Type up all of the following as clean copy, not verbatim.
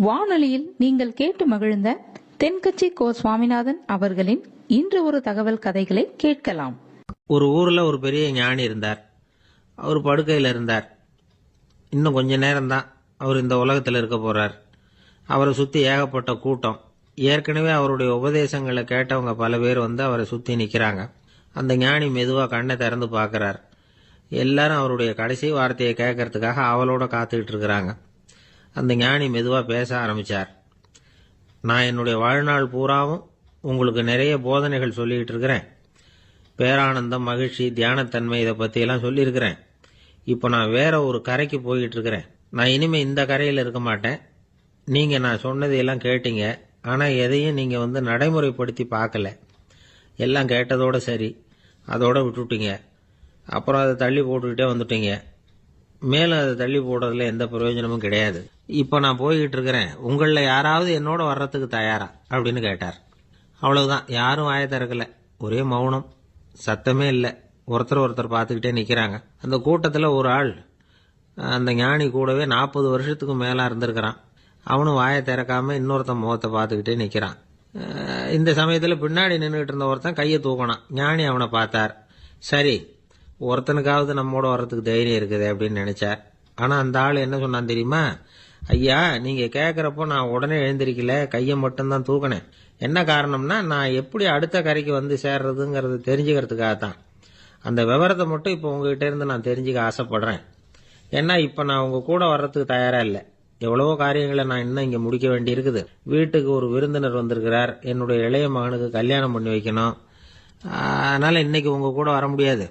வானொலியில் நீங்கள் கேட்டு மகிழ்ந்த தென்கட்சி கோ சுவாமிநாதன் அவர்களின் இன்று ஒரு தகவல் கதைகளை கேட்கலாம். ஒரு ஊர்ல ஒரு பெரிய ஞானி இருந்தார். அவர் படுக்கையில் இருந்தார். இன்னும் கொஞ்ச நேரம்தான் அவர் இந்த உலகத்தில் இருக்க போறார். அவரை சுத்தி ஏகப்பட்ட கூட்டம். ஏற்கனவே அவருடைய உபதேசங்களை கேட்டவங்க பல பேர் வந்து அவரை சுத்தி நிக்கிறாங்க. அந்த ஞானி மெதுவா கண்ணை திறந்து பார்க்கிறார். எல்லாரும் அவருடைய கடைசி வார்த்தையை கேட்கறதுக்காக அவளோட காத்துக்கிட்டு இருக்கிறாங்க. அந்த ஞானி மெதுவா பேச ஆரம்பிச்சார். நான் என்னுடைய வாழ்நாள் பூராவும் உங்களுக்கு நிறைய போதனைகள் சொல்லிக்கிட்டு இருக்கிறேன். பேரானந்தம், மகிழ்ச்சி, தியானத்தன்மை, இதை பற்றியெல்லாம் சொல்லியிருக்கிறேன். இப்போ நான் வேற ஒரு கரைக்கு போய்கிட்டு இருக்கிறேன். நான் இனிமே இந்த கரையில் இருக்க மாட்டேன். நீங்கள் நான் சொன்னதையெல்லாம் கேட்டீங்க, ஆனால் எதையும் நீங்கள் வந்து நடைமுறைப்படுத்தி பார்க்கல. எல்லாம் கேட்டதோட சரி, அதோட விட்டுட்டீங்க. அப்புறம் அதை தள்ளி போட்டுக்கிட்டே வந்துட்டீங்க. மேலும் அதை தள்ளி போடுறதுல எந்த பிரயோஜனமும் கிடையாது. இப்போ நான் போய்கிட்டு இருக்கிறேன். உங்களில் யாராவது என்னோட வர்றதுக்கு தயாரா அப்படின்னு கேட்டார். அவ்வளவுதான். யாரும் வாயை திறக்கல. ஒரே மௌனம், சத்தமே இல்லை. ஒருத்தர் பார்த்துக்கிட்டே நிற்கிறாங்க. அந்த கூட்டத்தில் ஒரு ஆள் அந்த ஞானி கூடவே 40 வருஷத்துக்கு மேலே இருந்திருக்கிறான். அவனும் வாயை திறக்காம இன்னொருத்தன் முகத்தை பார்த்துக்கிட்டே நிற்கிறான். இந்த சமயத்தில் பின்னாடி நின்றுகிட்டு இருந்த ஒருத்தன் கையை தூக்கினான். ஞானி அவனை பார்த்தார். சரி, ஒருத்தனுக்காவது நம்மோட வர்றதுக்கு தைரியம் இருக்குது அப்படின்னு நினைச்சார். ஆனால் அந்த ஆள் என்ன சொன்னான் தெரியுமா? ஐயா, நீங்கள் கேட்குறப்போ நான் உடனே எழுந்திருக்கல, கையை மட்டும்தான் தூக்கினேன். என்ன காரணம்னா, நான் எப்படி அடுத்த கரைக்கு வந்து சேர்றதுங்கிறது தெரிஞ்சுக்கிறதுக்காக தான். அந்த விவரத்தை மட்டும் இப்போ உங்ககிட்ட இருந்து நான் தெரிஞ்சுக்க ஆசைப்படுறேன். ஏன்னா இப்போ நான் உங்கள் கூட வர்றதுக்கு தயாராக இல்லை. எவ்வளவோ காரியங்களை நான் இன்னும் இங்கே முடிக்க வேண்டி இருக்குது. வீட்டுக்கு ஒரு விருந்தினர் வந்திருக்கிறார். என்னுடைய இளைய மகனுக்கு கல்யாணம் பண்ணி வைக்கணும். அதனால் இன்னைக்கு உங்கள் கூட வர முடியாது.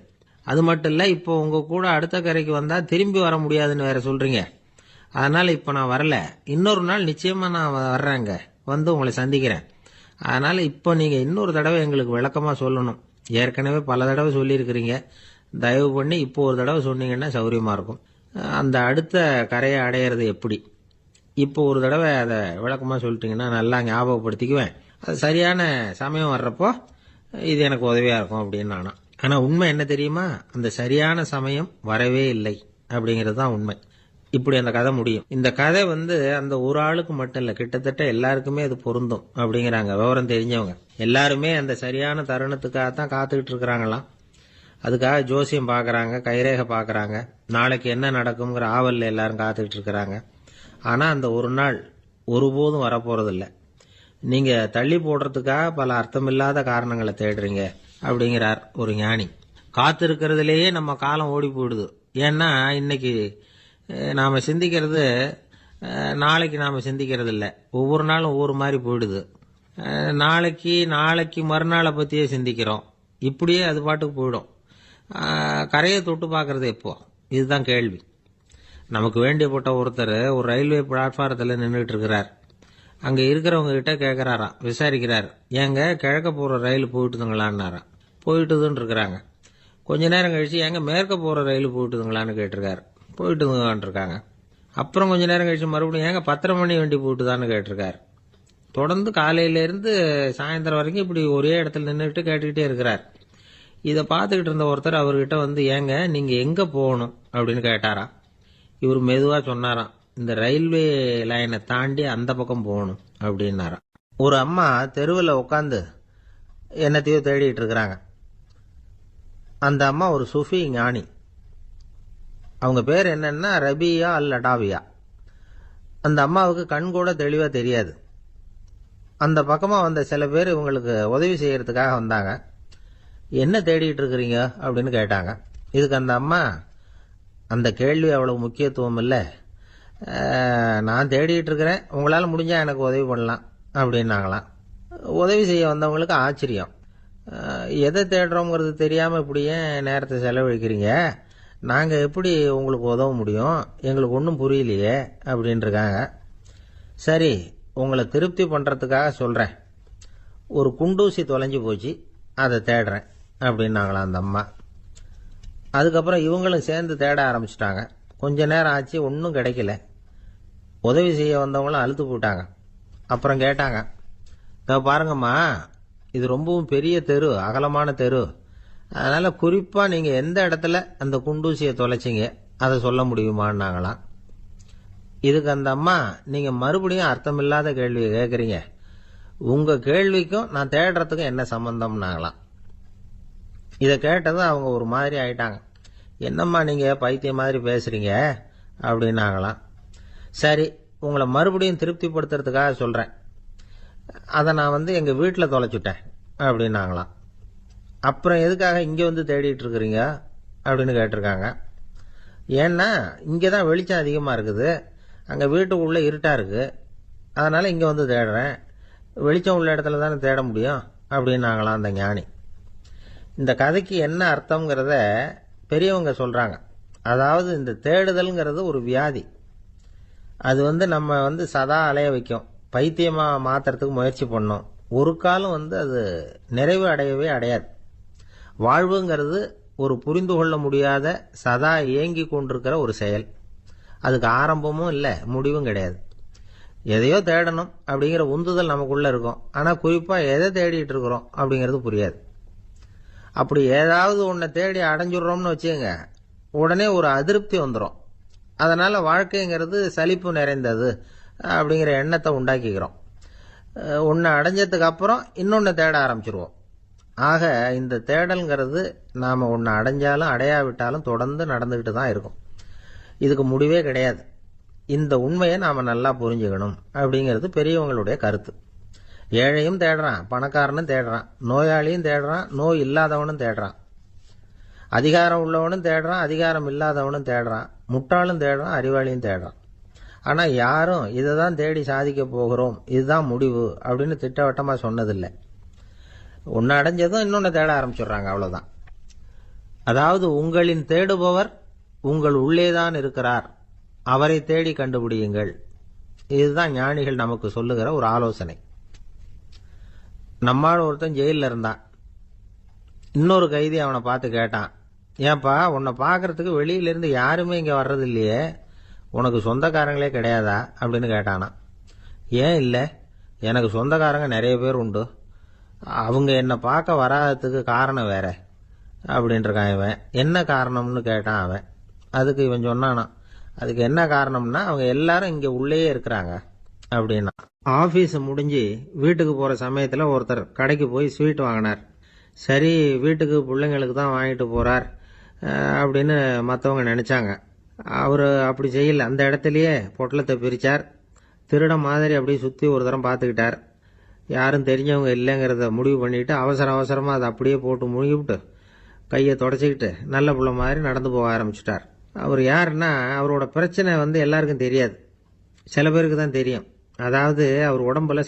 அது மட்டும் இல்லை, இப்போ உங்கள் கூட அடுத்த கரைக்கு வந்தால் திரும்பி வர முடியாதுன்னு வேற சொல்கிறீங்க. அதனால் இப்போ நான் வரல. இன்னொரு நாள் நிச்சயமாக நான் வர்றேங்க, வந்து உங்களை சந்திக்கிறேன். அதனால் இப்போ நீங்கள் இன்னொரு தடவை எங்களுக்கு விளக்கமாக சொல்லணும். ஏற்கனவே பல தடவை சொல்லியிருக்கிறீங்க. தயவு பண்ணி இப்போ ஒரு தடவை சொன்னீங்கன்னா சௌரியமாக இருக்கும். அந்த அடுத்த கரையை அடையிறது எப்படி? இப்போ ஒரு தடவை அதை விளக்கமாக சொல்லிட்டீங்கன்னா நல்லா ஞாபகப்படுத்திக்குவேன். அது சரியான சமயம் வர்றப்போ இது எனக்கு உதவியாக இருக்கும் அப்படின்னு நானா. ஆனால் உண்மை என்ன தெரியுமா? அந்த சரியான சமயம் வரவே இல்லை அப்படிங்கிறது தான் உண்மை. இப்படி அந்த கதை முடியும். இந்த கதை வந்து அந்த ஒரு ஆளுக்கு மட்டும் இல்லை, கிட்டத்தட்ட எல்லாருக்குமே அது பொருந்தும் அப்படிங்கிறாங்க விவரம் தெரிஞ்சவங்க. எல்லாருமே அந்த சரியான தருணத்துக்காகத்தான் காத்துக்கிட்டு இருக்கிறாங்களாம். அதுக்காக ஜோசியம் பார்க்குறாங்க, கைரேகை பார்க்குறாங்க. நாளைக்கு என்ன நடக்குங்கிற ஆவலில் எல்லாரும் காத்துக்கிட்டு இருக்கிறாங்க. ஆனால் அந்த ஒரு நாள் ஒருபோதும் வரப்போறதில்லை. நீங்கள் தள்ளி போடுறதுக்காக பல அர்த்தமில்லாத காரணங்களை தேடுறீங்க அப்படிங்கிறார் ஒரு ஞானி. காத்திருக்கிறதுலேயே நம்ம காலம் ஓடி போயிடுது. ஏன்னா இன்னைக்கு நாம் சிந்திக்கிறது நாளைக்கு நாம் சிந்திக்கிறது இல்லை. ஒவ்வொரு நாளும் ஒவ்வொரு மாதிரி போயிடுது. நாளைக்கு மறுநாளை பற்றியே சிந்திக்கிறோம். இப்படியே அது பாட்டுக்கு போயிடும். கரையை தொட்டு பார்க்கறது எப்போ? இதுதான் கேள்வி. நமக்கு வேண்டியப்பட்ட ஒருத்தர் ஒரு ரயில்வே பிளாட்ஃபாரத்தில் நின்றுட்டு இருக்கிறார். அங்கே இருக்கிறவங்க கிட்ட கேட்குறாராம், விசாரிக்கிறார். ஏங்க கிழக்க போகிற ரயில் போயிட்டுதுங்களான்னாராம். போயிட்டுதுன்னு இருக்கிறாங்க. கொஞ்ச நேரம் கழிச்சு, ஏங்க மேற்க போகிற ரயில் போயிட்டுதுங்களான்னு கேட்டிருக்காரு. போயிட்டுதுங்களான் இருக்காங்க. அப்புறம் கொஞ்ச நேரம் கழிச்சு மறுபடியும் ஏங்க 10:30 மணி வண்டி போயிட்டுதான்னு கேட்டிருக்காரு. தொடர்ந்து காலையிலேருந்து சாயந்தரம் வரைக்கும் இப்படி ஒரே இடத்துல நின்றுட்டு கேட்டுக்கிட்டே இருக்கிறார். இதை பார்த்துக்கிட்டு இருந்த ஒருத்தர் அவர்கிட்ட வந்து, ஏங்க நீங்கள் எங்கே போகணும் அப்படின்னு கேட்டாராம். இவர் மெதுவாக சொன்னாராம், இந்த ரயில்வே லைனை தாண்டி அந்த பக்கம் போகணும் அப்படின்னாராம். ஒரு அம்மா தெருவில் உட்காந்து என்னத்தையோ தேடிட்டு இருக்கிறாங்க. அந்த அம்மா ஒரு சூஃபி ஞானி. அவங்க பேர் என்னன்னா ரபியா அல் அடாவியா. அந்த அம்மாவுக்கு கண் கூட தெளிவாக தெரியாது. அந்த பக்கமாக வந்த சில பேர் இவங்களுக்கு உதவி செய்யறதுக்காக வந்தாங்க. என்ன தேடிட்டு இருக்கிறீங்க அப்படின்னு கேட்டாங்க. இதுக்கு அந்த அம்மா, அந்த கேள்வி அவ்வளவு முக்கியத்துவம் இல்லை, நான் தேடிட்டு இருக்கிறேன், உங்களால் முடிஞ்சா எனக்கு உதவி பண்ணலாம் அப்படின்னாங்களாம். உதவி செய்ய வந்தவங்களுக்கு ஆச்சரியம். எதை தேடுறோங்கிறது தெரியாமல் இப்படி ஏன் நேரத்தை செலவழிக்கிறீங்க? நாங்கள் எப்படி உங்களுக்கு உதவ முடியும்? எங்களுக்கு ஒன்றும் புரியலையே அப்படின்னு இருக்காங்க. சரி, உங்களை திருப்தி பண்ணுறதுக்காக சொல்கிறேன். ஒரு குண்டூசி தொலைஞ்சு போச்சு, அதை தேடுறேன் அப்படின்னாங்களாம் அந்த அம்மா. அதுக்கப்புறம் இவங்களும் சேர்ந்து தேட ஆரம்பிச்சிட்டாங்க. கொஞ்ச நேரம் ஆச்சு, ஒன்றும் கிடைக்கல. உதவி செய்ய வந்தவங்களும் அழுத்து போட்டாங்க. அப்புறம் கேட்டாங்க, இதை பாருங்கம்மா, இது ரொம்பவும் பெரிய தெரு, அகலமான தெரு. அதனால் குறிப்பாக நீங்கள் எந்த இடத்துல அந்த குண்டூசியை தொலைச்சிங்க அதை சொல்ல முடியுமான்னாங்களாம். இதுக்கு அந்த அம்மா, நீங்க மறுபடியும் அர்த்தமில்லாத கேள்வியை கேட்குறீங்க, உங்க கேள்விக்கும் நான் தேடுறதுக்கும் என்ன சம்பந்தம்னாங்களாம். இதை கேட்டதும் அவங்க ஒரு மாதிரி ஆயிட்டாங்க. என்னம்மா நீங்க பைத்தியம் மாதிரி பேசுறீங்க அப்படின்னாங்களாம். சரி, உங்களை மறுபடியும் திருப்திப்படுத்துறதுக்காக சொல்றேன், அதை நான் எங்க வீட்டில் தொலைச்சுட்டேன் அப்படின்னாங்களாம். அப்புறம் எதுக்காக இங்க தேடிட்டு இருக்கிறீங்க அப்படின்னு கேட்டிருக்காங்க. ஏன்னா இங்கே தான் வெளிச்சம் அதிகமாக இருக்குது, அங்கே வீட்டுக்குள்ளே இருட்டாக இருக்குது, அதனால் இங்கே தேடுறேன், வெளிச்சம் உள்ள இடத்துல தானே தேட முடியும் அப்படின்னாங்களாம் அந்த ஞானி. இந்த கதைக்கு என்ன அர்த்தங்கிறத பெரியவங்க சொல்கிறாங்க. அதாவது இந்த தேடுதல்ங்கிறது ஒரு வியாதி. அது நம்ம சதா அலைய வைக்கும், பைத்தியமாக மாற்றுறதுக்கு முயற்சி பண்ணோம். ஒரு காலம் அது நிறைவு அடையவே அடையாது. வாழ்வுங்கிறது ஒரு புரிந்து கொள்ள முடியாத சதா இயங்கி கொண்டிருக்கிற ஒரு செயல். அதுக்கு ஆரம்பமும் இல்லை, முடிவும் கிடையாது. எதையோ தேடணும் அப்படிங்கிற உந்துதல் நமக்குள்ள இருக்கும், ஆனால் குறிப்பாக எதை தேடிட்டு இருக்கிறோம் அப்படிங்கிறது புரியாது. அப்படி ஏதாவது ஒன்றை தேடி அடைஞ்சிடுறோம்னு வச்சுக்கோங்க, உடனே ஒரு அதிருப்தி வந்துடும். அதனால வாழ்க்கைங்கிறது சலிப்பு நிறைந்தது அப்படிங்கிற எண்ணத்தை உண்டாக்கிக்கிறோம். ஒன்று அடைஞ்சதுக்கு அப்புறம் இன்னொன்று தேட ஆரம்பிச்சிருவோம். ஆக இந்த தேடல்ங்கிறது நாம் ஒன்று அடைஞ்சாலும் அடையாவிட்டாலும் தொடர்ந்து நடந்துக்கிட்டு தான் இருக்கும். இதுக்கு முடிவே கிடையாது. இந்த உண்மையை நாம் நல்லா புரிஞ்சுக்கணும் அப்படிங்கிறது பெரியவங்களுடைய கருத்து. ஏழையும் தேடுறான், பணக்காரனும் தேடுறான், நோயாளியும் தேடுறான், நோய் இல்லாதவனும் தேடுறான், அதிகாரம் உள்ளவனும் தேடுறான், அதிகாரம் இல்லாதவனும் தேடுறான், முட்டாளும் தேடுறான், அறிவாளியும் தேடுறான். ஆனால் யாரும் இதை தான் தேடி சாதிக்க போகிறோம், இதுதான் முடிவு அப்படின்னு திட்டவட்டமாக சொன்னதில்லை. ஒன்று அடைஞ்சதும் இன்னொன்று தேட ஆரம்பிச்சிடுறாங்க, அவ்வளோதான். அதாவது உங்களின் தேடுபவர் உங்கள் உள்ளேதான் இருக்கிறார், அவரை தேடி கண்டுபிடியுங்கள். இதுதான் ஞானிகள் நமக்கு சொல்லுகிற ஒரு ஆலோசனை. நம்மால் ஒருத்தன் ஜெயிலில் இருந்தான். இன்னொரு கைதி அவனை பார்த்து கேட்டான், ஏன்பா உன்னை பார்க்கறதுக்கு வெளியிலிருந்து யாருமே இங்கே வர்றது இல்லையே, உனக்கு சொந்தக்காரங்களே கிடையாதா அப்படின்னு கேட்டானா. ஏன் இல்லை, எனக்கு சொந்தக்காரங்க நிறைய பேர் உண்டு, அவங்க என்னை பார்க்க வராததுக்கு காரணம் வேற அப்படின்றான் இவன். என்ன காரணம்னு கேட்டான் அவன். அதுக்கு இவன் சொன்னானா, அதுக்கு என்ன காரணம்னா அவங்க எல்லாரும் இங்கே உள்ளேயே இருக்கிறாங்க அப்படின்னா. ஆஃபீஸ் முடிஞ்சு வீட்டுக்கு போகிற சமயத்தில் ஒருத்தர் கடைக்கு போய் ஸ்வீட் வாங்கினார். சரி, வீட்டுக்கு பிள்ளைங்களுக்கு தான் வாங்கிட்டு போகிறார் அப்படின்னு மற்றவங்க நினச்சாங்க. அவர் அப்படி செய்யல. அந்த இடத்துலையே பொட்டலத்தை பிரித்தார். திருட மாதிரி அப்படியே சுற்றி ஒரு தரம் பார்த்துக்கிட்டார். யாரும் தெரிஞ்சவங்க இல்லைங்கிறத முடிவு பண்ணிவிட்டு அவசரமாக அதை அப்படியே போட்டு முழுகிவிட்டு கையை தொடச்சிக்கிட்டு நல்ல பிள்ளை மாதிரி நடந்து போக ஆரம்பிச்சிட்டார். அவர் யாருன்னா, அவரோட பிரச்சனை எல்லாருக்கும் தெரியாது, சில பேருக்கு தான் தெரியும். அதாவது அவர் உடம்புல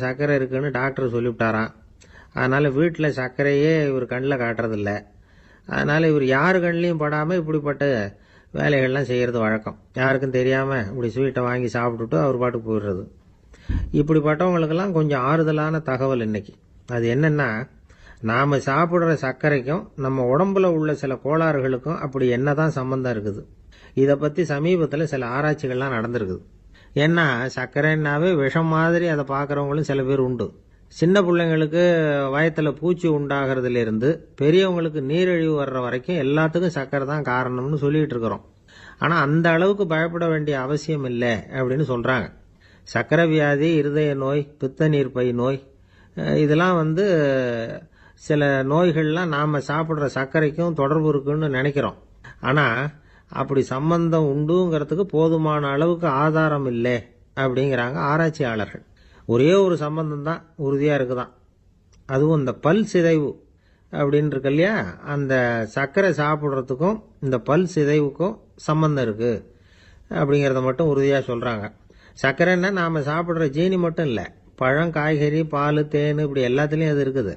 சர்க்கரை இருக்குன்னு டாக்டர் சொல்லிவிட்டாராம். அதனால் வீட்டில் சர்க்கரையே இவர் கண்ணில் காட்டுறதில்ல. அதனால் இவர் யார் கண்ணிலையும் படாமல் இப்படிப்பட்ட வேலைகள்லாம் செய்கிறது வழக்கம். யாருக்கும் தெரியாமல் இப்படி ஸ்வீட்டை வாங்கி சாப்பிட்டுட்டு அவர் பாட்டுக்கு போயிடுறது. இப்படிப்பட்டவங்களுக்கெல்லாம் கொஞ்சம் ஆறுதலான தகவல் இன்னைக்கு. அது என்னென்னா, நாம் சாப்பிட்ற சர்க்கரைக்கும் நம்ம உடம்புல உள்ள சில கோளாறுகளுக்கும் அப்படி என்னதான் சம்பந்தம் இருக்குது. இதை பற்றி சமீபத்தில் சில ஆராய்ச்சிகள்லாம் நடந்திருக்குது. ஏன்னா சர்க்கரைன்னாவே விஷம் மாதிரி அதை பார்க்குறவங்களும் சில பேர் உண்டு. சின்ன பிள்ளைங்களுக்கு வயத்தில் பூச்சி உண்டாகிறதுலேருந்து பெரியவங்களுக்கு நீரிழிவு வர்ற வரைக்கும் எல்லாத்துக்கும் சர்க்கரை தான் காரணம்னு சொல்லிகிட்டு இருக்கிறோம். ஆனால் அந்த அளவுக்கு பயப்பட வேண்டிய அவசியம் இல்லை அப்படின்னு சொல்கிறாங்க. சர்க்கரை வியாதி, இருதய நோய், பித்த நீர்ப்பை நோய், இதெல்லாம் சில நோய்கள்லாம் நாம் சாப்பிட்ற சர்க்கரைக்கும் தொடர்பு இருக்குன்னு நினைக்கிறோம். ஆனால் அப்படி சம்பந்தம் உண்டுங்கிறதுக்கு போதுமான அளவுக்கு ஆதாரம் இல்லை அப்படிங்கிறாங்க ஆராய்ச்சியாளர்கள். ஒரே ஒரு சம்பந்தம் தான் உறுதியாக இருக்குதான். அதுவும் இந்த பல் சிதைவு அப்படின்னு இருக்கு இல்லையா, அந்த சர்க்கரை சாப்பிட்றதுக்கும் இந்த பல் சிதைவுக்கும் சம்பந்தம் இருக்குது அப்படிங்கிறத மட்டும் உறுதியாக சொல்கிறாங்க. சர்க்கரைன்னா நாம் சாப்பிட்ற ஜீனி மட்டும் இல்லை, பழம், காய்கறி, பால், தேன், இப்படி எல்லாத்துலேயும் அது இருக்குது.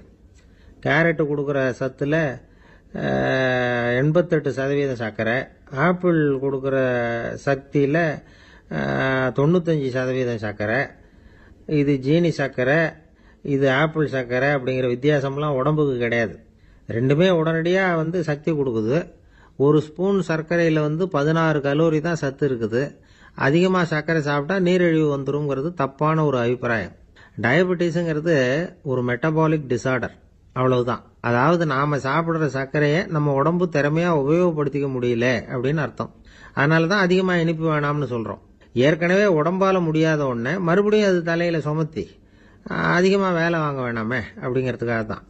கேரட்டு கொடுக்குற சத்தில் 88% சர்க்கரை, ஆப்பிள் கொடுக்குற சக்தியில் 95% சர்க்கரை. இது ஜீனி சர்க்கரை, இது ஆப்பிள் சர்க்கரை அப்படிங்கிற வித்தியாசம்லாம் உடம்புக்கு கிடையாது. ரெண்டுமே உடனடியாக சக்தி கொடுக்குது. ஒரு ஸ்பூன் சர்க்கரையில் 16 கலோரி தான் சத்து இருக்குது. அதிகமாக சர்க்கரை சாப்பிட்டா நீரிழிவு வந்துருங்கிறது தப்பான ஒரு அபிப்பிராயம். டயபெட்டிஸுங்கிறது ஒரு மெட்டபாலிக் டிசார்டர், அவ்வளவுதான். அதாவது நாம் சாப்பிட்ற சர்க்கரையை நம்ம உடம்பு திறமையாக உபயோகப்படுத்திக்க முடியல அப்படின்னு அர்த்தம். அதனால தான் அதிகமாக இனிப்பு வேணாம்னு சொல்கிறோம். ஏற்கனவே உடம்பால் முடியாத ஒன்றை மறுபடியும் அது தலையில் சுமத்தி அதிகமாக வேலை வாங்க வேணாமே அப்படிங்கிறதுக்காக தான்.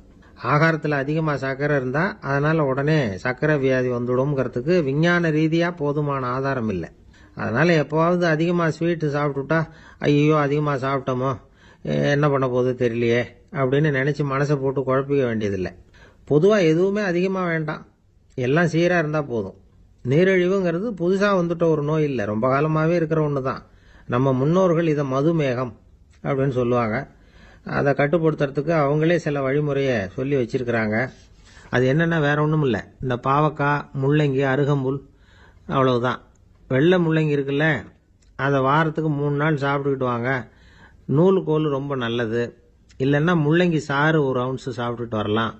ஆகாரத்தில் அதிகமாக சர்க்கரை இருந்தால் அதனால் உடனே சர்க்கரை வியாதி வந்துடும்ங்கிறதுக்கு விஞ்ஞான ரீதியாக போதுமான ஆதாரம் இல்லை. அதனால் எப்போவாவது அதிகமாக ஸ்வீட்டு சாப்பிட்டுட்டா ஐயோ அதிகமாக சாப்பிட்டோமோ என்ன பண்ண போகுது தெரியலையே அப்படின்னு நினச்சி மனசை போட்டு குழப்பிக்க வேண்டியதில்லை. பொதுவாக எதுவுமே அதிகமாக வேண்டாம், எல்லாம் சீராக இருந்தால் போதும். நீரிழிவுங்கிறது புதுசாக வந்துட்ட ஒரு நோய் இல்லை, ரொம்ப காலமாகவே இருக்கிற ஒன்று தான். நம்ம முன்னோர்கள் இதை மதுமேகம் அப்படின்னு சொல்லுவாங்க. அதை கட்டுப்படுத்துறதுக்கு அவங்களே சில வழிமுறையை சொல்லி வச்சிருக்கிறாங்க. அது என்னென்னா வேற ஒன்றும் இல்லை, இந்த பாவக்காய், முள்ளங்கி, அருகம்புல் அவ்வளவுதான். வெள்ளை முள்ளங்கி இருக்குல்ல, அதை வாரத்துக்கு 3 நாள் சாப்பிட்டுக்கிட்டு வாங்க. நூலுக்கோல் ரொம்ப நல்லது. இல்லைன்னா முள்ளங்கி சாறு 1 ounce சாப்பிட்டுட்டு வரலாம்.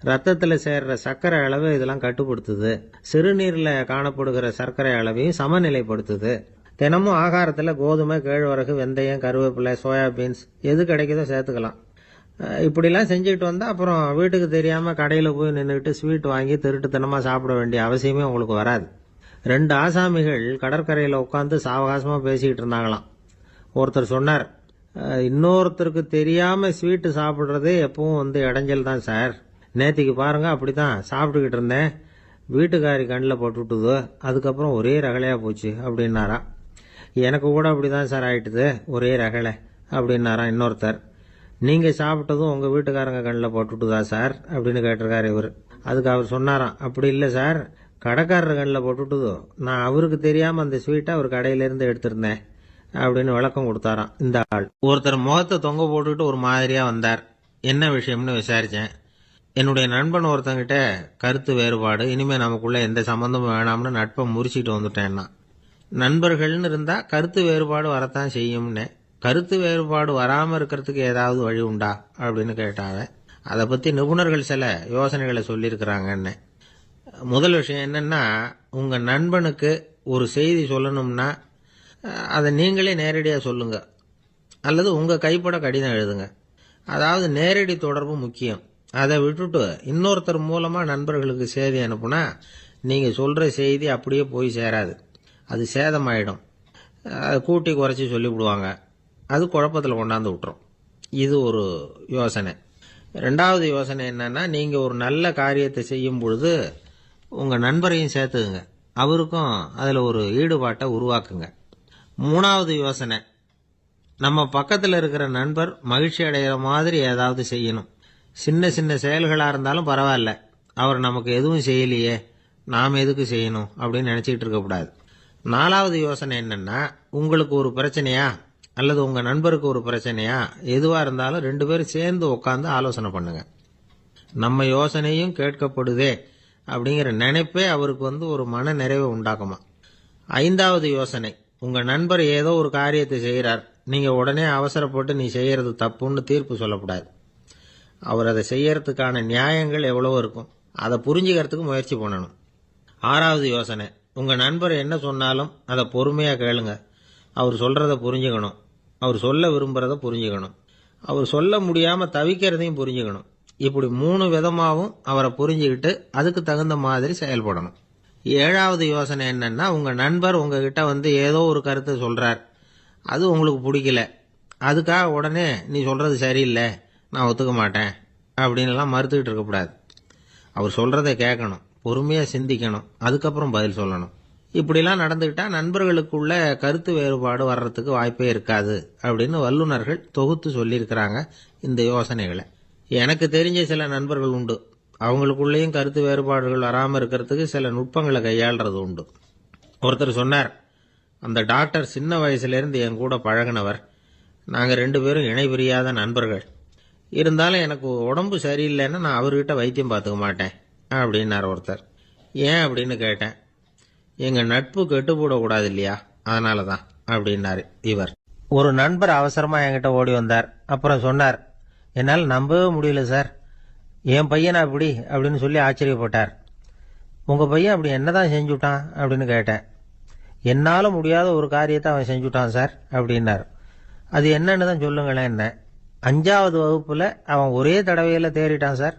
ரத்தத்தில் சேர்ற சர்க்கரை அளவு இதெல்லாம் கட்டுப்படுத்துது. சிறுநீரில் காணப்படுகிற சர்க்கரை அளவையும் சமநிலைப்படுத்துது. தினமும் ஆகாரத்தில் கோதுமை, கேழ்வரகு, வெந்தயம், கருவேப்பிலை, சோயாபீன்ஸ் எது கிடைக்குதோ சேர்த்துக்கலாம். இப்படிலாம் செஞ்சுக்கிட்டு வந்தால் அப்புறம் வீட்டுக்கு தெரியாமல் கடையில் போய் நின்றுக்கிட்டு ஸ்வீட் வாங்கி திருட்டுத்தனமாக சாப்பிட வேண்டிய அவசியமே உங்களுக்கு வராது. 2 ஆசாமிகள் கடற்கரையில் உட்காந்து சாவகாசமாக பேசிக்கிட்டு இருந்தாங்களாம். ஒருத்தர் சொன்னார், இன்னொருத்தருக்கு தெரியாமல் ஸ்வீட்டு சாப்பிட்றதே எப்பவும் இடைஞ்சல் தான் சார். நேத்திக்கு பாருங்க அப்படிதான் சாப்பிட்டுக்கிட்டு இருந்தேன், வீட்டுக்காரி கண்ணில் போட்டுவிட்டுது, அதுக்கப்புறம் ஒரே ரகலையாக போச்சு அப்படின்னாராம். எனக்கு கூட அப்படிதான் சார் ஆயிட்டுது, ஒரே ரகலை அப்படின்னாராம் இன்னொருத்தர். நீங்கள் சாப்பிட்டதும் உங்கள் வீட்டுக்காரங்க கண்ணில் போட்டுவிட்டுதா சார் அப்படின்னு கேட்டிருக்காரு இவர். அதுக்கு அவர் சொன்னாராம், அப்படி இல்லை சார், கடைக்காரர் கண்ணில் போட்டுவிட்டுதோ, நான் அவருக்கு தெரியாமல் அந்த ஸ்வீட்டை அவர் கடையிலேருந்து எடுத்திருந்தேன் அப்படின்னு விளக்கம் கொடுத்தாராம் இந்த ஆள். ஒருத்தர் முகத்தை தொங்க போட்டுக்கிட்டு ஒரு மாதிரியாக வந்தார். என்ன விஷயம்னு விசாரித்தேன். என்னுடைய நண்பன் ஒருத்தங்கிட்ட கருத்து வேறுபாடு, இனிமேல் நமக்குள்ள எந்த சம்மந்தமும் வேணாம்னு நட்பை முறிச்சிட்டு வந்துட்டேன்னா. நண்பர்கள்னு இருந்தால் கருத்து வேறுபாடு வரத்தான் செய்யும்னு. கருத்து வேறுபாடு வராமல் இருக்கிறதுக்கு ஏதாவது வழி உண்டா அப்படின்னு கேட்டாங்க. அதை பற்றி நிபுணர்கள் சில யோசனைகளை சொல்லியிருக்கிறாங்கன்னு. முதல் விஷயம் என்னென்னா, உங்கள் நண்பனுக்கு ஒரு செய்தி சொல்லணும்னா அதை நீங்களே நேரடியாக சொல்லுங்க, அல்லது உங்கள் கைப்பட கடிதம் எழுதுங்க. அதாவது நேரடி தொடர்பு முக்கியம். அதை விட்டுட்டு இன்னொருத்தர் மூலமாக நண்பர்களுக்கு செய்தி அனுப்புனா நீங்கள் சொல்கிற செய்தி அப்படியே போய் சேராது, அது சேதமாயிடும். கூட்டி குறைச்சி சொல்லிவிடுவாங்க, அது குழப்பத்தில் கொண்டாந்து விட்டுரும். இது ஒரு யோசனை. 2வது யோசனை என்னன்னா, நீங்கள் ஒரு நல்ல காரியத்தை செய்யும் பொழுது உங்கள் நண்பரையும் சேர்த்துக்குங்க, அவருக்கும் அதில் ஒரு ஈடுபாட்டை உருவாக்குங்க. 3வது யோசனை, நம்ம பக்கத்தில் இருக்கிற நண்பர் மகிழ்ச்சி அடைகிற மாதிரி ஏதாவது செய்யணும். சின்ன சின்ன செயல்களாக இருந்தாலும் பரவாயில்ல, அவர் நமக்கு எதுவும் செய்யலையே, நாம் எதுக்கு செய்யணும் அப்படின்னு நினச்சிக்கிட்டு இருக்கக்கூடாது. 4வது யோசனை என்னென்னா, உங்களுக்கு ஒரு பிரச்சனையா அல்லது உங்கள் நண்பருக்கு ஒரு பிரச்சனையா, எதுவாக இருந்தாலும் 2 பேரும் சேர்ந்து உட்காந்து ஆலோசனை பண்ணுங்க. நம்ம யோசனையும் கேட்கப்படுதே அப்படிங்கிற நினைப்பே அவருக்கு ஒரு மன நிறைவை உண்டாக்குமா. 5வது யோசனை, உங்கள் நண்பர் ஏதோ ஒரு காரியத்தை செய்கிறார், நீங்கள் உடனே அவசரப்பட்டு நீ செய்கிறது தப்புன்னு தீர்ப்பு சொல்லக்கூடாது. அவர் அதை செய்யறதுக்கான நியாயங்கள் எவ்வளவோ இருக்கும், அதை புரிஞ்சுக்கிறதுக்கு முயற்சி பண்ணணும். 6வது யோசனை, உங்கள் நண்பர் என்ன சொன்னாலும் அதை பொறுமையாக கேளுங்க. அவர் சொல்கிறத புரிஞ்சுக்கணும், அவர் சொல்ல விரும்புகிறத புரிஞ்சுக்கணும், அவர் சொல்ல முடியாமல் தவிக்கிறதையும் புரிஞ்சுக்கணும். இப்படி 3 விதமாகவும் அவரை புரிஞ்சுக்கிட்டு அதுக்கு தகுந்த மாதிரி செயல்படணும். 7வது யோசனை என்னன்னா, உங்கள் நண்பர் உங்ககிட்ட ஏதோ ஒரு கருத்தை சொல்கிறார், அது உங்களுக்கு பிடிக்கல, அதுக்காக உடனே நீ சொல்கிறது சரியில்லை, நான் ஒத்துக்க மாட்டேன் அப்படின்லாம் மறுத்துக்கிட்டு இருக்கக்கூடாது. அவர் சொல்கிறத கேட்கணும், பொறுமையாக சிந்திக்கணும், அதுக்கப்புறம் பதில் சொல்லணும். இப்படிலாம் நடந்துக்கிட்டால் நண்பர்களுக்குள்ள கருத்து வேறுபாடு வர்றதுக்கு வாய்ப்பே இருக்காது அப்படின்னு வல்லுநர்கள் தொகுத்து சொல்லியிருக்கிறாங்க இந்த யோசனைகளை. எனக்கு தெரிஞ்ச சில நண்பர்கள் உண்டு, அவங்களுக்குள்ளேயும் கருத்து வேறுபாடுகள் வராமல் இருக்கிறதுக்கு சில நுட்பங்களை கையாளுறது உண்டு. ஒருத்தர் சொன்னார், அந்த டாக்டர் சின்ன வயசுலேருந்து என் கூட பழகினவர், நாங்கள் 2 பேரும் இணை பிரியாத நண்பர்கள். இருந்தாலும் எனக்கு உடம்பு சரியில்லைன்னா நான் அவர்கிட்ட வைத்தியம் பார்த்துக்க மாட்டேன் அப்படின்னார் ஒருத்தர். ஏன் அப்படின்னு கேட்டேன். எங்கள் நட்பு கெட்டுப்போடக்கூடாது இல்லையா, அதனால தான் அப்படின்னாரு இவர். ஒரு நண்பர் அவசரமாக என்கிட்ட ஓடி வந்தார். அப்புறம் சொன்னார், என்னால் நம்பவே முடியல சார், என் பையனா அப்படி அப்படின்னு சொல்லி ஆச்சரியப்பட்டார். உங்கள் பையன் அப்படி என்னதான் செஞ்சுட்டான் அப்படின்னு கேட்டேன். என்னால் முடியாத ஒரு காரியத்தை அவன் செஞ்சுட்டான் சார் அப்படின்னார். அது என்னன்னு தான் சொல்லுங்களேன். என்ன, 5வது வகுப்பில் அவன் ஒரே தடவையில் தேறிட்டான் சார்,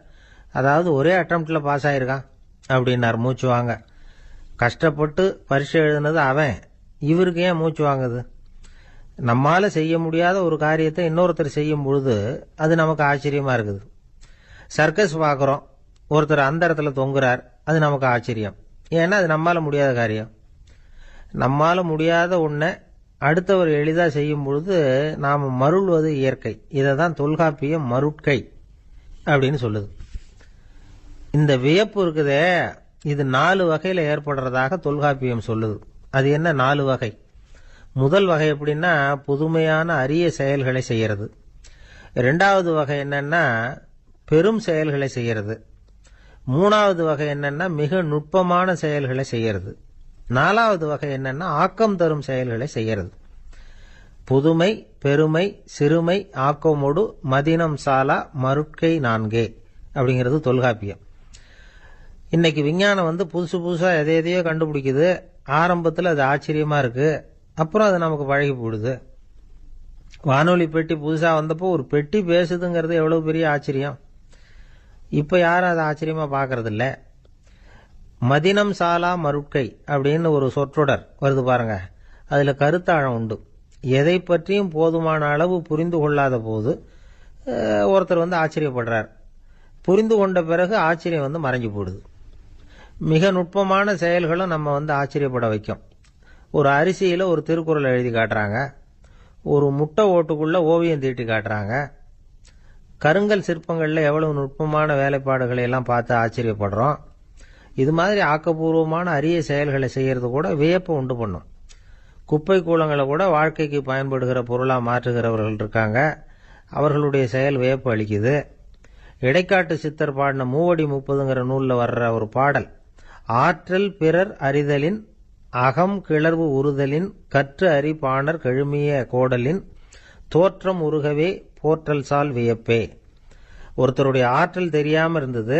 அதாவது ஒரே அட்டம்ப்டில் பாஸ் ஆகிருக்கான் அப்படின்னார் மூச்சு வாங்க. கஷ்டப்பட்டு பரீட்சை எழுதுனது அவன், இவருக்கு ஏன் மூச்சு வாங்குது? நம்மால செய்ய முடியாத ஒரு காரியத்தை இன்னொருத்தர் செய்யும் பொழுது அது நமக்கு ஆச்சரியமா இருக்குது. சர்க்கஸ் பார்க்குறோம், ஒருத்தர் அந்த இடத்துல தொங்குறார், அது நமக்கு ஆச்சரியம். ஏன்னா அது நம்மால முடியாத காரியம். நம்மால முடியாத ஒன்றை அடுத்தவர் எளிதாக செய்யும் பொழுது நாம் மருள்வது இயற்கை. இதை தான் தொல்காப்பியம் மருட்கை அப்படின்னு சொல்லுது. இந்த வியப்பு இருக்குதே, இது 4 வகையில் ஏற்படுறதாக தொல்காப்பியம் சொல்லுது. அது என்ன 4 வகை? முதல் வகை எப்படின்னா புதுமையான அரிய செயல்களை செய்யறது. 2வது வகை என்னன்னா பெரும் செயல்களை செய்யறது. 3வது வகை என்னன்னா மிக நுட்பமான செயல்களை செய்யறது. 4வது வகை என்னன்னா ஆக்கம் தரும் செயல்களை செய்யறது. புதுமை, பெருமை, சிறுமை, ஆக்கமோடு மதினம் சாலா மருட்கை 4 அப்படிங்கிறது தொல்காப்பியம். இன்னைக்கு விஞ்ஞானம் புதுசு புதுசா எதையோ கண்டுபிடிக்குது. ஆரம்பத்தில் அது ஆச்சரியமா இருக்கு, அப்புறம் அது நமக்கு பழகி போடுது. வானொலி பெட்டி புதுசா வந்தப்போ ஒரு பெட்டி பேசுதுங்கிறது எவ்வளவு பெரிய ஆச்சரியம். இப்ப யாரும் அதை ஆச்சரியமா பாக்குறது இல்ல. மதினம் சாலா மருட்கை அப்படின்னு ஒரு சொற்றொடர் வருது பாருங்க, அதுல கருத்தாழம் உண்டு. எதை பற்றியும் போதுமான அளவு புரிந்து கொள்ளாத போது ஒருத்தர் ஆச்சரியப்படுறார். புரிந்து கொண்ட பிறகு ஆச்சரியம் மறைஞ்சு போடுது. மிக நுட்பமான செயல்களும் நம்ம ஆச்சரியப்பட வைக்கும். ஒரு அரிசியில ஒரு திருக்குறள் எழுதி காட்டுறாங்க, ஒரு முட்டை ஓட்டுக்குள்ள ஓவியம் தீட்டி காட்டுறாங்க. கருங்கல் சிற்பங்கள்ல எவ்வளவு நுட்பமான வேலைப்பாடுகளை எல்லாம் பார்த்து ஆச்சரியப்படுறோம். இது மாதிரி ஆக்கப்பூர்வமான அரிய செயல்களை செய்யறது கூட வியப்பை உண்டு பண்ணும். குப்பை கூலங்களை கூட வாழ்க்கைக்கு பயன்படுகிற பொருளா மாற்றுகிறவர்கள் இருக்காங்க. அவர்களுடைய செயல் வியப்பு அளிக்குது. இடைக்காட்டு சித்தர் பாடின மூவடி 30ங்கிற நூல்ல வர்ற ஒரு பாடல், ஆற்றல் பிறர் அறிதலின் அகம் கிளர்வு உறுதலின் கற்று அறி பாணர் கழுமிய கோடலின் தோற்றம் உருகவே போற்றல் சால் வியப்பே. ஒருத்தருடைய ஆற்றல் தெரியாம இருந்தது,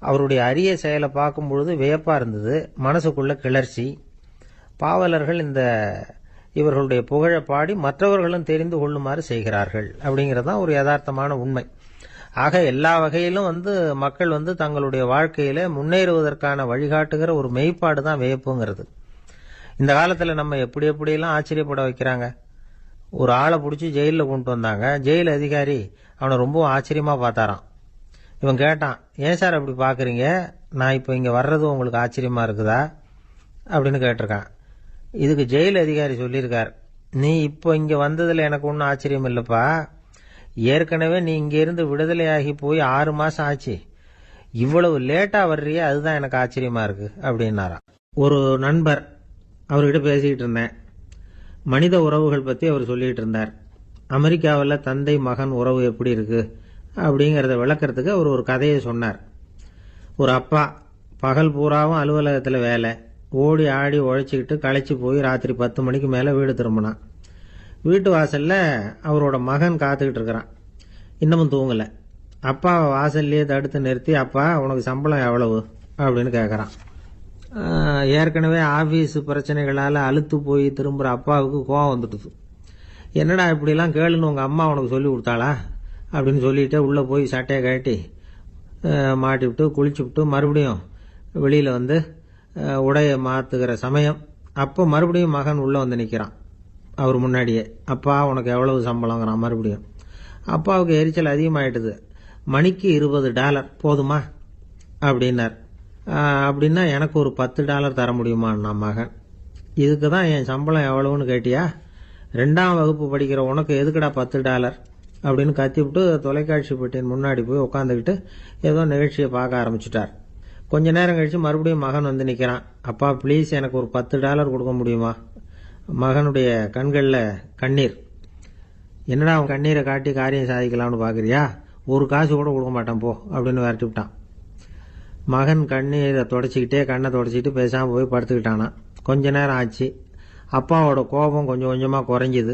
அவருடைய அரிய செயலை பார்க்கும் பொழுது வியப்பா இருந்தது, மனசுக்குள்ள கிளர்ச்சி. பாவலர்கள் இவர்களுடைய புகழை பாடி மற்றவர்களும் தெரிந்து கொள்ளுமாறு செய்கிறார்கள் அப்படிங்கறதுதான் ஒரு யதார்த்தமான உண்மை. ஆக எல்லா வகையிலும் மக்கள் தங்களுடைய வாழ்க்கையில முன்னேறுவதற்கான வழிகாட்டுகிற ஒரு மெய்ப்பாடு தான் வியப்புங்கிறது. இந்த காலத்துல நம்ம எப்படியெல்லாம் ஆச்சரியப்பட வைக்கிறாங்க. ஒரு ஆளை பிடிச்சி ஜெயிலில் கொண்டு வந்தாங்க. ஜெயில் அதிகாரி அவனை ரொம்ப ஆச்சரியமா பார்த்தாராம். இவன் கேட்டான், ஏன் சார் அப்படி பாக்குறீங்க, நான் இப்ப இங்க வர்றது உங்களுக்கு ஆச்சரியமா இருக்குதா அப்படின்னு கேட்டிருக்கான். இதுக்கு ஜெயில் அதிகாரி சொல்லியிருக்கார், நீ இப்போ இங்க வந்ததுல எனக்கு ஒன்றும் ஆச்சரியம் இல்லப்பா, ஏற்கனவே நீ இங்க இருந்து விடுதலையாகி போய் 6 மாசம் ஆச்சு, இவ்வளவு லேட்டா வர்றியே அதுதான் எனக்கு ஆச்சரியமா இருக்கு அப்படின்னாராம். ஒரு நண்பர், அவர்கிட்ட பேசிக்கிட்டு இருந்தேன். மனித உறவுகள் பத்தி அவர் சொல்லிட்டு இருந்தார். அமெரிக்காவில் தந்தை மகன் உறவு எப்படி இருக்கு அப்படிங்கறத விளக்கறதுக்கு அவர் ஒரு கதையை சொன்னார். ஒரு அப்பா பகல் பூராவும் அலுவலகத்தில் வேலை, ஓடி ஆடி உழைச்சிக்கிட்டு களைச்சி போய் ராத்திரி 10 மணிக்கு மேலே வீடு திரும்பினான். வீட்டு வாசல்ல அவரோட மகன் காத்துக்கிட்டு இருக்கிறான், இன்னமும் தூங்கலை. அப்பாவை வாசல்லையே தடுத்து நிறுத்தி, அப்பா உனக்கு சம்பளம் எவ்வளவு அப்படின்னு கேட்குறான். ஏற்கனவே ஆபீஸ் பிரச்சனைகளால் அலுத்து போய் திரும்புகிற அப்பாவுக்கு கோவம் வந்துடுது. என்னடா இப்படிலாம் கேளுன்னு உங்கள் அம்மா உனக்கு சொல்லி கொடுத்தாளா அப்படின்னு சொல்லிட்டு உள்ளே போய் சட்டையை கட்டி மாட்டி விட்டு குளிச்சு விட்டு மறுபடியும் வெளியில் உடைய மாற்றுகிற சமயம் அப்போ மறுபடியும் மகன் உள்ளே நிற்கிறான் அவர் முன்னாடியே. அப்பா உனக்கு எவ்வளவு சம்பளங்கிறான் மறுபடியும். அப்பாவுக்கு எரிச்சல் அதிகமாயிட்டுது. மணிக்கு $20 போதுமா அப்படின்னார். அப்படின்னா எனக்கு ஒரு $10 தர முடியுமான்னா மகன். இதுக்கு தான் என் சம்பளம் எவ்வளவுன்னு கேட்டியா, 2ஆம் வகுப்பு படிக்கிற உனக்கு எதுக்குடா $10 அப்படின்னு கத்திவிட்டு தொலைக்காட்சி பெட்டியின் முன்னாடி போய் உட்காந்துக்கிட்டு ஏதோ நிகழ்ச்சியை பார்க்க ஆரம்பிச்சுட்டார். கொஞ்ச நேரம் கழிச்சு மறுபடியும் மகன் நிற்கிறான். அப்பா ப்ளீஸ் எனக்கு ஒரு $10 கொடுக்க முடியுமா? மகனுடைய கண்களில் கண்ணீர். என்னடா அவன் கண்ணீரை காட்டி காரியம் சாதிக்கலாம்னு பார்க்குறியா, ஒரு காசு கூட கொடுக்க மாட்டான் போ அப்படின்னு விரட்டி விட்டான். மகன் கண்ணீரை தொடச்சிக்கிட்டே கண்ணை தொடச்சிக்கிட்டு பேசாமல் போய் படுத்துக்கிட்டானா. கொஞ்ச நேரம் ஆச்சு. அப்பாவோட கோபம் கொஞ்சம் கொஞ்சமாக குறைஞ்சிது.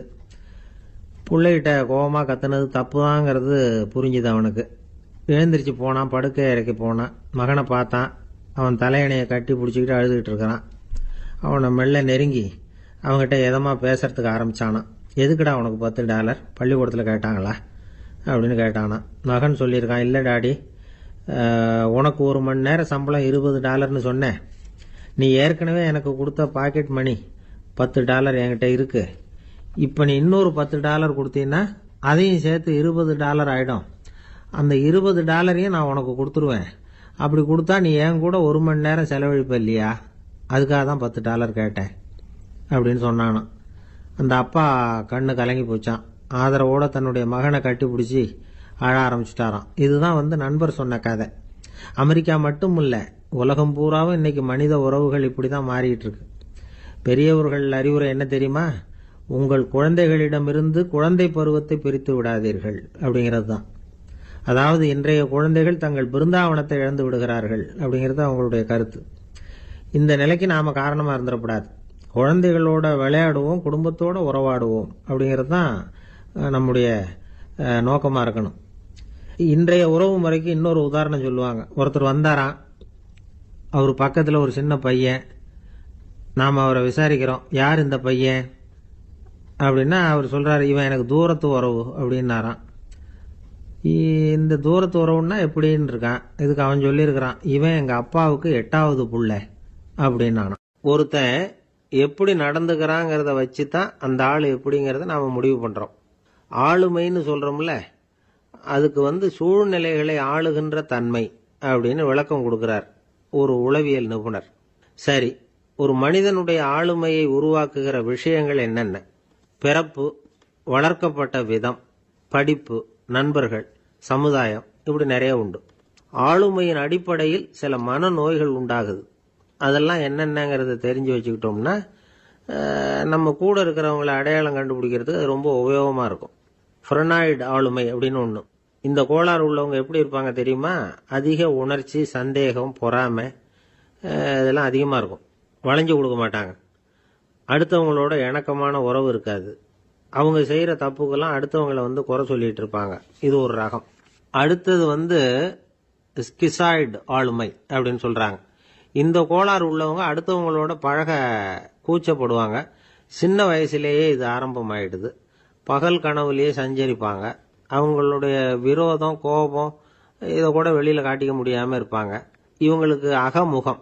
பிள்ளைகிட்ட கோபமாக கத்துனது தப்பு தாங்கிறது புரிஞ்சுது அவனுக்கு. எழுந்திரிச்சு போனான், படுக்கை இறக்கி போனான். மகனை பார்த்தான். அவன் தலையணையை கட்டி பிடிச்சிக்கிட்டு அழுதுகிட்டு இருக்கிறான். அவனை மெல்ல நெருங்கி அவங்ககிட்ட எதமாக பேசுறதுக்கு ஆரம்பிச்சானான். எதுக்குடா உனக்கு $10 பள்ளிக்கூடத்தில் கேட்டாங்களா அப்படின்னு கேட்டானா. மகன் சொல்லியிருக்கான், இல்லை டாடி, உனக்கு 1 மணி நேரம் சம்பளம் $20ன்னு சொன்னேன், நீ ஏற்கனவே எனக்கு கொடுத்த பாக்கெட் மணி $10 என்கிட்ட இருக்கு. இப்போ நீ இன்னொரு $10 கொடுத்தீங்கன்னா அதையும் சேர்த்து $20 ஆயிடும். அந்த $20 நான் உனக்கு கொடுத்துருவேன். அப்படி கொடுத்தா நீ என் கூட 1 மணி நேரம் செலவழிப்ப இல்லையா? அதுக்காக தான் $10 கேட்டேன் அப்படின்னு சொன்னானோ. அந்த அப்பா கண்ணு கலங்கி போச்சான். ஆதரவோட தன்னுடைய மகனை கட்டி பிடிச்சி அழ ஆரம்பிச்சுட்டாராம். இதுதான் நண்பர் சொன்ன கதை. அமெரிக்கா மட்டும் இல்லை, உலகம் பூராவும் இன்னைக்கு மனித உறவுகள் இப்படி தான் மாறிட்டு இருக்கு. பெரியவர்கள் அறிவுரை என்ன தெரியுமா? உங்கள் குழந்தைகளிடமிருந்து குழந்தை பருவத்தை பிரித்து விடாதீர்கள் அப்படிங்கிறது தான். அதாவது இன்றைய குழந்தைகள் தங்கள் பிருந்தாவனத்தை இழந்து விடுகிறார்கள் அப்படிங்கிறது அவங்களுடைய கருத்து. இந்த நிலைக்கு நாம காரணமா இருந்துடக்கூடாது. குழந்தைகளோட விளையாடுவோம், குடும்பத்தோட உறவாடுவோம் அப்படிங்கிறது தான் நம்முடைய நோக்கமா இருக்கணும். இன்றைய உறவு முறைக்கு இன்னொரு உதாரணம் சொல்லுவாங்க. ஒருத்தர் வந்தாராம், அவர் பக்கத்தில் ஒரு சின்ன பையன். நாம் அவரை விசாரிக்கிறோம், யார் இந்த பையன் அப்படின்னா அவர் சொல்றாரு, இவன் எனக்கு தூரத்து உறவு அப்படின்னாராம். இந்த தூரத்து உறவுன்னா எப்படின்னு இருக்கான். இதுக்கு அவன் சொல்லியிருக்கிறான், இவன் எங்க அப்பாவுக்கு 8வது புள்ள அப்படின்னானான். ஒருத்தன் எப்படி நடந்துக்கிறாங்கிறத வச்சு தான் அந்த ஆள் எப்படிங்கிறத நாம முடிவு பண்றோம். ஆளுமைன்னு சொல்றோம்ல, அதுக்கு சூழ்நிலைகளை ஆளுகின்ற தன்மை அப்படின்னு விளக்கம் கொடுக்கிறார் ஒரு உளவியல் நிபுணர். சரி, ஒரு மனிதனுடைய ஆளுமையை உருவாக்குகிற விஷயங்கள் என்னென்ன? பிறப்பு, வளர்க்கப்பட்ட விதம், படிப்பு, நண்பர்கள், சமுதாயம், இப்படி நிறைய உண்டு. ஆளுமையின் அடிப்படையில் சில மனநோய்கள் உண்டாகுது. அதெல்லாம் என்னென்னங்கிறத தெரிஞ்சு வச்சுக்கிட்டோம்னா நம்ம கூட இருக்கிறவங்களை அடையாளம் கண்டுபிடிக்கிறதுக்கு அது ரொம்ப உபயோகமாக இருக்கும். ஃப்ரெனாய்டு ஆளுமை அப்படின்னு ஒன்று. இந்த கோளாறு உள்ளவங்க எப்படி இருப்பாங்க தெரியுமா? அதிக உணர்ச்சி, சந்தேகம், பொறாமை இதெல்லாம் அதிகமாக இருக்கும். வளைஞ்சு கொடுக்க மாட்டாங்க. அடுத்தவங்களோட இணக்கமான உறவு இருக்காது. அவங்க செய்கிற தப்புக்கெல்லாம் அடுத்தவங்களை குறை சொல்லிட்டு இருப்பாங்க. இது ஒரு ரகம். அடுத்தது ஸ்கிசாய்டு ஆளுமை அப்படின்னு சொல்றாங்க. இந்த கோளாறு உள்ளவங்க அடுத்தவங்களோட பழக கூச்சப்படுவாங்க. சின்ன வயசுலேயே இது ஆரம்பமாயிடுது. பகல் கனவுலேயே சஞ்சரிப்பாங்க. அவங்களுடைய விரோதம், கோபம் இதை கூட வெளியில காட்டிக்க முடியாம இருப்பாங்க. இவங்களுக்கு அகமுகம்,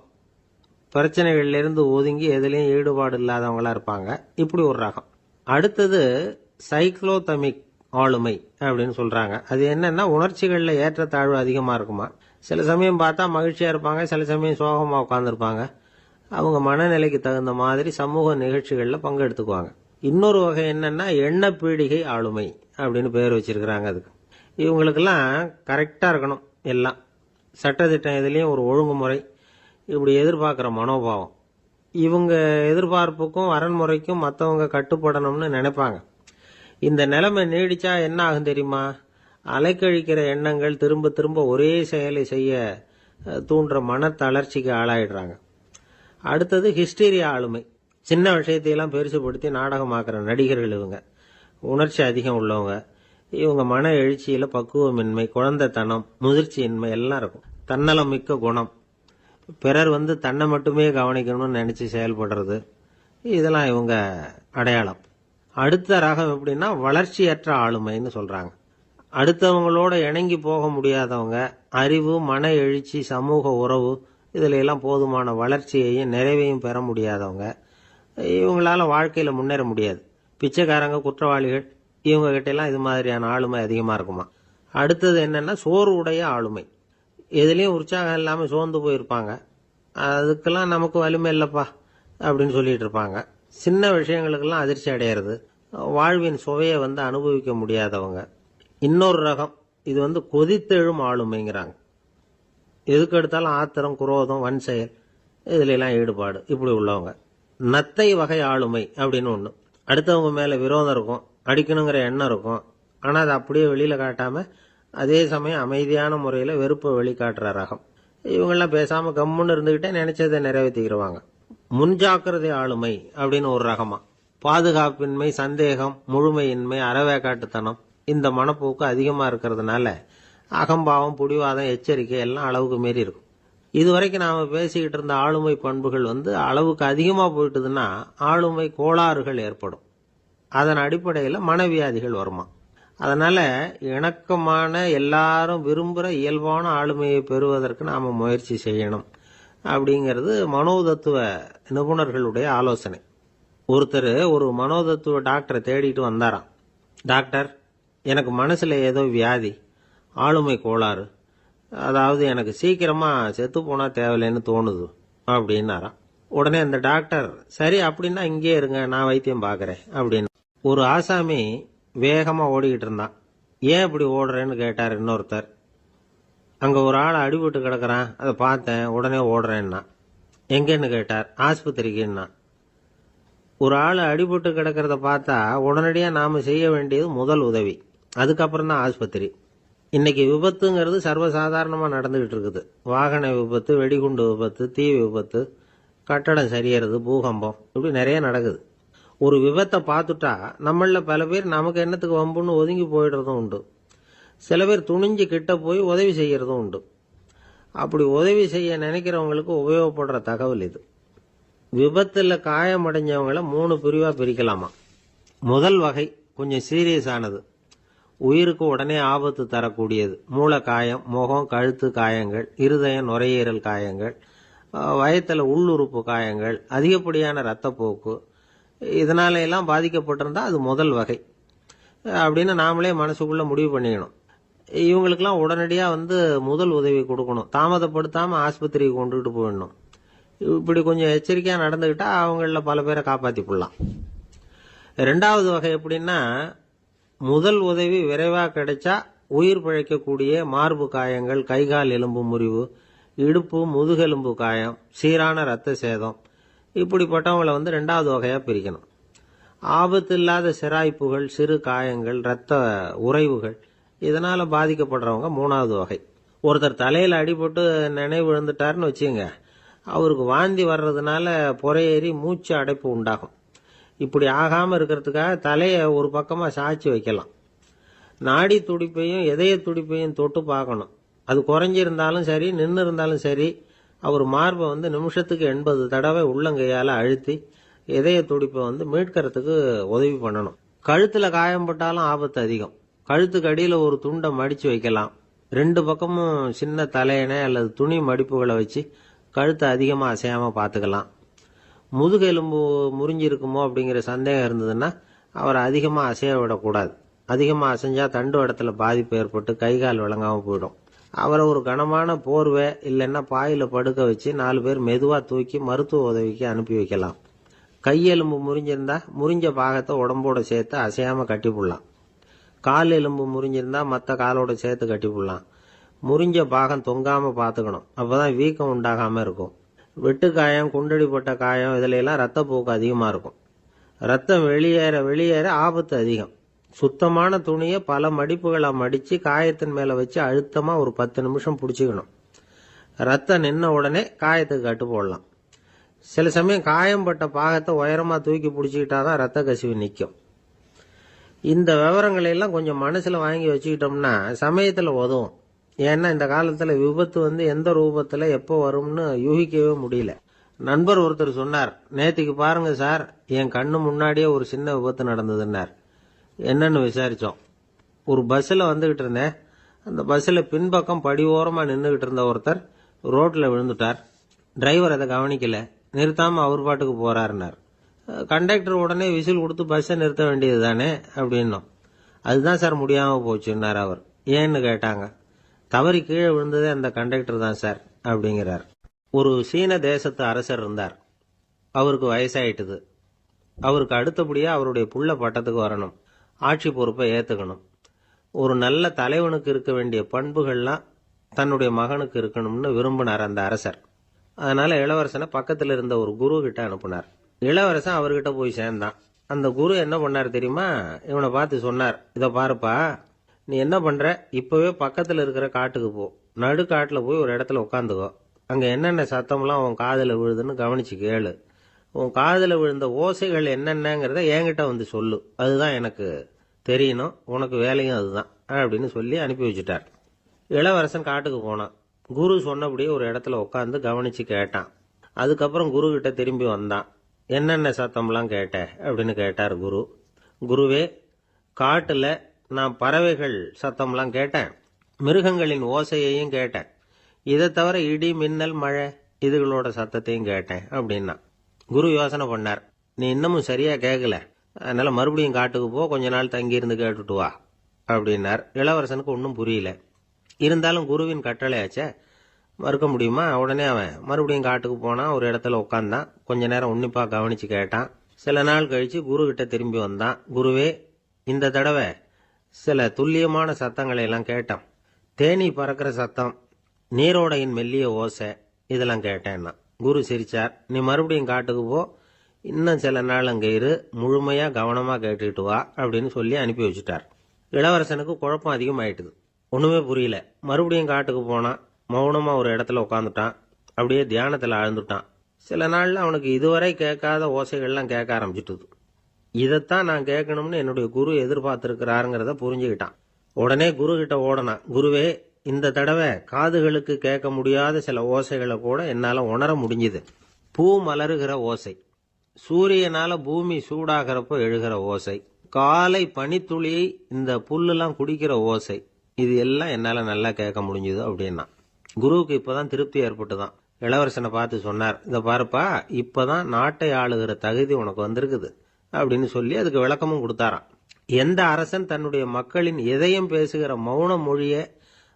பிரச்சனைகள்லேருந்து ஒதுங்கி எதுலேயும் ஈடுபாடு இல்லாதவங்களா இருப்பாங்க. இப்படி ஒரு ரகம். அடுத்தது சைக்ளோதமிக் ஆளுமை அப்படின்னு சொல்றாங்க. அது என்னன்னா, உணர்ச்சிகள்ல ஏற்றத்தாழ்வு அதிகமா இருக்குமா. சில சமயம் பார்த்தா மகிழ்ச்சியா இருப்பாங்க, சில சமயம் சோகமா உட்காந்துருப்பாங்க. அவங்க மனநிலைக்கு தகுந்த மாதிரி சமூக நிகழ்ச்சிகள்ல பங்கெடுத்துக்குவாங்க. இன்னொரு வகை என்னன்னா, எண்ண பீடிகை ஆளுமை அப்படின்னு பேர் வச்சிருக்கிறாங்க. அதுக்கு இவங்களுக்கெல்லாம் கரெக்டா இருக்கணும். எல்லாம் சட்டத்திட்டம், இதுலயும் ஒரு ஒழுங்குமுறை, இப்படி எதிர்பார்க்கிற மனோபாவம். இவங்க எதிர்பார்ப்புக்கும் அரண்முறைக்கும் மற்றவங்க கட்டுப்படணும்னு நினைப்பாங்க. இந்த நிலைமை நீடிச்சா என்ன ஆகும் தெரியுமா? அலைக்கழிக்கிற எண்ணங்கள் திரும்ப திரும்ப ஒரே செயலை செய்ய தூண்டுற மன தளர்ச்சிக்கு ஆளாயிடுறாங்க. அடுத்தது ஹிஸ்டீரியா ஆளுமை. சின்ன விஷயத்தையெல்லாம் பெருசுபடுத்தி நாடகமாக்குற நடிகர்கள் இவங்க. உணர்ச்சி அதிகம் உள்ளவங்க. இவங்க மன எழுச்சியில பக்குவமின்மை, குழந்தைத்தனம், முதிர்ச்சியின்மை எல்லாம் இருக்கும். தன்னலம் மிக்க குணம். பிறர் தன்னை மட்டுமே கவனிக்கணும்னு நினைச்சு செயல்படுறது, இதெல்லாம் இவங்க அடையாளம். அடுத்த ரகம் எப்படின்னா, வளர்ச்சியற்ற ஆளுமைன்னு சொல்றாங்க. அடுத்தவங்களோட இணங்கி போக முடியாதவங்க, அறிவு, மன எழுச்சி, சமூக உறவு இதுல எல்லாம் போதுமான வளர்ச்சியையும் நிறைவையும் பெற முடியாதவங்க. இவங்களால வாழ்க்கையில முன்னேற முடியாது. பிச்சைக்காரங்க, குற்றவாளிகள், இவங்க கிட்ட எல்லாம் இது மாதிரியான ஆளுமை அதிகமா இருக்குமா. அடுத்தது என்னன்னா, சோர்வுடைய ஆளுமை. எதுலயும் உற்சாகம் இல்லாம சோர்ந்து போயிருப்பாங்க. அதுக்கெல்லாம் நமக்கு வலிமை இல்லப்பா அப்படின்னு சொல்லிட்டு இருப்பாங்க. சின்ன விஷயங்களுக்கெல்லாம் அதிர்ச்சி அடையிறது, வாழ்வின் சுவையை அனுபவிக்க முடியாதவங்க. இன்னொரு ரகம், இது கொதித்தெழும் ஆளுமைங்கிறாங்க. எதுக்கு எடுத்தாலும் ஆத்திரம், குரோதம், வன் செயல் இதுல எல்லாம் ஈடுபாடு, இப்படி உள்ளவங்க. நத்தை வகை ஆளுமை அப்படின்னு ஒண்ணு. அடுத்தவங்க மேல விரோதம் இருக்கும், அடிக்கணுங்கிற எண்ணம் இருக்கும். ஆனா அதை அப்படியே வெளியில காட்டாம அதே சமயம் அமைதியான முறையில வெறுப்பை வெளிக்காட்டுற ரகம். இவங்கெல்லாம் பேசாம கம்முன்னு இருந்துகிட்டே நினைச்சதை நிறைவேற்றிக்கிறவாங்க. முன்ஜாக்கிரதை ஆளுமை அப்படின்னு ஒரு ரகமா. பாதுகாப்பின்மை, சந்தேகம், முழுமையின்மை, அறவேக்காட்டுத்தனம் இந்த மனப்போக்கு அதிகமா இருக்கிறதுனால அகம்பாவம், புடிவாதம், எச்சரிக்கை எல்லாம் அளவுக்கு மீறி இருக்கும். இதுவரைக்கும் நாம பேசிக்கிட்டு இருந்த ஆளுமை பண்புகள் அளவுக்கு அதிகமா போயிட்டுதுன்னா ஆளுமை கோளாறுகள் ஏற்படும். அதன் அடிப்படையில் மனவியாதிகள் வருமா. அதனால இணக்கமான, எல்லாரும் விரும்புகிற இயல்பான ஆளுமையை பெறுவதற்கு நாம முயற்சி செய்யணும் அப்படிங்கிறது மனோதத்துவ நிபுணர்களுடைய ஆலோசனை. ஒருத்தர் ஒரு மனோதத்துவ டாக்டரை தேடிட்டு வந்தாராம். டாக்டர், எனக்கு மனசுல ஏதோ வியாதி, ஆளுமை கோளாறு, அதாவது எனக்கு சீக்கிரமா செத்து போனா தேவையில்லைன்னு தோணுது அப்படின்னாராம். உடனே அந்த டாக்டர், சரி அப்படின்னா இங்கே இருங்க, நான் வைத்தியம் பார்க்கறேன் அப்படின்னு. ஒரு ஆசாமி வேகமா ஓடிக்கிட்டு இருந்தான். ஏன் இப்படி ஓடுறேன்னு கேட்டார் இன்னொருத்தர். அங்க ஒரு ஆள் அடிபட்டு கிடக்குறான், அதை பார்த்தேன், உடனே ஓடுறேன்னா. எங்கன்னு கேட்டார். ஆஸ்பத்திரிக்குன்னா. ஒரு ஆள் அடிபட்டு கிடக்கிறத பார்த்தா உடனடியா நாம செய்ய வேண்டியது முதல் உதவி, அதுக்கப்புறம் தான் ஆஸ்பத்திரி. இன்னைக்கு விபத்துங்கிறது சர்வசாதாரணமா நடந்துகிட்டு இருக்குது. வாகன விபத்து, வெடிகுண்டு விபத்து, தீ விபத்து, கட்டடம் சரியறது, பூகம்பம், இப்படி நிறைய நடக்குது. ஒரு விபத்தை பார்த்துட்டா நம்மள பல பேர் நமக்கு என்னத்துக்கு வம்புன்னு ஒதுங்கி போயிடுறதும் உண்டு. சில பேர் துணிஞ்சு கிட்ட போய் உதவி செய்யறதும் உண்டு. அப்படி உதவி செய்ய நினைக்கிறவங்களுக்கு உபயோகப்படுற தகவல் இது. விபத்துல காயமடைஞ்சவங்களை 3 பிரிவா பிரிக்கலாமா. முதல் வகை கொஞ்சம் சீரியஸ் ஆனது, உயிருக்கு உடனே ஆபத்து தரக்கூடியது. மூளை காயம், முகம், கழுத்து காயங்கள், இருதயம், நுரையீரல் காயங்கள், வயத்துல உள்ளுறுப்பு காயங்கள், அதிகப்படியான இரத்தப்போக்கு, இதனால எல்லாம் பாதிக்கப்பட்டிருந்தா அது முதல் வகை அப்படின்னு நாமளே மனசுக்குள்ள முடிவு பண்ணிக்கணும். இவங்களுக்கெல்லாம் உடனடியா முதல் உதவி கொடுக்கணும். தாமதப்படுத்தாம ஆஸ்பத்திரிக்கு கொண்டுகிட்டு போயிடணும். இப்படி கொஞ்சம் எச்சரிக்கையா நடந்துகிட்டா அவங்கள பல பேரை காப்பாத்தி போடலாம். 2வது வகை எப்படின்னா, முதல் உதவி விரைவா கிடைச்சா உயிர் பிழைக்கக்கூடிய மார்பு காயங்கள், கைகால் எலும்பு முறிவு, இடுப்பு முதுகெலும்பு காயம், சீரான ரத்த சேதம், இப்படிப்பட்டவங்களை 2வது வகையா பிரிக்கணும். ஆபத்து இல்லாத சிராய்ப்புகள், சிறு காயங்கள், ரத்த உறைவுகள், இதனால பாதிக்கப்படுறவங்க 3வது வகை. ஒருத்தர் தலையில அடிபட்டு நினைவு விழுந்துட்டாருன்னு வச்சுங்க, அவருக்கு வாந்தி வர்றதுனால புறையேறி மூச்சு அடைப்பு உண்டாகும். இப்படி ஆகாம இருக்கிறதுக்காக தலையை ஒரு பக்கமா சாய்ச்சி வைக்கலாம். நாடி துடிப்பையும் இதய துடிப்பையும் தொட்டு பார்க்கணும். அது குறைஞ்சிருந்தாலும் சரி, நின்று இருந்தாலும் சரி, அவர் மார்பை நிமிஷத்துக்கு 80 தடவை உள்ளங்கையால அழுத்தி இதய துடிப்பை மீட்கிறதுக்கு உதவி பண்ணணும். கழுத்துல காயம்பட்டாலும் ஆபத்து அதிகம். கழுத்துக்கு அடியில ஒரு துண்டை மடிச்சு வைக்கலாம். 2 பக்கமும் சின்ன தலையணை அல்லது துணி மடிப்புகளை வச்சு கழுத்தை அதிகமா அசையாம பார்த்துக்கலாம். முதுகெலும்பு முறிஞ்சிருக்குமோ அப்படிங்கிற சந்தேகம் இருந்ததுன்னா அவரை அதிகமா அசைய விடக்கூடாது. அதிகமா அசைஞ்சா தண்டு இடத்துல பாதிப்பு ஏற்பட்டு கைகால் விளங்காம போயிடும். அவரை ஒரு கனமான போர்வை இல்லைன்னா பாயில படுக்க வச்சு 4 பேர் மெதுவா தூக்கி மருத்துவ உதவிக்கு அனுப்பி வைக்கலாம். கையெலும்பு முறிஞ்சிருந்தா முறிஞ்ச பாகத்தை உடம்போட சேர்த்து அசையாம கட்டி போடலாம். கால் எலும்பு முறிஞ்சிருந்தா மற்ற காலோட சேர்த்து கட்டி போடலாம். முறிஞ்ச பாகம் தொங்காம பார்த்துக்கணும். அப்பதான் வீக்கம் உண்டாகாம இருக்கும். வெட்டு காயம், குண்டடிப்பட்ட காயம், இதுல எல்லாம் ரத்தப்போக்கு அதிகமா இருக்கும். ரத்தம் வெளியேற வெளியேற ஆபத்து அதிகம். சுத்தமான துணியை பல மடிப்புகளை மடிச்சு காயத்தின் மேல வச்சு அழுத்தமா ஒரு 10 நிமிஷம் பிடிச்சிக்கணும். ரத்தம் நின்ன உடனே காயத்துக்கு கட்டு போடலாம். சில சமயம் காயம்பட்ட பாகத்தை உயரமா தூக்கி பிடிச்சிக்கிட்டாதான் ரத்த கசிவு நிற்கும். இந்த விவரங்களை எல்லாம் கொஞ்சம் மனசுல வாங்கி வச்சுக்கிட்டோம்னா சமயத்துல உதவும். ஏன்னா இந்த காலத்துல விபத்து எந்த ரூபத்துல எப்போ வரும்னு யூகிக்கவே முடியல. நண்பர் ஒருத்தர் சொன்னார், நேற்றுக்கு பாருங்க சார், என் கண்ணு முன்னாடியே ஒரு சின்ன விபத்து நடந்ததுன்னார். என்னன்னு விசாரிச்சோம். ஒரு பஸ்ல வந்துகிட்டு இருந்தேன். அந்த பஸ்ல பின்பக்கம் படி ஓரமா நின்றுகிட்டு இருந்த ஒருத்தர் ரோட்ல விழுந்துட்டார். டிரைவர் அதை கவனிக்கல, நிறுத்தாம அவர் பாட்டுக்கு போறாருன்னார். கண்டக்டர் உடனே விசில் கொடுத்து பஸ்ஸை நிறுத்த வேண்டியது தானே அப்படின்னோம். அதுதான் சார் முடியாம போச்சுன்னார் அவர். ஏன்னு கேட்டாங்க. தவறி கீழே விழுந்ததே அந்த கண்டக்டர் தான் சார் அப்படிங்கிறார். ஒரு சீன தேசத்து அரசர் இருந்தார். அவருக்கு வயசாயிட்டுது. அவருக்கு அடுத்தபடியா அவருடைய புள்ள பட்டத்துக்கு வரணும், ஆட்சி பொறுப்பை ஏத்துக்கணும். ஒரு நல்ல தலைவனுக்கு இருக்க வேண்டிய பண்புகள்லாம் தன்னுடைய மகனுக்கு இருக்கணும்னு விரும்பினார் அந்த அரசர். அதனால இளவரசனை பக்கத்துல இருந்த ஒரு குரு கிட்ட அனுப்புனார். இளவரசன் அவர்கிட்ட போய் சேர்ந்தான். அந்த குரு என்ன பண்ணார் தெரியுமா? இவனை பார்த்து சொன்னார், இத பாருப்பா, நீ என்ன பண்ற, இப்பவே பக்கத்துல இருக்கிற காட்டுக்கு போ, நடு காட்டுல போய் ஒரு இடத்துல உட்காந்துக்கோ. அங்க என்னென்ன சத்தம்லாம் உன் காதுல விழுதுன்னு கவனிச்சு கேளு. உன் காதுல விழுந்த ஓசைகள் என்னென்னங்கிறத என்கிட்ட சொல்லு, அதுதான் எனக்கு தெரியணும், உனக்கு வேலையும் அதுதான் அப்படின்னு சொல்லி அனுப்பி வச்சுட்டார். இளவரசன் காட்டுக்கு போனான். குரு சொன்னபடியே ஒரு இடத்துல உட்காந்து கவனிச்சு கேட்டான். அதுக்கப்புறம் குரு கிட்ட திரும்பி வந்தான். என்னென்ன சத்தம்லாம் கேட்ட அப்படின்னு கேட்டார் குரு. குருவே, காட்டுல நான் பறவைகள் சத்தம்லாம் கேட்டேன், மிருகங்களின் ஓசையையும் கேட்டேன். இதை தவிர இடி, மின்னல், மழை இதுகளோட சத்தத்தையும் கேட்டேன் அப்படின்னா. குரு யோசனை பண்ணார். நீ இன்னமும் சரியா கேட்கல, அதனால மறுபடியும் காட்டுக்கு போ, கொஞ்ச நாள் தங்கி இருந்து கேட்டுட்டு வா அப்படின்னார். இளவரசனுக்கு ஒன்றும் புரியல. இருந்தாலும் குருவின் கட்டளையாச்சே, மறுக்க முடியுமா? உடனே அவன் மறுபடியும் காட்டுக்கு போனான். ஒரு இடத்துல உட்காந்தான். கொஞ்ச நேரம் உன்னிப்பா கவனிச்சு கேட்டான். சில நாள் கழிச்சு குரு கிட்ட திரும்பி வந்தான். குருவே, இந்த தடவை சில துல்லியமான சத்தங்களை எல்லாம் கேட்டான். தேனி பறக்கிற சத்தம், நீரோடையின் மெல்லிய ஓசை, இதெல்லாம் கேட்டேன்னா. குரு சிரிச்சார். நீ மறுபடியும் காட்டுக்கு போ, இன்னும் சில நாள் அங்கே இரு, முழுமையா கவனமா கேட்டுக்கிட்டு வா அப்படின்னு சொல்லி அனுப்பி வச்சுட்டார். இளவரசனுக்கு குழப்பம் அதிகமாயிட்டுது. ஒண்ணுமே புரியல. மறுபடியும் காட்டுக்கு போனான். மௌனமா ஒரு இடத்துல உட்காந்துட்டான். அப்படியே தியானத்துல ஆழ்ந்துட்டான். சில நாள்ல அவனுக்கு இதுவரை கேட்காத ஓசைகள்லாம் கேட்க ஆரம்பிச்சுட்டுது. இதைத்தான் நான் கேட்கணும்னு என்னுடைய குரு எதிர்பார்த்திருக்கிறாருங்கிறத புரிஞ்சுக்கிட்டான். உடனே குரு கிட்ட ஓடனான். குருவே, இந்த தடவை காதுகளுக்கு கேட்க முடியாத சில ஓசைகளை கூட என்னால உணர முடிஞ்சுது. பூ மலருகிற ஓசை, சூரியனால பூமி சூடாகிறப்போ எழுகிற ஓசை, காலை பனித்துளியை இந்த புல்லுலாம் குடிக்கிற ஓசை, இது எல்லாம் என்னால நல்லா கேட்க முடிஞ்சுது அப்படின்னா. குருவுக்கு இப்பதான் திருப்தி ஏற்பட்டுதான். இளவரசனை பார்த்து சொன்னார், இதை பாருப்பா, இப்பதான் நாட்டை ஆளுகிற தகுதி உனக்கு வந்திருக்குது அப்படின்னு சொல்லி அதுக்கு விளக்கமும் கொடுத்தாராம். எந்த அரசன் தன்னுடைய மக்களின் எதையும் பேசுகிற மௌன மொழிய,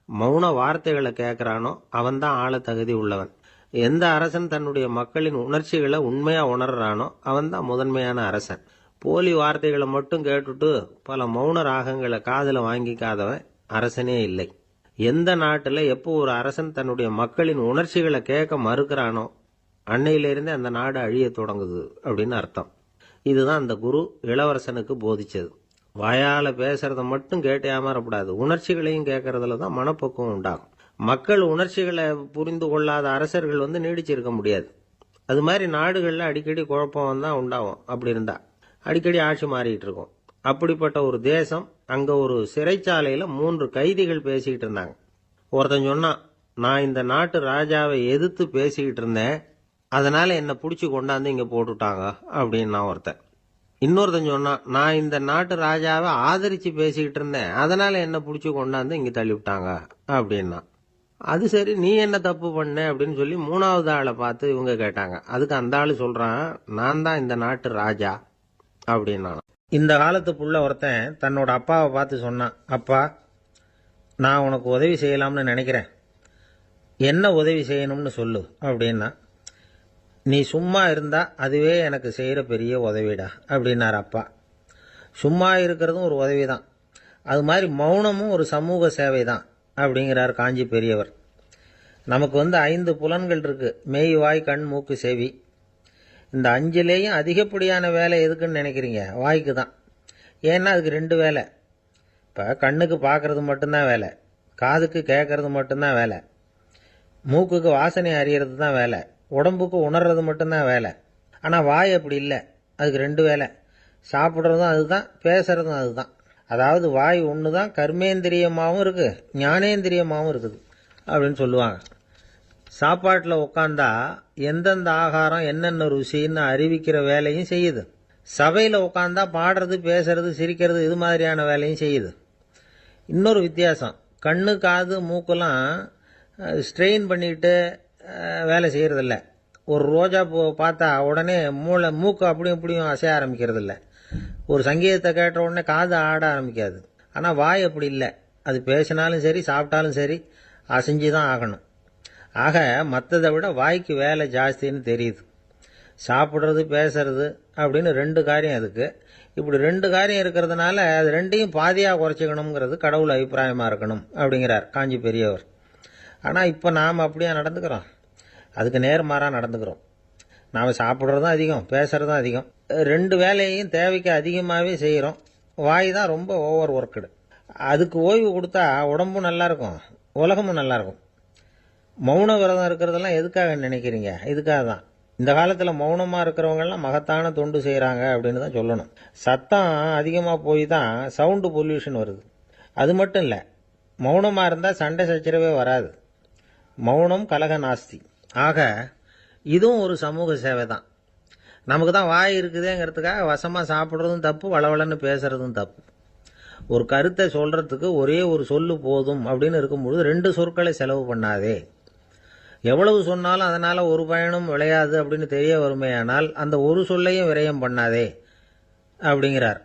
மௌன வார்த்தைகளை கேட்கிறானோ அவன்தான் ஆள தகுதி உள்ளவன். எந்த அரசன் தன்னுடைய மக்களின் உணர்ச்சிகளை உண்மையா உணர்றானோ அவன்தான் முதன்மையான அரசன். போலி வார்த்தைகளை மட்டும் கேட்டுட்டு பல மௌன ராகங்களை காதுல வாங்கிக்காதவன் அரசனே இல்லை. எந்த நாட்டுல எப்போ ஒரு அரசன் தன்னுடைய மக்களின் உணர்ச்சிகளை கேட்க மறுக்கிறானோ அன்னையிலிருந்தே அந்த நாடு அழிய தொடங்குது அப்படின்னு அர்த்தம். இதுதான் அந்த குரு இளவரசனுக்கு போதிச்சது. வாயால பேசுறத மட்டும் கேட்டு ஏமாறக்கூடாது, உணர்ச்சிகளையும் கேட்கறதுல தான் மனப்பக்குவம் உண்டாகும். மக்கள் உணர்ச்சிகளை புரிந்து கொள்ளாத அரசர்கள் நீடிச்சிருக்க முடியாது. அது மாதிரி நாடுகள்ல அடிக்கடி குழப்பம் தான் உண்டாகும். அப்படி இருந்தா அடிக்கடி ஆட்சி மாறிட்டு இருக்கும். அப்படிப்பட்ட ஒரு தேசம், அங்க ஒரு சிறைச்சாலையில 3 கைதிகள் பேசிக்கிட்டு இருந்தாங்க. ஒருத்தன் சொன்னான், நான் இந்த நாட்டு ராஜாவை எதிர்த்து பேசிக்கிட்டு இருந்தேன், அதனால என்ன புடிச்சு கொண்டாந்து இங்க போட்டுட்டாங்க அப்படின்னா ஒருத்தன். இன்னொருத்தன் சொன்னான், நான் இந்த நாட்டு ராஜாவை ஆதரிச்சு பேசிக்கிட்டு இருந்தேன், அதனால என்ன புடிச்சு கொண்டாந்து இங்க தள்ளி விட்டாங்க அப்படின்னா. அது சரி, நீ என்ன தப்பு பண்ண அப்படின்னு சொல்லி 3வது ஆளை பார்த்து இவங்க கேட்டாங்க. அதுக்கு அந்த ஆளு சொல்றான், நான் தான் இந்த நாட்டு ராஜா அப்படின்னா. இந்த காலத்து புள்ள ஒருத்தன் தன்னோட அப்பாவை பார்த்து சொன்னான், அப்பா, நான் உனக்கு உதவி செய்யலாம்னு நினைக்கிறேன், என்ன உதவி செய்யணும்னு சொல்லு அப்படின்னா. நீ சும்மா இருந்தா அதுவே எனக்கு செய்யற பெரிய உதவிடா அப்படின்னார் அப்பா. சும்மா இருக்கிறதும் ஒரு உதவிதான், அது மாதிரி மௌனமும் ஒரு சமூக சேவை தான் அப்படிங்கிறார் காஞ்சி பெரியவர். நமக்கு 5 புலன்கள் இருக்கு, மெய், வாய், கண், மூக்கு, செவி. இந்த 5லேயும் அதிகப்படியான வேலை எதுக்குன்னு நினைக்கிறீங்க? வாய்க்கு தான். ஏன்னா அதுக்கு 2 வேலை. இப்போ கண்ணுக்கு பார்க்கறது மட்டும்தான் வேலை, காதுக்கு கேட்கறது மட்டும்தான் வேலை, மூக்குக்கு வாசனை அறியறது தான் வேலை, உடம்புக்கு உணர்றது மட்டும்தான் வேலை. ஆனால் வாய் அப்படி இல்லை, அதுக்கு 2 வேலை. சாப்பிட்றதும் அதுதான், பேசுறதும் அதுதான். அதாவது வாய் ஒன்று தான் கர்மேந்திரியமாகவும் இருக்குது, ஞானேந்திரியமாகவும் இருக்குது அப்படின்னு சொல்லுவாங்க. சாப்பாட்டில் உட்காந்தா எந்தெந்த ஆகாரம் என்னென்ன ருசின்னு அறிவிக்கிற வேலையும் செய்யுது. சபையில் உட்காந்தா பாடுறது, பேசுறது, சிரிக்கிறது, இது மாதிரியான வேலையும் செய்யுது. இன்னொரு வித்தியாசம், கண்ணு, காது, மூக்கெல்லாம் ஸ்ட்ரெயின் பண்ணிக்கிட்டு வேலை செய்யறதில்ல. ஒரு ரோஜா பூ பார்த்தா உடனே மூக்கு அப்படியும் இப்படியும் அசைய ஆரம்பிக்கிறது இல்லை. ஒரு சங்கீதத்தை கேட்ட உடனே காது ஆட ஆரம்பிக்காது. ஆனால் வாய் அப்படி இல்லை, அது பேசினாலும் சரி சாப்பிட்டாலும் சரி அசைஞ்சு தான் ஆகணும். ஆக மற்றதை விட வாய்க்கு வேலை ஜாஸ்தின்னு தெரியுது. சாப்பிட்றது, பேசுறது அப்படின்னு 2 காரியம் அதுக்கு. இப்படி 2 காரியம் இருக்கிறதுனால அது 2ஐயும் பாதியாக குறைச்சிக்கணுங்கிறது கடவுள் அபிப்பிராயமாக இருக்கணும் அப்படிங்கிறார் காஞ்சி பெரியவர். ஆனால் இப்போ நாம் அப்படியா நடந்துக்கிறோம்? அதுக்கு நேர்மாறாக நடந்துக்கிறோம். நாம் சாப்பிட்றதும் அதிகம், பேசுறதும் அதிகம், 2 வேலையையும் தேவைக்கு அதிகமாகவே செய்கிறோம். வாய் தான் ரொம்ப ஓவர் ஒர்க்குடு. அதுக்கு ஓய்வு கொடுத்தா உடம்பும் நல்லாயிருக்கும், உலகமும் நல்லாயிருக்கும். மௌன விரதம் இருக்கிறதெல்லாம் எதுக்காக நினைக்கிறீங்க? இதுக்காக தான். இந்த காலத்தில் மௌனமாக இருக்கிறவங்கெல்லாம் மகத்தான தொண்டு செய்கிறாங்க அப்படின்னு தான் சொல்லணும். சத்தம் அதிகமாக போய் தான் சவுண்டு பொல்யூஷன் வருது. அது மட்டும் இல்லை, மௌனமாக இருந்தால் சண்டை சச்சரவே வராது. மௌனம் கலக நாஸ்தி. ஆக இதுவும் ஒரு சமூக சேவை தான். நமக்கு தான் வாய் இருக்குதேங்கிறதுக்காக வசமாக சாப்பிட்றதும் தப்பு, வளவளன்னு பேசுறதும் தப்பு. ஒரு கருத்தை சொல்றதுக்கு ஒரே ஒரு சொல்லு போதும் அப்படின்னு இருக்கும்பொழுது 2 சொற்களை செலவு பண்ணாதே. எவ்வளவு சொன்னாலும் அதனால ஒரு பயனும் விளையாது அப்படின்னு தெரிய வருமேயானால் அந்த ஒரு சொல்லையும் விரயம் பண்ணாதே அப்படிங்கிறார்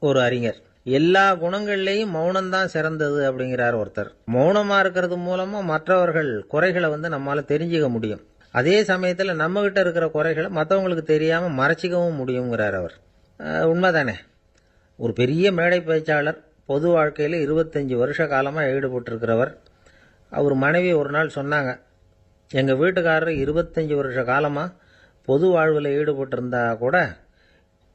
ஒரு அறிஞர். எல்லா குணங்கள்லேயும் மௌனம்தான் சிறந்தது அப்படிங்கிறார் ஒருத்தர். மௌனமா இருக்கிறது மூலமா மற்றவர்கள் குறைகளை நம்மால தெரிஞ்சுக்க முடியும். அதே சமயத்தில் நம்ம கிட்ட இருக்கிற குறைகளை மற்றவங்களுக்கு தெரியாம மறைச்சிக்கவும் முடியுங்கிறார் அவர். உண்மைதானே. ஒரு பெரிய மேடை பேச்சாளர், பொது வாழ்க்கையில் 25 வருஷ காலமாக ஈடுபட்டிருக்கிறவர். அவர் மனைவி ஒரு நாள் சொன்னாங்க, எங்கள் வீட்டுக்காரர் 25 வருஷ காலமாக பொது வாழ்வில் ஈடுபட்டிருந்தா கூட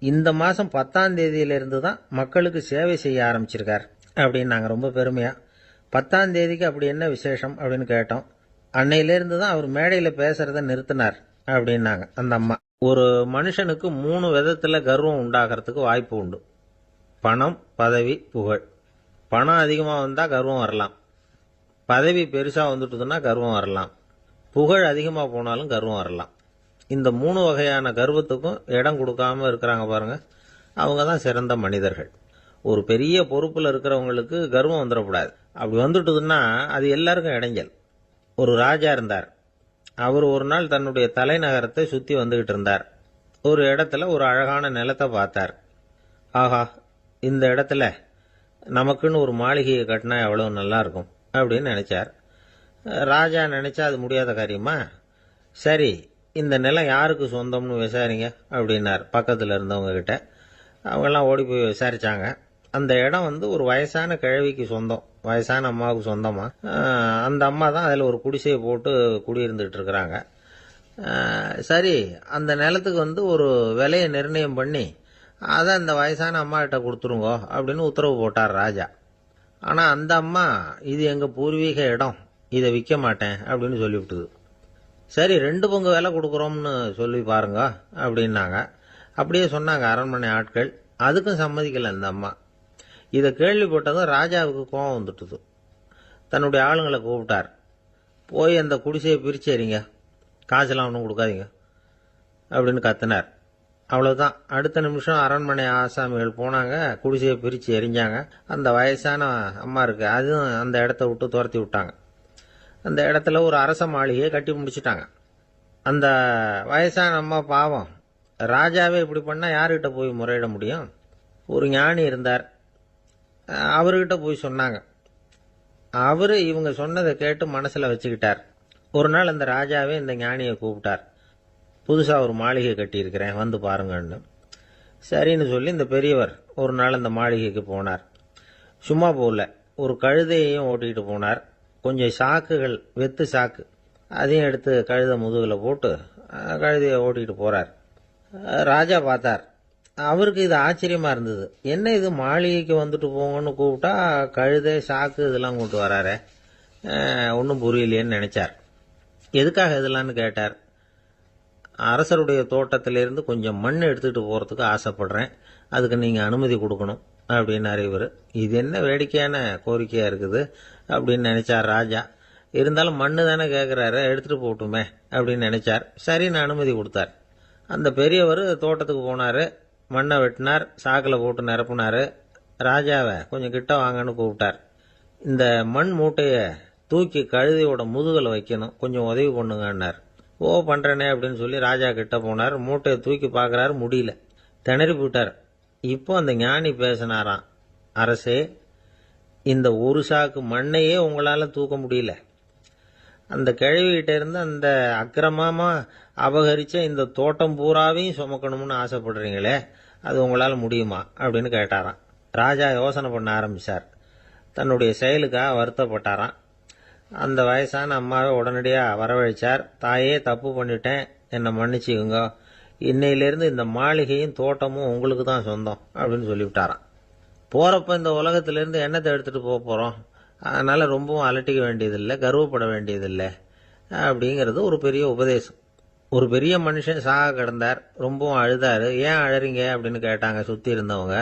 இந்த மாதம் 10ஆம் தேதியிலிருந்து தான் மக்களுக்கு சேவை செய்ய ஆரம்பிச்சிருக்கார் அப்படின்னு நாங்கள் ரொம்ப பெருமையாக. 10ஆம் தேதிக்கு அப்படி என்ன விசேஷம் அப்படின்னு கேட்டோம். அன்னையிலேருந்து தான் அவர் மேடையில் பேசுறத நிறுத்தினார் அப்படின்னாங்க அந்த அம்மா. ஒரு மனுஷனுக்கு 3 விதத்தில் கர்வம் உண்டாகிறதுக்கு வாய்ப்பு உண்டு. பணம், பதவி, புகழ். பணம் அதிகமாக வந்தால் கர்வம் வரலாம், பதவி பெருசாக வந்துட்டுதுன்னா கர்வம் வரலாம், புகழ் அதிகமாக போனாலும் கர்வம் வரலாம். இந்த 3 வகையான கர்வத்துக்கும் இடம் கொடுக்காம இருக்கிறாங்க பாருங்க, அவங்க தான் சிறந்த மனிதர்கள். ஒரு பெரிய பொறுப்பில் இருக்கிறவங்களுக்கு கர்வம் வந்துடக்கூடாது. அப்படி வந்துட்டுதுன்னா அது எல்லாருக்கும் இடைஞ்சல். ஒரு ராஜா இருந்தார். அவர் ஒரு நாள் தன்னுடைய தலைநகரத்தை சுற்றி வந்துகிட்டு இருந்தார். ஒரு இடத்துல ஒரு அழகான நிலத்தை பார்த்தார். ஆஹா, இந்த இடத்துல நமக்குன்னு ஒரு மாளிகையை கட்டினா எவ்வளவு நல்லா இருக்கும் அப்படின்னு நினைச்சார். ராஜா நினைச்சா அது முடியாத காரியமா? சரி, இந்த நிலம் யாருக்கு சொந்தம்னு விசாரிங்க அப்படின்னார் பக்கத்தில் இருந்தவங்க கிட்ட. அவங்கெல்லாம் ஓடி போய் விசாரிச்சாங்க. அந்த இடம் ஒரு வயசான கிழவிக்கு சொந்தம், வயசான அம்மாவுக்கு சொந்தமா. அந்த அம்மா தான் அதில் ஒரு குடிசையை போட்டு குடியிருந்துட்டு இருக்கிறாங்க. சரி, அந்த நிலத்துக்கு ஒரு விலையை நிர்ணயம் பண்ணி அதை அந்த வயசான அம்மா கிட்ட கொடுத்துருங்கோ அப்படின்னு உத்தரவு போட்டார் ராஜா. ஆனால் அந்த அம்மா, இது எங்கள் பூர்வீக இடம், இதை விற்க மாட்டேன் அப்படின்னு சொல்லிவிட்டுது. சரி, 2 பங்கு விலை கொடுக்குறோம்னு சொல்லி பாருங்க அப்படின்னாங்க. அப்படியே சொன்னாங்க அரண்மனை ஆட்கள். அதுக்கும் சம்மதிக்கல அந்த அம்மா. இதை கேள்விப்பட்டதும் ராஜாவுக்கு கோபம் வந்துட்டுது. தன்னுடைய ஆளுங்களை கூப்பிட்டார். போய் அந்த குடிசையை பிரிச்சு எறிங்க, காசெல்லாம் ஒன்றும் கொடுக்காதீங்க அப்படின்னு கத்தினார். அவ்வளவுதான். அடுத்த நிமிஷம் அரண்மனை ஆசாமிகள் போனாங்க, குடிசையை பிரித்து எரிஞ்சாங்க. அந்த வயசான அம்மா இருக்கு, அதுவும் அந்த இடத்த விட்டு துரத்தி விட்டாங்க. அந்த இடத்துல ஒரு அரச மாளிகையை கட்டி முடிச்சிட்டாங்க. அந்த வயசான அம்மா பாவம், ராஜாவே இப்படி பண்ணால் யாருக்கிட்ட போய் முறையிட முடியும்? ஒரு ஞானி இருந்தார், அவர்கிட்ட போய் சொன்னாங்க. அவரு இவங்க சொன்னதை கேட்டு மனசில் வச்சுக்கிட்டார். ஒரு நாள் அந்த ராஜாவே இந்த ஞானியை கூப்பிட்டார். புதுசாக ஒரு மாளிகை கட்டியிருக்கிறேன், வந்து பாருங்கன்னு. சரின்னு சொல்லி இந்த பெரியவர் ஒரு நாள் அந்த மாளிகைக்கு போனார். சும்மா போகல, ஒரு கழுதையையும் ஓட்டிகிட்டு போனார். கொஞ்சம் சாக்குகள், வெத்து சாக்கு, அதையும் எடுத்து கழுதை முதுகில் போட்டு கழுதையை ஓட்டிகிட்டு போகிறார். ராஜா பார்த்தார். அவருக்கு இது ஆச்சரியமாக இருந்தது. என்ன இது, மாளிகைக்கு வந்துட்டு போங்கன்னு கூப்பிட்டா கழுதை, சாக்கு இதெல்லாம் கொண்டு வராரே, ஒன்றும் புரியலையேன்னு நினைச்சார். எதுக்காக இதெல்லாம்னு கேட்டார். அரசருடைய தோட்டத்திலிருந்து கொஞ்சம் மண் எடுத்துகிட்டு போகிறதுக்கு ஆசைப்படுறேன், அதுக்கு நீங்கள் அனுமதி கொடுக்கணும் அப்படின்னாரு இவர். இது என்ன வேடிக்கையான கோரிக்கையாக இருக்குது அப்படின்னு நினைச்சார் ராஜா. இருந்தாலும் மண்ணு தானே கேட்குறாரு, எடுத்துகிட்டு போட்டுமே அப்படின்னு நினைச்சார். சரின்னு அனுமதி கொடுத்தார். அந்த பெரியவர் தோட்டத்துக்கு போனார், மண்ணை வெட்டினார், சாக்கில் போட்டு நிரப்புனார். ராஜாவை கொஞ்சம் கிட்ட வாங்கன்னு கூப்பிட்டார். இந்த மண் மூட்டையை தூக்கி கழுதையோட முதுகில் வைக்கணும், கொஞ்சம் உதவி பண்ணுங்கன்னார். ஓ, பண்ணுறேனே அப்படின்னு சொல்லி ராஜா கிட்ட போனார். மூட்டையை தூக்கி பார்க்குறாரு, முடியல, திணறி போட்டார். இப்போ அந்த ஞானி பேசினாராம். அரசே, இந்த ஒரு சாக்கு மண்ணையே உங்களால் தூக்க முடியல, அந்த கிழவிகிட்ட இருந்து அந்த அக்கிரமமா அபகரிச்ச இந்த தோட்டம் பூராவையும் சுமக்கணும்னு ஆசைப்படுறீங்களே, அது உங்களால் முடியுமா அப்படின்னு கேட்டாராம். ராஜா யோசனை பண்ண ஆரம்பிச்சார். தன்னுடைய செயலுக்காக வருத்தப்பட்டாராம். அந்த வயசான அம்மாவை உடனடியாக வரவழைச்சார். தாயே, தப்பு பண்ணிட்டேன், என்னை மன்னிச்சுக்குங்க, இன்னையிலேருந்து இந்த மாளிகையும் தோட்டமும் உங்களுக்கு தான் சொந்தம் அப்படின்னு சொல்லிவிட்டாராம். போகிறப்ப இந்த உலகத்திலேருந்து எண்ணத்தை எடுத்துகிட்டு போக போகிறோம், அதனால் ரொம்பவும் அலட்டிக்க வேண்டியதில்லை, கர்வப்பட வேண்டியதில்லை அப்படிங்கிறது ஒரு பெரிய உபதேசம். ஒரு பெரிய மனுஷன் சாக கிடந்தார், ரொம்பவும் அழுதார். ஏன் அழறீங்க அப்படின்னு கேட்டாங்க சுற்றி இருந்தவங்க.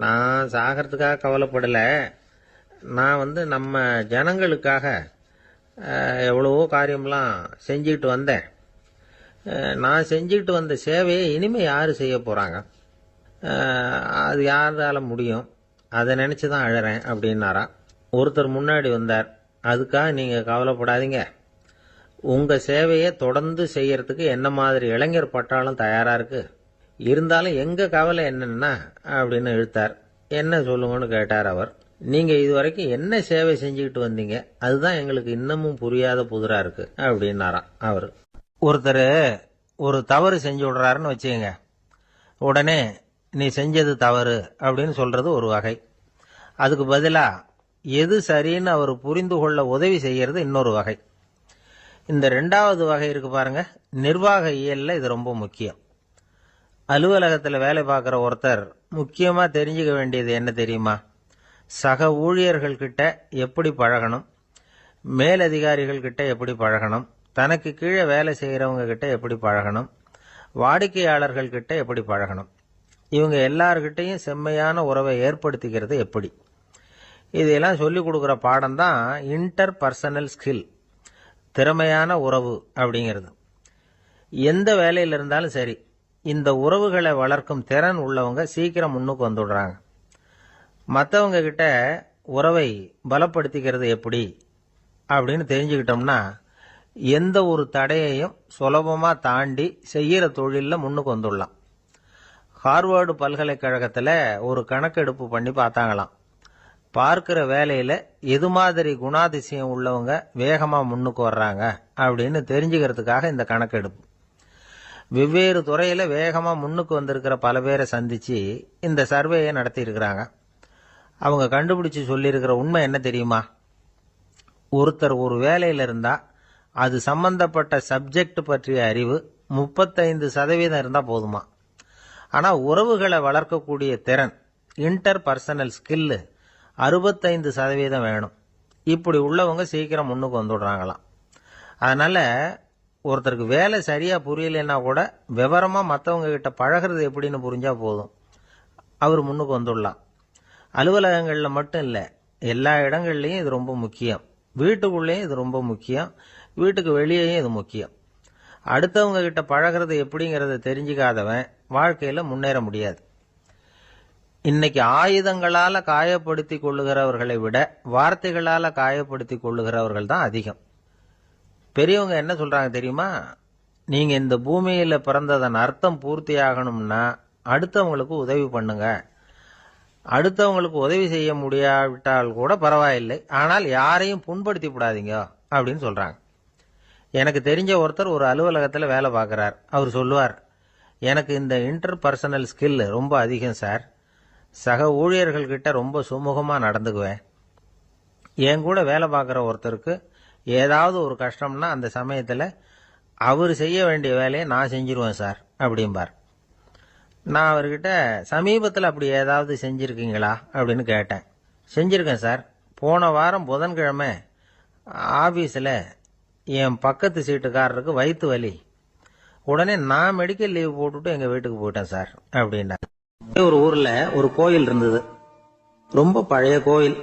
நான் சாகிறதுக்காக கவலைப்படலை, நான் நம்ம ஜனங்களுக்காக எவ்வளவோ காரியம்லாம் செஞ்சுக்கிட்டு வந்தேன். நான் செஞ்சுக்கிட்டு வந்த சேவையை இனிமேல் யார் செய்ய போகிறாங்க, அது யாரால முடியும், அதை நினச்சி தான் அழறேன் அப்படின்னாராம். ஒருத்தர் முன்னாடி வந்தார். அதுக்காக நீங்கள் கவலைப்படாதீங்க, உங்க சேவையை தொடர்ந்து செய்யறதுக்கு என்ன மாதிரி இளைஞர் பட்டாளம் தயாரா இருக்கு. இருந்தாலும் எங்க கவலை என்னன்னா அப்படின்னு இழுத்தார். என்ன சொல்லுங்கன்னு கேட்டார் அவர். நீங்க இதுவரைக்கும் என்ன சேவை செஞ்சுக்கிட்டு வந்தீங்க, அதுதான் எங்களுக்கு இன்னமும் புரியாத புதிரா இருக்கு அப்படின்னாராம் அவரு. ஒருத்தர் ஒரு தவறு செஞ்சு விடுறாருன்னு வச்சுக்கங்க, உடனே நீ செஞ்சது தவறு அப்படின்னு சொல்றது ஒரு வகை. அதுக்கு பதிலா எது சரின்னு அவர் புரிந்து கொள்ள உதவி செய்யறது இன்னொரு வகை. இந்த ரெண்டாவது வகை இருக்கு பாருங்க, நிர்வாக இயல்ல இது ரொம்ப முக்கியம். அலுவலகத்தில் வேலை பார்க்குற ஒருத்தர் முக்கியமா தெரிஞ்சுக்க வேண்டியது என்ன தெரியுமா? சக ஊழியர்கள் கிட்ட எப்படி பழகணும், மேலதிகாரிகள் கிட்ட எப்படி பழகணும், தனக்கு கீழே வேலை செய்கிறவங்க கிட்ட எப்படி பழகணும், வாடிக்கையாளர்கள் கிட்ட எப்படி பழகணும், இவங்க எல்லார்கிட்டையும் செம்மையான உறவை ஏற்படுத்திக்கிறது எப்படி, இதையெல்லாம் சொல்லிக் கொடுக்குற பாடம் தான் இன்டர் பர்சனல் ஸ்கில், திறமையான உறவு அப்படிங்கிறது. எந்த வேலையில் இருந்தாலும் சரி, இந்த உறவுகளை வளர்க்கும் திறன் உள்ளவங்க சீக்கிரம் முன்னுக்கு வந்துடுறாங்க. மற்றவங்க கிட்ட உறவை பலப்படுத்திக்கிறது எப்படி அப்படின்னு தெரிஞ்சுக்கிட்டோம்னா எந்த ஒரு தடையையும் சுலபமா தாண்டி செய்யற தொழில முன்னுக்கு வந்துடலாம். ஹார்வர்டு பல்கலைக்கழகத்தில் ஒரு கணக்கெடுப்பு பண்ணி பார்த்தாங்களாம். பார்க்கிற வேலையில எது மாதிரி குணாதிசயம் உள்ளவங்க வேகமா முன்னுக்கு வர்றாங்க அப்படின்னு தெரிஞ்சுக்கிறதுக்காக இந்த கணக்கெடுப்பு. வெவ்வேறு துறையில வேகமா முன்னுக்கு வந்திருக்கிற பல பேரை சந்திச்சு இந்த சர்வேயை நடத்தி இருக்கிறாங்க. அவங்க கண்டுபிடிச்சு சொல்லியிருக்கிற உண்மை என்ன தெரியுமா? ஒருத்தர் ஒரு வேலையில இருந்தா அது சம்பந்தப்பட்ட சப்ஜெக்ட் பற்றிய அறிவு 35% இருந்தா போதுமா. ஆனா உறவுகளை வளர்க்கக்கூடிய திறன், இன்டர் பர்சனல் ஸ்கில் 65% வேணும். இப்படி உள்ளவங்க சீக்கிரம் முன்னுக்கு வந்துடுறாங்களாம். அதனால ஒருத்தருக்கு வேலை சரியா புரியலன்னா கூட விவரமா மற்றவங்க கிட்ட பழகிறது எப்படின்னு புரிஞ்சா போதும், அவர் முன்னுக்கு வந்துடலாம். அலுவலகங்களில் மட்டும் இல்லை, எல்லா இடங்கள்லையும் இது ரொம்ப முக்கியம். வீட்டுக்குள்ளேயும் இது ரொம்ப முக்கியம், வீட்டுக்கு வெளியேயும் இது முக்கியம். அடுத்தவங்க கிட்ட பழகிறது எப்படிங்கிறத தெரிஞ்சுக்காதவன் வாழ்க்கையில முன்னேற முடியாது. இன்னைக்கு ஆயுதங்களால காயப்படுத்தி கொள்ளுகிறவர்களை விட வார்த்தைகளால காயப்படுத்தி கொள்ளுகிறவர்கள் தான் அதிகம். பெரியவங்க என்ன சொல்றாங்க தெரியுமா? நீங்க இந்த பூமியில பிறந்ததன் அர்த்தம் பூர்த்தி ஆகணும்னா அடுத்தவங்களுக்கு உதவி பண்ணுங்க. அடுத்தவங்களுக்கு உதவி செய்ய முடியாவிட்டால் கூட பரவாயில்லை, ஆனால் யாரையும் புண்படுத்தி விடாதீங்க அப்படின்னு சொல்றாங்க. எனக்கு தெரிஞ்ச ஒருத்தர் ஒரு அலுவலகத்தில் வேலை பார்க்கிறார். அவர் சொல்லுவார், எனக்கு இந்த இன்டர் பர்சனல் ஸ்கில் ரொம்ப அதிகம் சார். சக ஊழியர்கள் கிட்ட ரொம்ப சுமூகமா நடந்துக்குவேன். என் கூட வேலை பார்க்குற ஒருத்தருக்கு ஏதாவது ஒரு கஷ்டம்னா அந்த சமயத்தில் அவர் செய்ய வேண்டிய வேலையை நான் செஞ்சிருவேன் சார் அப்படிம்பார். நான் அவர்கிட்ட சமீபத்தில் அப்படி ஏதாவது செஞ்சிருக்கீங்களா அப்படின்னு கேட்டேன். செஞ்சிருக்கேன் சார். போன வாரம் புதன்கிழமை ஆபீஸில் என் பக்கத்து சீட்டுக்காரருக்கு வயிற்று வலி. உடனே நான் மெடிக்கல் லீவ் போட்டுட்டு எங்கள் வீட்டுக்கு போயிட்டேன் சார் அப்படின்னா. ஒரு ஊரில் ஒரு கோயில் இருந்தது. ரொம்ப பழைய கோயில்.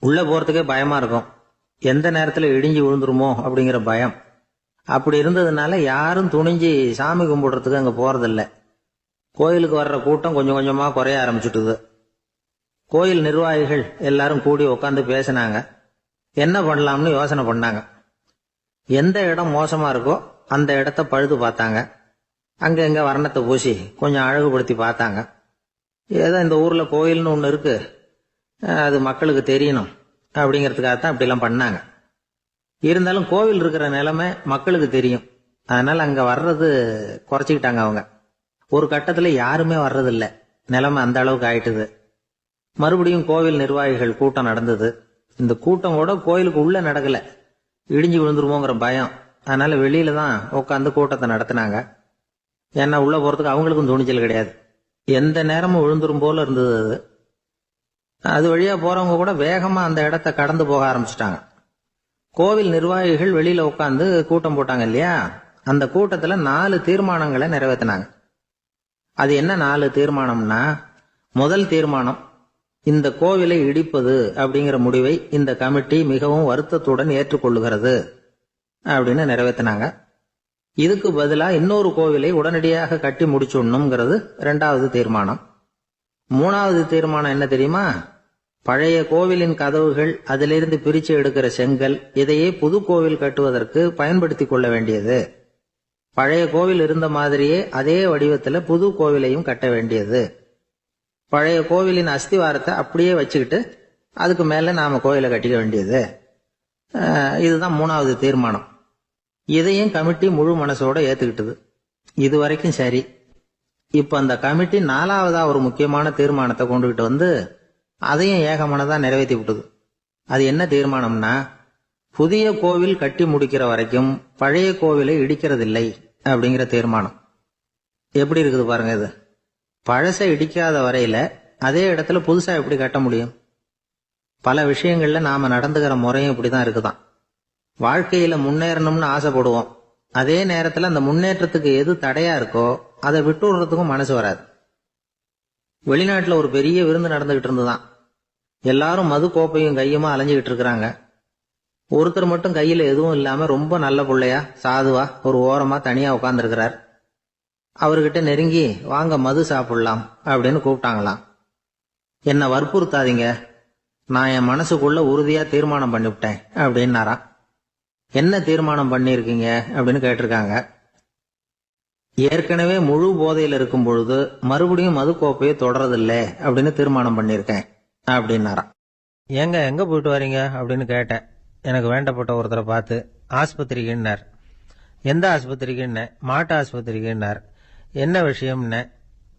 உள்ளே போகிறதுக்கே பயமாக இருக்கும். எந்த நேரத்தில் இடிஞ்சு விழுந்துருமோ அப்படிங்கிற பயம். அப்படி இருந்ததுனால யாரும் துணிஞ்சு சாமி கும்பிடுறதுக்கு அங்கே போகிறதில்ல. கோயிலுக்கு வர்ற கூட்டம் கொஞ்சம் கொஞ்சமாக குறைய ஆரம்பிச்சுட்டுது. கோயில் நிர்வாகிகள் எல்லாரும் கூடி உட்காந்து பேசினாங்க. என்ன பண்ணலாம்னு யோசனை பண்ணாங்க. எந்த இடம் மோசமாக இருக்கோ அந்த இடத்த பழுது பார்த்தாங்க. அங்கே எங்கே வர்ணத்தை பூசி கொஞ்சம் அழகுபடுத்தி பார்த்தாங்க. ஏதோ இந்த ஊரில் கோயில்னு ஒன்று இருக்கு, அது மக்களுக்கு தெரியணும் அப்படிங்கிறதுக்காகத்தான் இப்படிலாம் பண்ணாங்க. இருந்தாலும் கோவில் இருக்கிற நிலைமை மக்களுக்கு தெரியும். அதனால அங்கே வர்றது குறைச்சிக்கிட்டாங்க அவங்க. ஒரு கட்டத்தில் யாருமே வர்றதில்லை. நிலைமை அந்த அளவுக்கு ஆயிட்டுது. மறுபடியும் கோவில் நிர்வாகிகள் கூட்டம் நடந்தது. இந்த கூட்டம் கூட கோயிலுக்கு உள்ள நடக்கல, இடிஞ்சு விழுந்துருமோங்கிற பயம். அதனால வெளியில தான் உட்காந்து கூட்டத்தை நடத்தினாங்க. ஏன்னா உள்ள போறதுக்கு அவங்களுக்கும் துணிச்சல் கிடையாது. எந்த நேரமும் விழுந்துரும் போல இருந்தது அது. அது வழியா போறவங்க கூட வேகமா அந்த இடத்த கடந்து போக ஆரம்பிச்சுட்டாங்க. கோவில் நிர்வாகிகள் வெளியில உட்காந்து கூட்டம் போட்டாங்க இல்லையா, அந்த கூட்டத்துல 4 தீர்மானங்களை நிறைவேற்றினாங்க. அது என்ன 4 தீர்மானம்னா, முதல் தீர்மானம், இந்த கோவிலை இடிப்பது அப்படிங்கிற முடிவை இந்த கமிட்டி மிகவும் வருத்தத்துடன் ஏற்றுக்கொள்ளுகிறது அப்படின்னு நிறைவேற்றினாங்க. இதுக்கு பதிலா இன்னொரு கோவிலை உடனடியாக கட்டி முடிச்சுடணுங்கிறது 2வது தீர்மானம். 3வது தீர்மானம் என்ன தெரியுமா? பழைய கோவிலின் கதவுகள், அதிலிருந்து பிரிச்சு எடுக்கிற செங்கல், இதையே புது கோவில் கட்டுவதற்கு பயன்படுத்தி கொள்ள வேண்டியது. பழைய கோவில் இருந்த மாதிரியே அதே வடிவத்துல புது கோவிலையும் கட்ட வேண்டியது. பழைய கோவிலின் அஸ்திவாரத்தை அப்படியே வச்சுக்கிட்டு அதுக்கு மேல நாம கோவிலை கட்டிக்க வேண்டியது. இதுதான் 3வது தீர்மானம். இதையும் கமிட்டி முழு மனசோட ஏத்துக்கிட்டது. இது வரைக்கும் சரி. இப்ப அந்த கமிட்டி 4வதா ஒரு முக்கியமான தீர்மானத்தை கொண்டுகிட்டு வந்து அதையும் ஏகமனதா நிறைவேற்றி விட்டது. அது என்ன தீர்மானம்னா, புதிய கோவில் கட்டி முடிக்கிற வரைக்கும் பழைய கோவிலை இடிக்கிறதில்லை அப்படிங்கிற தீர்மானம். எப்படி இருக்குது பாருங்க இது. பழசை இடிக்காத வரையில அதே இடத்துல புதுசா எப்படி கட்ட முடியும்? பல விஷயங்கள்ல நாம நடந்துகிற முறையும் இப்படிதான் இருக்குதான். வாழ்க்கையில முன்னேறணும்னு ஆசைப்படுவோம். அதே நேரத்துல அந்த முன்னேற்றத்துக்கு எது தடையா இருக்கோ அதை விட்டு விடுறதுக்கும் மனசு வராது. வெளிநாட்டுல ஒரு பெரிய விருந்து நடந்துகிட்டு இருந்துதான். எல்லாரும் மது கோப்பையும் கையுமா அலைஞ்சுகிட்டு இருக்கிறாங்க. ஒருத்தர் மட்டும் கையில எதுவும் இல்லாம ரொம்ப நல்ல பிள்ளையா சாதுவா ஒரு ஓரமா தனியா உட்கார்ந்துருக்கிறார். அவர்கிட்ட நெருங்கி வாங்க மது சாப்பிடலாம் அப்படின்னு கூப்பிட்டாங்களாம். என்ன வற்புறுத்தாதீங்க, நான் என் மனசுக்குள்ள உறுதியா தீர்மானம் பண்ணிவிட்டேன் அப்படின்னாராம். என்ன தீர்மானம் பண்ணிருக்கீங்க அப்படின்னு கேட்டிருக்காங்க. ஏற்கனவே முழு போதையில இருக்கும் பொழுது மறுபடியும் மது கோப்பையை தொடறதில்ல அப்படின்னு தீர்மானம் பண்ணிருக்கேன் அப்படின்னாராம். ஏங்க எங்க போயிட்டு வரீங்க அப்படின்னு கேட்டேன். எனக்கு வேண்டப்பட்ட ஒருத்தரை பார்த்து. ஆஸ்பத்திரிக்குன்னார். எந்த ஆஸ்பத்திரிக்குன்னு? மாட்டு ஆஸ்பத்திரிக்குன்னார். என்ன விஷயம்னு?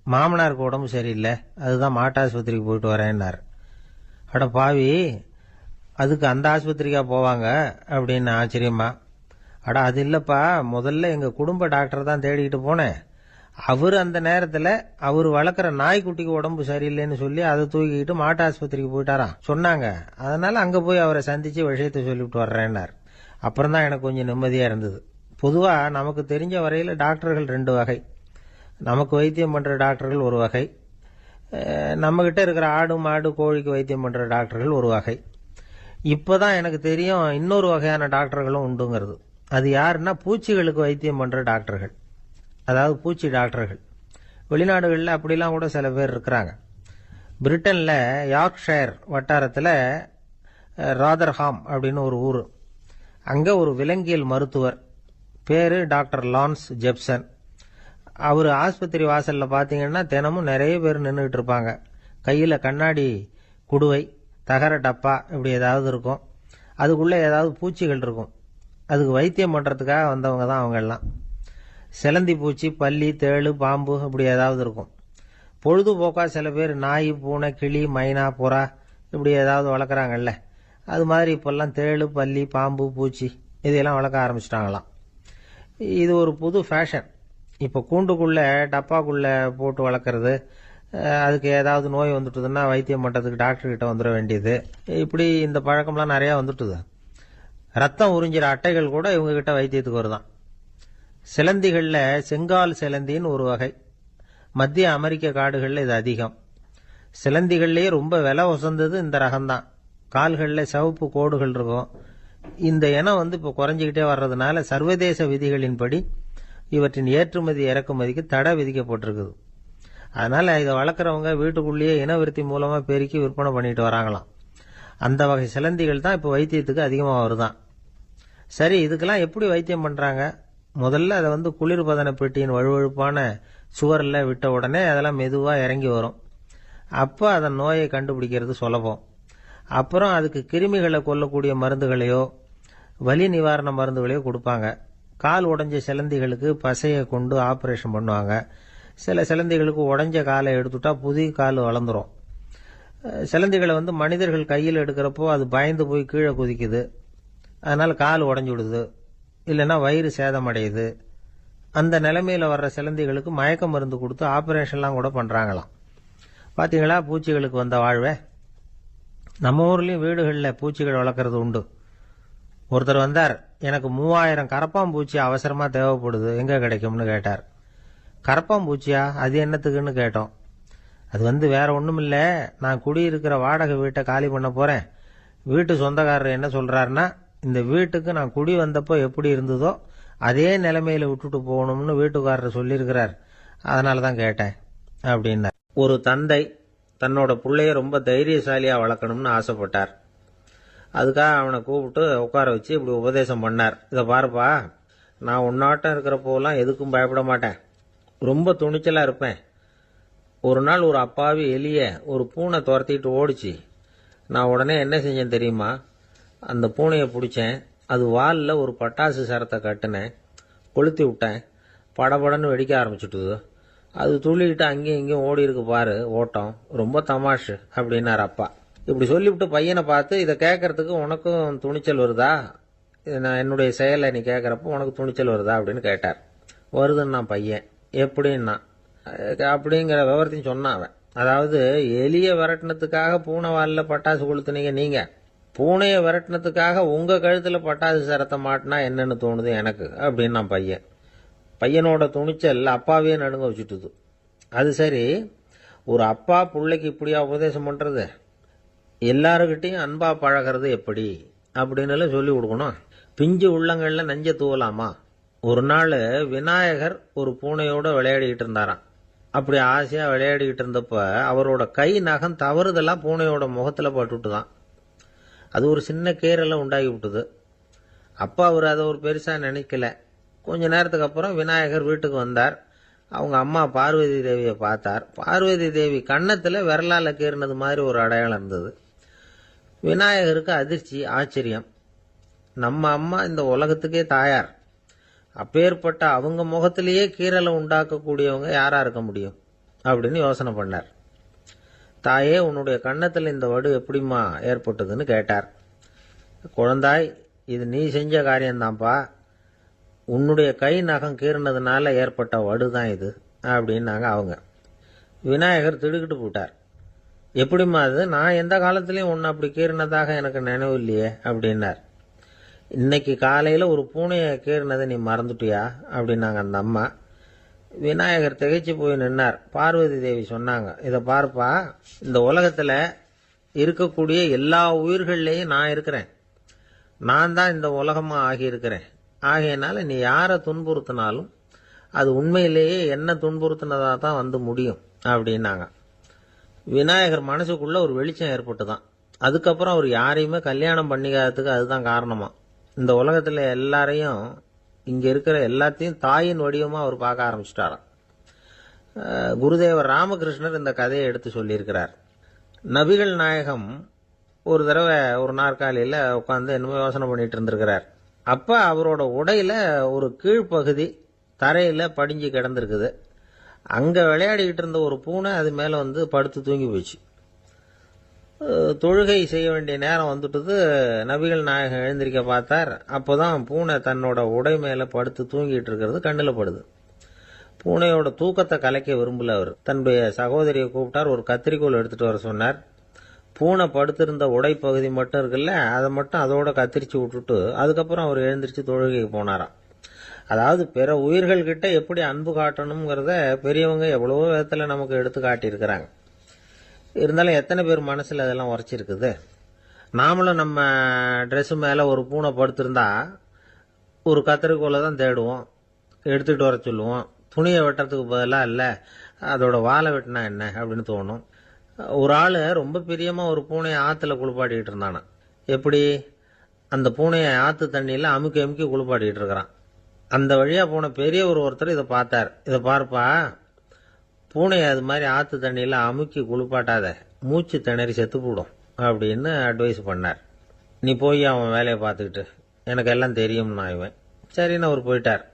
மாமனாருக்கு உடம்பு சரியில்லை, அதுதான் மாட்டு ஆஸ்பத்திரிக்கு போயிட்டு வரேன்னார். அட பாவி, அதுக்கு அந்த ஆஸ்பத்திரிக்கா போவாங்க அப்படின்னு ஆச்சரியமா. அட அது இல்லப்பா, முதல்ல எங்க குடும்ப டாக்டர் தான் தேடிக்கிட்டு போனேன். அவர் அந்த நேரத்துல அவர் வளர்க்குற நாய்க்குட்டிக்கு உடம்பு சரியில்லைன்னு சொல்லி அதை தூக்கிக்கிட்டு மாட்டு ஆஸ்பத்திரிக்கு போயிட்டாராம் சொன்னாங்க. அதனால அங்க போய் அவரை சந்திச்சு விஷயத்தை சொல்லிவிட்டு வர்றேன்னார். அப்புறம் தான் எனக்கு கொஞ்சம் நிம்மதியா இருந்தது. பொதுவா நமக்கு தெரிஞ்ச வரையில டாக்டர்கள் 2 வகை. நமக்கு வைத்தியம் பண்ற டாக்டர்கள் ஒரு வகை, நம்ம கிட்ட இருக்கிற ஆடு மாடு கோழிக்கு வைத்தியம் பண்ற டாக்டர்கள் ஒரு வகை. இப்பதான் எனக்கு தெரியும் இன்னொரு வகையான டாக்டர்களும் உண்டுங்கிறது. அது யாருன்னா பூச்சிகளுக்கு வைத்தியம் பண்ற டாக்டர்கள், அதாவது பூச்சி டாக்டர்கள். வெளிநாடுகளில் அப்படிலாம் கூட சில பேர் இருக்கிறாங்க. பிரிட்டன்ல யார்க்ஷயர் வட்டாரத்தில் ராதர்ஹாம் அப்படின்னு ஒரு ஊர். அங்க ஒரு விலங்கியல் மருத்துவர் பேரு டாக்டர் லான்ஸ் ஜெப்சன். அவர் ஆஸ்பத்திரி வாசல்ல பாத்தீங்கன்னா தினமும் நிறைய பேர் நின்றுட்டு இருப்பாங்க. கையில கண்ணாடி குடுவை, தகர டப்பா இப்படி ஏதாவது இருக்கும். அதுக்குள்ள ஏதாவது பூச்சிகள் இருக்கும். அதுக்கு வைத்தியம் பண்றதுக்காக வந்தவங்க தான் அவங்க எல்லாம். சிலந்தி பூச்சி, பல்லி, தேளு, பாம்பு இப்படி ஏதாவது இருக்கும். பொழுதுபோக்கா சில பேர் நாய், பூனை, கிளி, மைனா, புறா இப்படி ஏதாவது வளர்க்குறாங்கல்ல, அது மாதிரி இப்பெல்லாம் தேளு, பல்லி, பாம்பு, பூச்சி இதெல்லாம் வளர்க்க ஆரம்பிச்சிட்டாங்களாம். இது ஒரு புது ஃபேஷன். இப்போ கூண்டுக்குள்ள டப்பாக்குள்ள போட்டு வளர்க்குறது, அதுக்கு ஏதாவது நோய் வந்துட்டுதுன்னா வைத்தியம் பண்ணுறதுக்கு டாக்டர் கிட்ட வந்துட வேண்டியது, இப்படி இந்த பழக்கம்லாம் நிறையா வந்துட்டுது. ரத்தம் உறிஞ்சிற அட்டைகள் கூட இவங்க கிட்ட வைத்தியத்துக்கு வருதான். சிலந்திகள்ல செங்கால் சிலந்தின்னு ஒரு வகை. மத்திய அமெரிக்க காடுகள்ல இது அதிகம். சிலந்திகள்லயே ரொம்ப விலை உசந்தது இந்த ரகம்தான். கால்கள்ல சிவப்பு கோடுகள் இருக்கும். இந்த இனம் இப்போ குறைஞ்சிக்கிட்டே வர்றதுனால சர்வதேச விதிகளின்படி இவற்றின் ஏற்றுமதி இறக்குமதிக்கு தடை விதிக்கப்பட்டிருக்குது. அதனால இதை வளர்க்குறவங்க வீட்டுக்குள்ளேயே இனவிருத்தி மூலமா பெருக்கி விற்பனை பண்ணிட்டு வராங்களாம். அந்த வகை சிலந்திகள் தான் இப்போ வைத்தியத்துக்கு அதிகமாக வருதான். சரி, இதுக்கெல்லாம் எப்படி வைத்தியம் பண்றாங்க? முதல்ல அதை குளிர்பதன பெட்டியின் வழுவழுப்பான சுவரில் விட்ட உடனே அதெல்லாம் மெதுவா இறங்கி வரும். அப்போ அதன் நோயை கண்டுபிடிக்கிறது சுலபம். அப்புறம் அதுக்கு கிருமிகளை கொல்லக்கூடிய மருந்துகளையோ வலி நிவாரண மருந்துகளையோ கொடுப்பாங்க. கால் உடைஞ்ச சிலந்திகளுக்கு பசையை கொண்டு ஆபரேஷன் பண்ணுவாங்க. சில சிலந்திகளுக்கு உடைஞ்ச காலை எடுத்துட்டா புதிய கால் வளர்ந்துரும். சிலந்திகளை மனிதர்கள் கையில் எடுக்கிறப்போ அது பயந்து போய் கீழே குதிக்குது. அதனால கால் உடைஞ்சு விடுது, இல்லைன்னா வயிறு சேதமடையுது. அந்த நிலைமையில வர்ற சிலந்திகளுக்கு மயக்க மருந்து கொடுத்து ஆபரேஷன்லாம் கூட பண்றாங்களாம். பாத்தீங்களா பூச்சிகளுக்கு வந்த வாழ்வே. நம்ம ஊர்லயும் வீடுகளில் பூச்சிகள் வளர்க்கறது உண்டு. ஒருத்தர் வந்தார், எனக்கு 3000 கரப்பாம்பூச்சி அவசரமா தேவைப்படுது, எங்க கிடைக்கும்னு கேட்டார். கரப்பாம்பூச்சியா, அது என்னத்துக்குன்னு கேட்டோம். அது வேற ஒண்ணும் இல்ல, நான் குடியிருக்கிற வாடகை வீட்டை காலி பண்ண போறேன். வீட்டு சொந்தக்காரர் என்ன சொல்றாருன்னா, இந்த வீட்டுக்கு நான் குடி வந்தப்போ எப்படி இருந்ததோ அதே நிலைமையில விட்டுட்டு போகணும்னு வீட்டுக்காரர் சொல்லியிருக்கிறார், அதனாலதான் கேட்டேன் அப்படின்னார். ஒரு தந்தை தன்னோட பிள்ளைய ரொம்ப தைரியசாலியாக வளர்க்கணும்னு ஆசைப்பட்டார். அதுக்காக அவனை கூப்பிட்டு உட்கார வச்சு இப்படி உபதேசம் பண்ணார். இதை பாருப்பா, நான் உன்னாட்டம் இருக்கிறப்போலாம் எதுக்கும் பயப்பட மாட்டேன், ரொம்ப துணிச்சலாக இருப்பேன். ஒரு நாள் ஒரு அப்பாவி எலிய ஒரு பூனை துரத்திட்டு ஓடிச்சு. நான் உடனே என்ன செஞ்சேன் தெரியுமா? அந்த பூனையை பிடிச்சேன், அது வாலில் ஒரு பட்டாசு சரத்தை கட்டினேன், கொளுத்தி விட்டேன், படபடன்னு வெடிக்க ஆரம்பிச்சுட்டுது. அது துள்ளிக்கிட்டு அங்கேயும் இங்கேயும் ஓடி இருக்கு பாரு ஓட்டம், ரொம்ப தமாஷு அப்படின்னார் அப்பா. இப்படி சொல்லிவிட்டு பையனை பார்த்து, இதை கேட்கறதுக்கு உனக்கும் துணிச்சல் வருதா, நான் என்னுடைய செயலை நீ கேட்குறப்போ உனக்கு துணிச்சல் வருதா அப்படின்னு கேட்டார். வருதுன்னா பையன். எப்படின்னா அப்படிங்கிற விவரத்தையும் சொன்னான் அவன். அதாவது எலியை விரட்டினத்துக்காக பூனை வாலில் பட்டாசு கொளுத்துனீங்க நீங்க, பூனையை விரட்டினத்துக்காக உங்க கழுத்துல பட்டாசு சரத்தை மாட்டினா என்னன்னு தோணுது எனக்கு அப்படின்னு நான் பையன். பையனோட துணிச்சல் அப்பாவே நடுங்க வச்சுட்டுது. அது சரி, ஒரு அப்பா பிள்ளைக்கு இப்படியா உபதேசம் பண்றது? எல்லாருக்கிட்டையும் அன்பா பழகிறது எப்படி அப்படின்னு சொல்லி கொடுக்கணும். பிஞ்சு உள்ளங்கள்ல நஞ்ச தூவலாமா? ஒரு நாள் விநாயகர் ஒரு பூனையோட விளையாடிக்கிட்டு இருந்தாராம். அப்படி ஆசையா விளையாடிக்கிட்டு இருந்தப்ப அவரோட கை நகம் தவறுதலா பூனையோட முகத்துல பட்டுட்டுதான். அது ஒரு சின்ன கீறலை உண்டாகி விட்டுது. அப்பா அவர் அதை ஒரு பெருசா நினைக்கல. கொஞ்ச நேரத்துக்கு அப்புறம் விநாயகர் வீட்டுக்கு வந்தார். அவங்க அம்மா பார்வதி தேவியை பார்த்தார். பார்வதி தேவி கன்னத்துல விரலால கீறினது மாதிரி ஒரு அடையாளம் இருந்தது. விநாயகருக்கு அதிர்ச்சி, ஆச்சரியம். நம்ம அம்மா இந்த உலகத்துக்கே தாயார், அப்பேற்பட்ட அவங்க முகத்திலேயே கீறலை உண்டாக்கக்கூடியவங்க யாரா இருக்க முடியும் அப்படின்னு யோசனை பண்ணார். தாயே, உன்னுடைய கன்னத்தில் இந்த வடு எப்படிம்மா ஏற்பட்டதுன்னு கேட்டார். குழந்தாய், இது நீ செஞ்ச காரியம்தான்ப்பா, உன்னுடைய கை நகம் கீறினதுனால ஏற்பட்ட வடு தான் இது அப்படின்னாங்க அவங்க. விநாயகர் திடுக்கிட்டு போட்டார். எப்படிம்மா அது? நான் எந்த காலத்திலையும் உன்னை அப்படி கீறினதாக எனக்கு நினைவு இல்லையே அப்படின்னார். இன்னைக்கு காலையில் ஒரு பூனையை கீறினதை நீ மறந்துட்டியா அப்படின்னாங்க அந்த அம்மா. விநாயகர் திகைச்சு போய் நின்னார். பார்வதி தேவி சொன்னாங்க, இதை பார்ப்பா, இந்த உலகத்தில் இருக்கக்கூடிய எல்லா உயிர்கள்லையும் நான் இருக்கிறேன், நான் தான் இந்த உலகமாக ஆகியிருக்கிறேன். ஆகையினால நீ யாரை துன்புறுத்தினாலும் அது உண்மையிலேயே என்ன துன்புறுத்தினதாக தான் வந்து முடியும் அப்படின்னாங்க. விநாயகர் மனசுக்குள்ள ஒரு வெளிச்சம் ஏற்பட்டுதான். அதுக்கப்புறம் அவர் யாரையுமே கல்யாணம் பண்ணிக்காததுக்கு அதுதான் காரணமா. இந்த உலகத்தில் எல்லாரையும், இங்கே இருக்கிற எல்லாத்தையும் தாயின் வடிவமாக அவர் பார்க்க ஆரம்பிச்சிட்டாராம். குருதேவர் ராமகிருஷ்ணர் இந்த கதையை எடுத்து சொல்லியிருக்கிறார். நபிகள் நாயகம் ஒரு தடவை ஒரு நாற்காலியில் உட்காந்து என்னமோ யோசனை பண்ணிட்டு இருந்திருக்கிறார். அப்போ அவரோட உடையில ஒரு கீழ்ப்பகுதி தரையில் படிஞ்சு கிடந்திருக்குது. அங்கே விளையாடிக்கிட்டு இருந்த ஒரு பூனை அது மேலே வந்து படுத்து தூங்கி போச்சு. தொழுகை செய்ய வேண்டிய நேரம் வந்துட்டது. நபிகள் நாயகம் எழுந்திருக்க பார்த்தார். அப்போதான் பூனை தன்னோட உடை மேலே படுத்து தூங்கிட்டு இருக்கிறது கண்ணில் படுது. பூனையோட தூக்கத்தை கலைக்க விரும்பல அவர். தன்னுடைய சகோதரியை கூப்பிட்டார். ஒரு கத்திரிக்கோள் எடுத்துட்டு வர சொன்னார். பூனை படுத்திருந்த உடை பகுதி மட்டும் இருக்குல்ல, அதை மட்டும் அதோட கத்திரிச்சு விட்டுட்டு அதுக்கப்புறம் அவர் எழுந்திரிச்சு தொழுகைக்கு போனாராம். அதாவது பிற உயிர்கள் கிட்ட எப்படி அன்பு காட்டணுங்கிறத பெரியவங்க எவ்வளவோ விதத்துல நமக்கு எடுத்து காட்டியிருக்கிறாங்க. இருந்தாலும் எத்தனை பேர் மனசுல அதெல்லாம் உரைச்சிருக்குது? நாமளும் நம்ம ட்ரெஸ் மேல ஒரு பூனை படுத்திருந்தா ஒரு கத்திரிக்கோலை தான் தேடுவோம், எடுத்துட்டு வர சொல்லுவோம். துணியை வெட்டுறதுக்கு பதிலாக இல்லை அதோட வாழை வெட்டினா என்ன அப்படின்னு தோணும். ஒரு ஆள் ரொம்ப பிரியமா ஒரு பூனையை ஆற்றுல குளிப்பாட்டிக்கிட்டு இருந்தானா. எப்படி? அந்த பூனையை ஆற்று தண்ணியில் அமுக்கி அமுக்கி குளிப்பாட்டிக்கிட்டு இருக்கிறான். அந்த வழியாக போன பெரியவர் ஒருத்தர் இதை பார்த்தார். இதை பார்ப்பா, பூனையை அது மாதிரி ஆற்று தண்ணியில் அமுக்கி குளிப்பாட்டாத, மூச்சு திணறி செத்து போடும் அப்படின்னு அட்வைஸ் பண்ணார். நீ போய் அவன் வேலையை பார்த்துக்கிட்டு, எனக்கு எல்லாம் தெரியும்னா இவன். சரின்னு அவர் போயிட்டார்.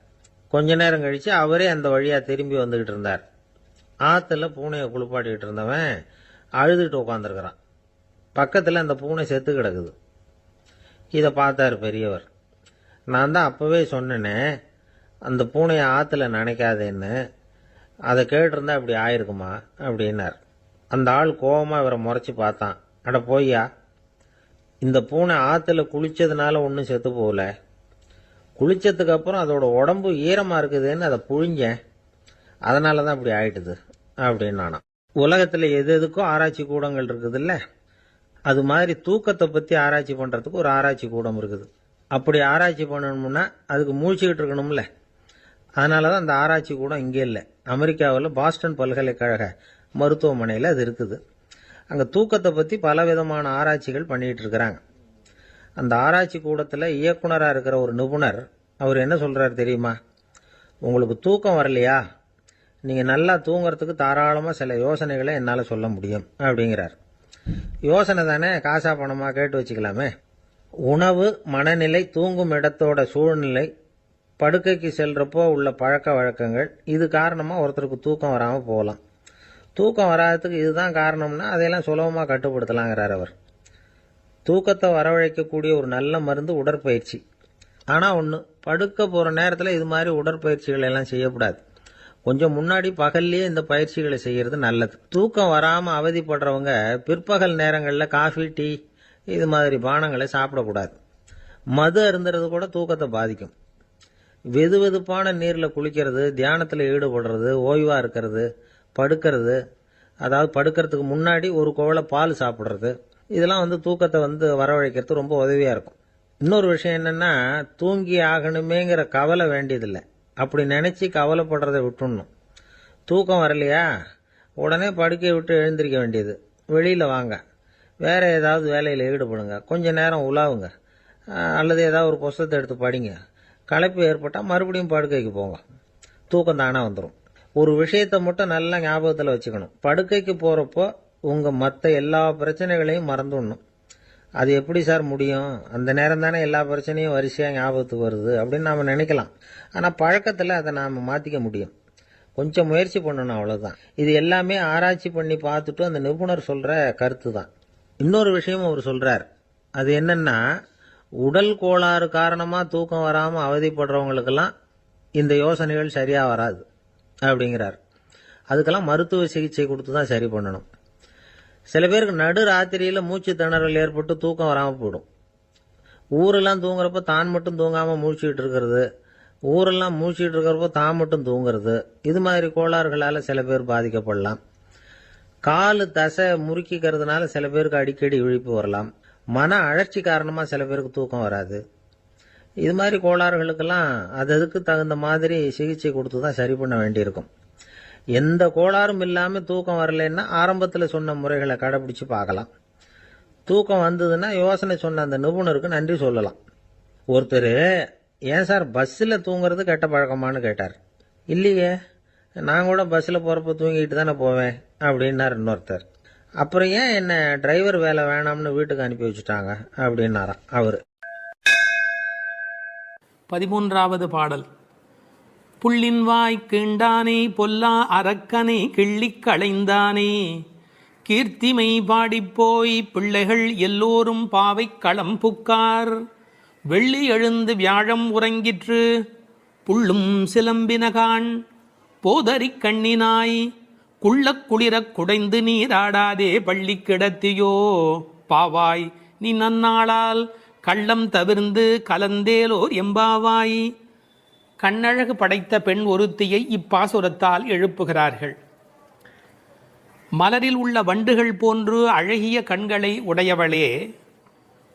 கொஞ்ச நேரம் கழிச்சு அவரே அந்த வழியாக திரும்பி வந்துக்கிட்டு இருந்தார். ஆற்றுல பூனையை குளிப்பாட்டிக்கிட்டு இருந்தவன் அழுதுட்டு உட்காந்துருக்கிறான். பக்கத்தில் அந்த பூனை செத்து கிடக்குது. இதை பார்த்தார் பெரியவர். நான் தான் அப்பவே சொன்னேனே அந்த பூனையை ஆற்றுல நினைக்காதேன்னு, அதை கேட்டிருந்தா இப்படி ஆயிருக்குமா அப்படின்னார். அந்த ஆள் கோபமாக இவரை முறைச்சி பார்த்தான். அட போய்யா, இந்த பூனை ஆற்றுல குளிச்சதுனால ஒன்றும் செத்து போகல, குளிச்சதுக்கு அப்புறம் அதோட உடம்பு ஈரமாக இருக்குதுன்னு அதை புழிஞ்சேன், அதனால தான் இப்படி ஆயிட்டுது அப்படின்னு நானா. உலகத்தில் எது எதுக்கும் ஆராய்ச்சி கூடங்கள் இருக்குதுல்ல, அது மாதிரி தூக்கத்தை பற்றி ஆராய்ச்சி பண்ணுறதுக்கு ஒரு ஆராய்ச்சி கூடம் இருக்குது. அப்படி ஆராய்ச்சி பண்ணணும்னா அதுக்கு மூழ்கிக்கிட்டு இருக்கணும்ல. அதனால தான் அந்த ஆராய்ச்சி கூடம் இங்கே இல்லை, அமெரிக்காவில் பாஸ்டன் பல்கலைக்கழக மருத்துவமனையில் அது இருக்குது. அங்கே தூக்கத்தை பற்றி பலவிதமான ஆராய்ச்சிகள் பண்ணிகிட்டு இருக்கிறாங்க. அந்த ஆராய்ச்சி கூடத்தில் இயக்குனராக இருக்கிற ஒரு நிபுணர் அவர் என்ன சொல்கிறார் தெரியுமா? உங்களுக்கு தூக்கம் வரலையா, நீங்கள் நல்லா தூங்குறதுக்கு தாராளமாக சில யோசனைகளை என்னால் சொல்ல முடியும் அப்படிங்கிறார். யோசனை தானே, காசா பணமாக கேட்டு வச்சுக்கலாமே. உணவு, மனநிலை, தூங்கும் இடத்தோட சூழ்நிலை, படுக்கைக்கு செல்றப்போ உள்ள பழக்க வழக்கங்கள், இது காரணமாக ஒருத்தருக்கு தூக்கம் வராமல் போகலாம். தூக்கம் வராததுக்கு இதுதான் காரணம்னா அதையெல்லாம் சுலபமாக கட்டுப்படுத்தலாங்கிறார் அவர். தூக்கத்தை வரவழைக்கக்கூடிய ஒரு நல்ல மருந்து உடற்பயிற்சி. ஆனால் ஒன்று, படுக்க போகிற நேரத்தில் இது மாதிரி உடற்பயிற்சிகள் எல்லாம் செய்யக்கூடாது. கொஞ்சம் முன்னாடி பகல்லையே இந்த பயிற்சிகளை செய்கிறது நல்லது. தூக்கம் வராமல் அவதிப்படுறவங்க பிற்பகல் நேரங்களில் காஃபி, டீ இது மாதிரி பானங்களை சாப்பிடக்கூடாது. மது அருந்துறது கூட தூக்கத்தை பாதிக்கும். வெது வெதுப்பான நீரில் குளிக்கிறது, தியானத்தில் ஈடுபடுறது, ஓய்வாக இருக்கிறது, படுக்கிறது, அதாவது படுக்கிறதுக்கு முன்னாடி ஒரு குவளை பால் சாப்பிட்றது, இதெல்லாம் தூக்கத்தை வரவழைக்கிறது ரொம்ப உதவியாக இருக்கும். இன்னொரு விஷயம் என்னென்னா, தூங்கி ஆகணுமேங்கிற கவலை வேண்டியதில்லை. அப்படி நினச்சி கவலைப்படுறதை விட்டுடணும். தூக்கம் வரலையா, உடனே படுக்கையை விட்டு எழுந்திருக்க வேண்டியது. வெளியில் வாங்க, வேறு ஏதாவது வேலையில் ஈடுபடுங்க, கொஞ்சம் நேரம் உலாவுங்க, அல்லது ஏதாவது ஒரு புஸ்தகத்தை எடுத்து படிங்க. களைப்பு ஏற்பட்டால் மறுபடியும் படுக்கைக்கு போங்க. தூக்கம் தானே வந்துடும். ஒரு விஷயத்தை மட்டும் நல்லா ஞாபகத்தில் வச்சுக்கணும். படுக்கைக்கு போகிறப்போ உங்கள் மற்ற எல்லா பிரச்சனைகளையும் மறந்துடணும். அது எப்படி சார் முடியும்? அந்த நேரம் தானே எல்லா பிரச்சனையும் வரிசையாக ஞாபகத்துக்கு வருது அப்படின்னு நாம் நினைக்கலாம். ஆனால் பழக்கத்தில் அதை நாம் மாற்றிக்க முடியும். கொஞ்சம் முயற்சி பண்ணணும், அவ்வளோதான். இது எல்லாமே ஆராய்ச்சி பண்ணி பார்த்துட்டு அந்த நிபுணர் சொல்கிற கருத்து தான். இன்னொரு விஷயமும் அவர் சொல்கிறார். அது என்னென்னா, உடல் கோளாறு காரணமாக தூக்கம் வராமல் அவதிப்படுறவங்களுக்கெல்லாம் இந்த யோசனைகள் சரியாக வராது அப்படிங்கிறார். அதுக்கெல்லாம் மருத்துவ சிகிச்சை கொடுத்து தான் சரி பண்ணணும். சில பேருக்கு நடு ராத்திரியில் மூச்சு திணறல் ஏற்பட்டு தூக்கம் வராமல் போயிடும். ஊரெல்லாம் தூங்குறப்ப தான் மட்டும் தூங்காமல் மூழ்கிட்டு இருக்கிறது, ஊரெல்லாம் மூழ்கிட்டு இருக்கிறப்போ தான் மட்டும் தூங்குறது, இது மாதிரி கோளாறுகளால் சில பேர் பாதிக்கப்படலாம். காலு தசை முறுக்கிக்கிறதுனால சில பேருக்கு அடிக்கடி இழிப்பு வரலாம். மன அழற்சி காரணமாக சில பேருக்கு தூக்கம் வராது. இது மாதிரி கோளாறுகளுக்கெல்லாம் அதுக்கு தகுந்த மாதிரி சிகிச்சை கொடுத்து தான் சரி பண்ண வேண்டியிருக்கும். எந்த கோளாறும் இல்லாமல் தூக்கம் வரலைன்னா ஆரம்பத்தில் சொன்ன முறைகளை கடைபிடிச்சு பார்க்கலாம். தூக்கம் வந்ததுன்னா யோசனை சொன்ன அந்த நிபுணருக்கு நன்றி சொல்லலாம். ஒருத்தர், ஏன் சார் பஸ்ஸில் தூங்குறது கெட்ட பழக்கமானு கேட்டார். இல்லையே, நான் கூட பஸ்ஸில் போகிறப்ப தூங்கிட்டு தானே போவேன் அப்படின்னார் இன்னொருத்தர். அப்புறம் ஏன் என்ன டிரைவர் வேலை வேணாம்னு வீட்டுக்கு அனுப்பி வச்சுட்டாங்க அப்படின்னாராம் அவர். 13வது பாடல். புள்ளின் வாய் கீண்டானே பொல்லா அரக்கனை கிள்ளிக் களைந்தானே, கீர்த்திமை பாடிப்போய் பிள்ளைகள் எல்லோரும் பாவை களம் புக்கார், வெள்ளி எழுந்து வியாழம் உறங்கிற்று புள்ளும் சிலம்பினகான், போதறிக் கண்ணினாய் குள்ளக் குளிரக் குடைந்து நீராடாதே பள்ளி கிடத்தியோ, பாவாய் நீ நன்னாளால் கள்ளம் தவிர்ந்து கலந்தேலோர் எம்பாவாய். கண்ணழகு படைத்த பெண் ஒருத்தியை இப்பாசுரத்தால் எழுப்புகிறார்கள். மலரில் உள்ள வண்டுகள் போன்று அழகிய கண்களை உடையவளே,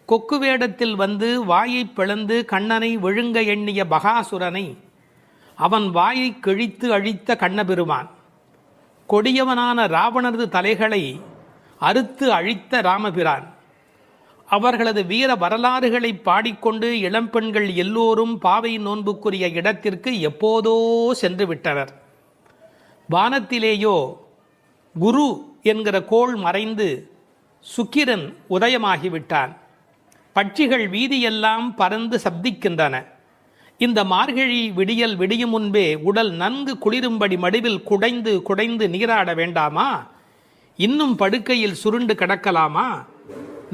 கொக்கு வேடத்தில் வந்து வாயை பிளந்து கண்ணனை விழுங்க எண்ணிய பகாசுரனை அவன் வாயை கிழித்து அழித்த கண்ணபெருமான், கொடியவனான ராவணரது தலைகளை அறுத்து அழித்த ராமபிரான், அவர்களது வீர வரலாறுகளை பாடிக்கொண்டு இளம்பெண்கள் எல்லோரும் பாவை நோன்புக்குரிய இடத்திற்கு எப்போதோ சென்று விட்டனர். வானத்திலேயோ குரு என்கிற கோள் மறைந்து சுக்கிரன் உதயமாகிவிட்டான். பட்சிகள் வீதியெல்லாம் பறந்து சப்திக்கின்றன. இந்த மார்கழி விடியல் விடியும் முன்பே உடல் நன்கு குளிரும்படி மடுவில் குடைந்து குடைந்து நீராட வேண்டாமா? இன்னும் படுக்கையில் சுருண்டு கிடக்கலாமா?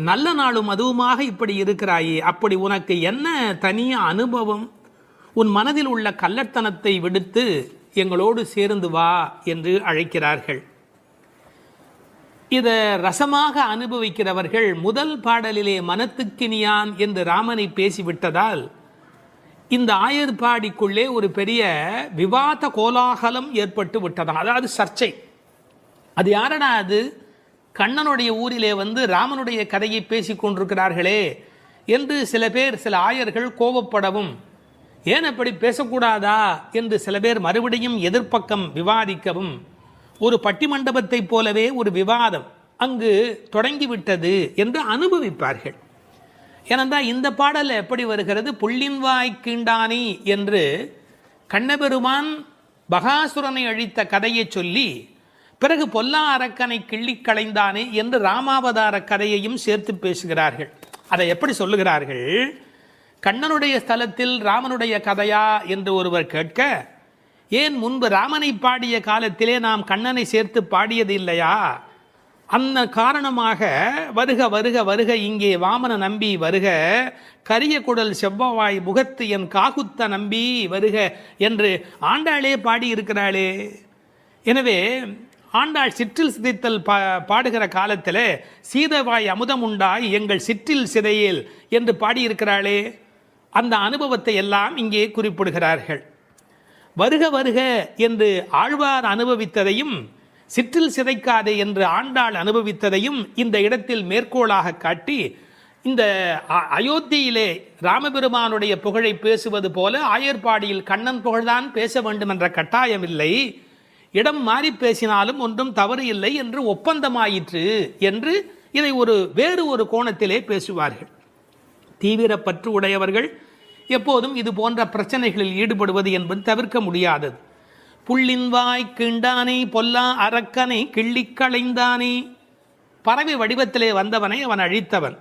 நல்ல நாளும் அதுவுமாக இப்படி இருக்கிறாயே, அப்படி உனக்கு என்ன தனிய அனுபவம்? உன் மனதில் உள்ள கள்ளத்தனத்தை விடுத்து எங்களோடு சேர்ந்து வா என்று அழைக்கிறார்கள். இதை ரசமாக அனுபவிக்கிறவர்கள் முதல் பாடலிலே மனத்துக்கினியான் என்று ராமனை பேசிவிட்டதால் இந்த ஆயர்பாடிக்குள்ளே ஒரு பெரிய விவாத கோலாகலம் ஏற்பட்டு விட்டதாம். அதாவது சர்ச்சை. அது யாரடா அது? கண்ணனுடைய ஊரிலே வந்து ராமனுடைய கதையை பேசிக் கொண்டிருக்கிறார்களே என்று சில பேர், சில ஆயர்கள் கோபப்படவும், ஏன் அப்படி பேசக்கூடாதா என்று சில பேர் மறுபடியும் எதிர்ப்பக்கம் விவாதிக்கவும், ஒரு பட்டிமண்டபத்தை போலவே ஒரு விவாதம் அங்கு தொடங்கிவிட்டது என்று அனுபவிப்பார்கள். ஏனென்றால் இந்த பாடல் எப்படி வருகிறது, புள்ளின் வாய் கீண்டானி என்று கண்ணபெருமான் பகாசுரனை அழித்த கதையை சொல்லி பிறகு பொல்லா அரக்கனை கிள்ளி களைந்தானே என்று ராமாவதார கதையையும் சேர்த்து பேசுகிறார்கள். அதை எப்படி சொல்லுகிறார்கள், கண்ணனுடைய ஸ்தலத்தில் ராமனுடைய கதையா என்று ஒருவர் கேட்க, ஏன் முன்பு ராமனை பாடிய காலத்திலே நாம் கண்ணனை சேர்த்து பாடியது இல்லையா, அந்த காரணமாக வருக வருக வருக இங்கே வாமன நம்பி வருக, கரிய குடல் செவ்வவாய் முகத்து என் காகுத்த நம்பி வருக என்று ஆண்டாளே பாடியிருக்கிறாளே. எனவே ஆண்டாள் சிற்றில் சிதைத்தல் பாடுகிற காலத்தில் சீதவாய் அமுதம் உண்டாய் எங்கள் சிற்றில் சிதையேல் என்று பாடியிருக்கிறாளே. அந்த அனுபவத்தை எல்லாம் இங்கே குறிப்பிடுகிறார்கள். வருக வருக என்று ஆழ்வார் அனுபவித்ததையும் சிற்றில் சிதைக்காதே என்று ஆண்டாள் அனுபவித்ததையும் இந்த இடத்தில் மேற்கோளாக காட்டி, இந்த அயோத்தியிலே ராமபெருமானுடைய புகழை பேசுவது போல ஆயர்பாடியில் கண்ணன் புகழ்தான் பேச வேண்டும் என்ற கட்டாயமில்லை, இடம் மாறி பேசினாலும் ஒன்றும் தவறு இல்லை என்று ஒப்பந்தமாயிற்று என்று இதை வேறு ஒரு கோணத்திலே பேசுவார்கள். தீவிர பற்று உடையவர்கள் எப்போதும் இது போன்ற பிரச்சனைகளில் ஈடுபடுவது என்பது தவிர்க்க முடியாதது. புள்ளின் வாய் கீண்டானே பொல்லா அரக்கனை கிள்ளி களைந்தானே, பறவை வடிவத்திலே வந்தவனை அவன் அழித்தவன்.